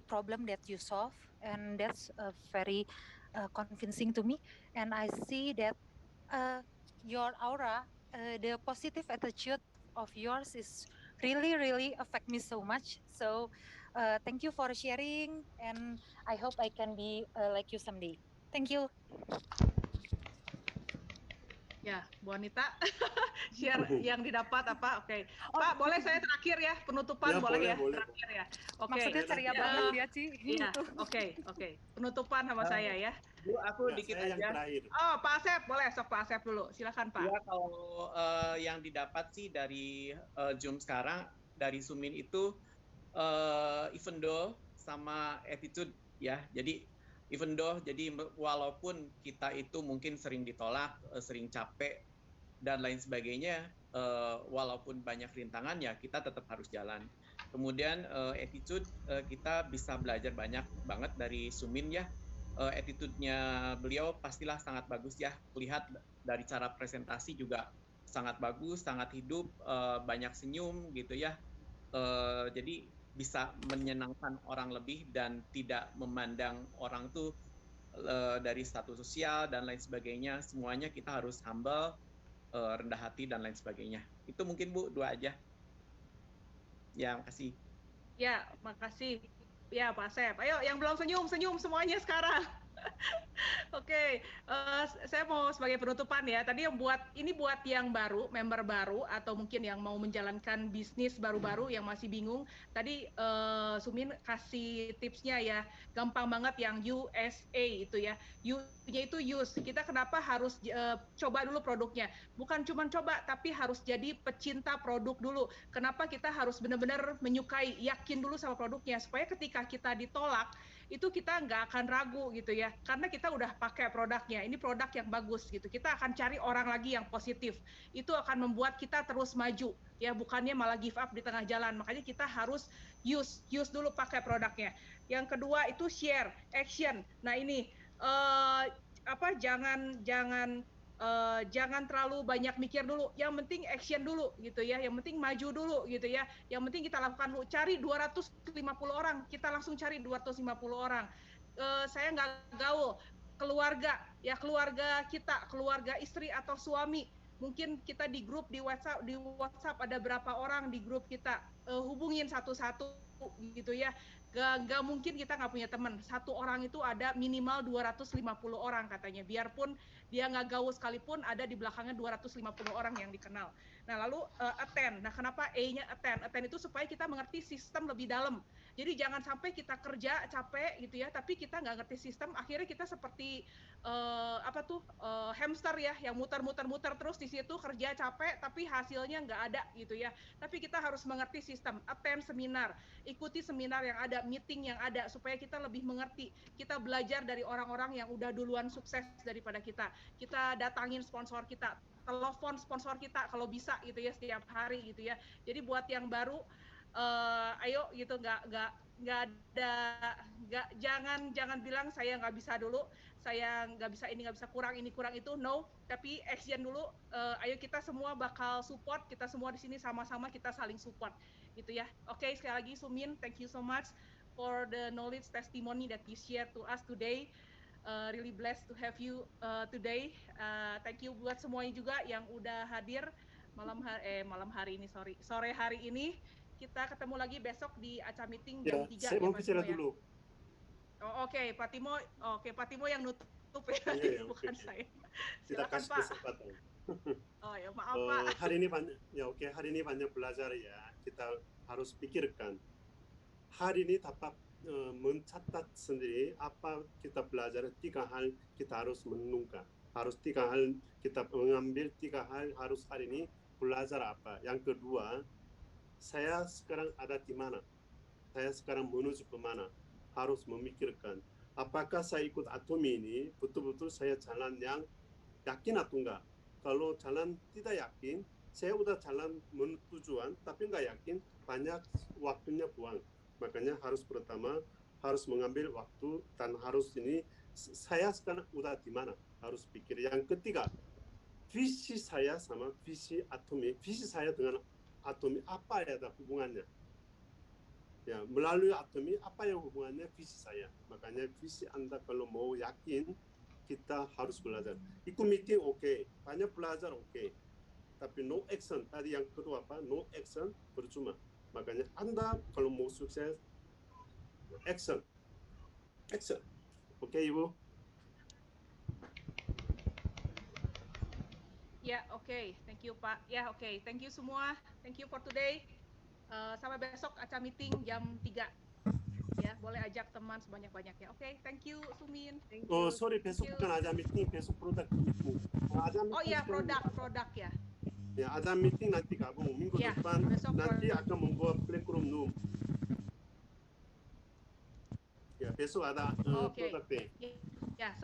problem that you solve, and that's very convincing to me. And I see that your aura, the positive attitude of yours is really affect me so much. So Thank you for sharing, and I hope I can be like you someday. Thank you. Ya, Bu Anita, share yang didapat apa? Oke. Pak, boleh saya terakhir ya, penutupan Ya, boleh ya? boleh. Terakhir ya. Oke. Maksudnya ceria banget dia, Ci. Iya, oke. Penutupan sama saya ya. Bu, aku Ya, dikit saya yang aja. terakhir. Oh, Pak Asep, boleh. Sok Pak Asep dulu. Silakan, Pak. Ya, kalau yang didapat sih dari Zoom sekarang, dari Sumin itu, even though sama attitude ya. Jadi even though, jadi walaupun kita itu mungkin sering ditolak, sering capek dan lain sebagainya, walaupun banyak rintangan ya kita tetap harus jalan. Kemudian attitude, kita bisa belajar banyak banget dari Sumin ya. Attitude-nya beliau pastilah sangat bagus ya. Lihat dari cara presentasi juga sangat bagus, sangat hidup, banyak senyum gitu ya. Jadi bisa menyenangkan orang lebih dan tidak memandang orang tuh dari status sosial dan lain sebagainya. Semuanya kita harus humble, rendah hati dan lain sebagainya. Itu mungkin Bu, 2 aja. Ya, makasih. Ya, makasih. Ya, Pak Asep. Ayo, yang belum senyum semuanya sekarang. Oke, saya mau sebagai penutupan ya. Tadi yang buat yang baru, member baru atau mungkin yang mau menjalankan bisnis baru-baru yang masih bingung. Tadi Sumin kasih tipsnya ya, gampang banget yang USA itu ya. U-nya itu use. Kita kenapa harus coba dulu produknya? Bukan cuma coba, tapi harus jadi pecinta produk dulu. Kenapa kita harus benar-benar menyukai, yakin dulu sama produknya supaya ketika kita ditolak itu kita nggak akan ragu gitu ya, karena kita udah pakai produknya, ini produk yang bagus gitu, kita akan cari orang lagi yang positif, itu akan membuat kita terus maju ya, bukannya malah give up di tengah jalan. Makanya kita harus use dulu pakai produknya. Yang kedua itu share, action. Nah ini jangan terlalu banyak mikir dulu, yang penting action dulu gitu ya, yang penting maju dulu gitu ya, yang penting kita lakukan dulu, cari 250 orang, kita langsung cari 250 orang. Saya nggak gaul, keluarga ya, keluarga kita, keluarga istri atau suami, mungkin kita di grup di WhatsApp ada berapa orang di grup kita, hubungin satu-satu gitu ya. Gak mungkin kita nggak punya teman. Satu orang itu ada minimal 250 orang katanya. Biarpun dia nggak gaul sekalipun, ada di belakangnya 250 orang yang dikenal. Nah lalu attend. Nah kenapa E-nya attend? Attend itu supaya kita mengerti sistem lebih dalam. Jadi jangan sampai kita kerja capek gitu ya, tapi kita nggak ngerti sistem. Akhirnya kita seperti hamster ya, yang muter-muter terus di situ, kerja capek tapi hasilnya nggak ada gitu ya. Tapi kita harus mengerti sistem. Attend seminar, ikuti seminar yang ada, meeting yang ada, supaya kita lebih mengerti. Kita belajar dari orang-orang yang udah duluan sukses daripada kita. Kita datangin sponsor kita, telepon sponsor kita kalau bisa gitu ya, setiap hari gitu ya. Jadi buat yang baru, ayo gitu, jangan bilang saya nggak bisa dulu, saya nggak bisa ini, nggak bisa, kurang ini kurang itu, no, tapi action dulu. Ayo kita semua bakal support, kita semua di sini sama-sama kita saling support gitu ya. Oke, sekali lagi Sumin, thank you so much for the knowledge testimony that you share to us today. Really blessed to have you today. Thank you buat semuanya juga yang udah hadir malam hari ini, sore hari ini. Kita ketemu lagi besok di acara meeting jam 3 saya mau bicara dulu. Oh, Oke, Pak Timo yang nutup ya, bukan saya. Kita Silakan, kasih Pak. kesempatan. Oh ya, maaf Pak. Hari ini banyak belajar ya. Kita harus pikirkan. Hari ini dapat mencatat sendiri apa kita belajar, 3 hal kita harus menunggu. Harus 3 hal kita mengambil, 3 hal harus hari ini belajar apa. Yang kedua, saya sekarang ada di mana? Saya sekarang menuju ke mana? Harus memikirkan. Apakah saya ikut Atomi ini betul-betul saya jalan yang yakin atau enggak? Kalau jalan tidak yakin, saya udah jalan menuju tujuan, tapi enggak yakin, banyak waktunya buang. Makanya harus pertama, harus mengambil waktu dan harus ini, saya sekarang udah di mana? Harus pikir. Yang ketiga, visi saya sama visi Atomi, visi saya dengan Atomi apa ya ada hubungannya? Ya, melalui Atomi apa yang hubungannya visi saya? Makanya visi Anda kalau mau yakin, kita harus belajar. Ikut meeting oke, banyak belajar oke, tapi no action. Tadi yang kedua apa? No action percuma. Makanya Anda kalau mau sukses, Excellent. Excellent. Oke, Ibu. Ya, oke. Thank you, Pak. Ya, oke. Thank you semua. Thank you for today. Sampai besok acara meeting jam 3. Ya, boleh ajak teman sebanyak-banyaknya. Oke, thank you Sumin. Thank you. Sorry, besok bukan aja meeting, besok produk meeting. Oh iya, produk ya. Ya, ada meeting nanti gabung. Minggu Ya, depan besok nanti akan membuat Playroom Room. Ya, besok ada Oke. produk day. Ya,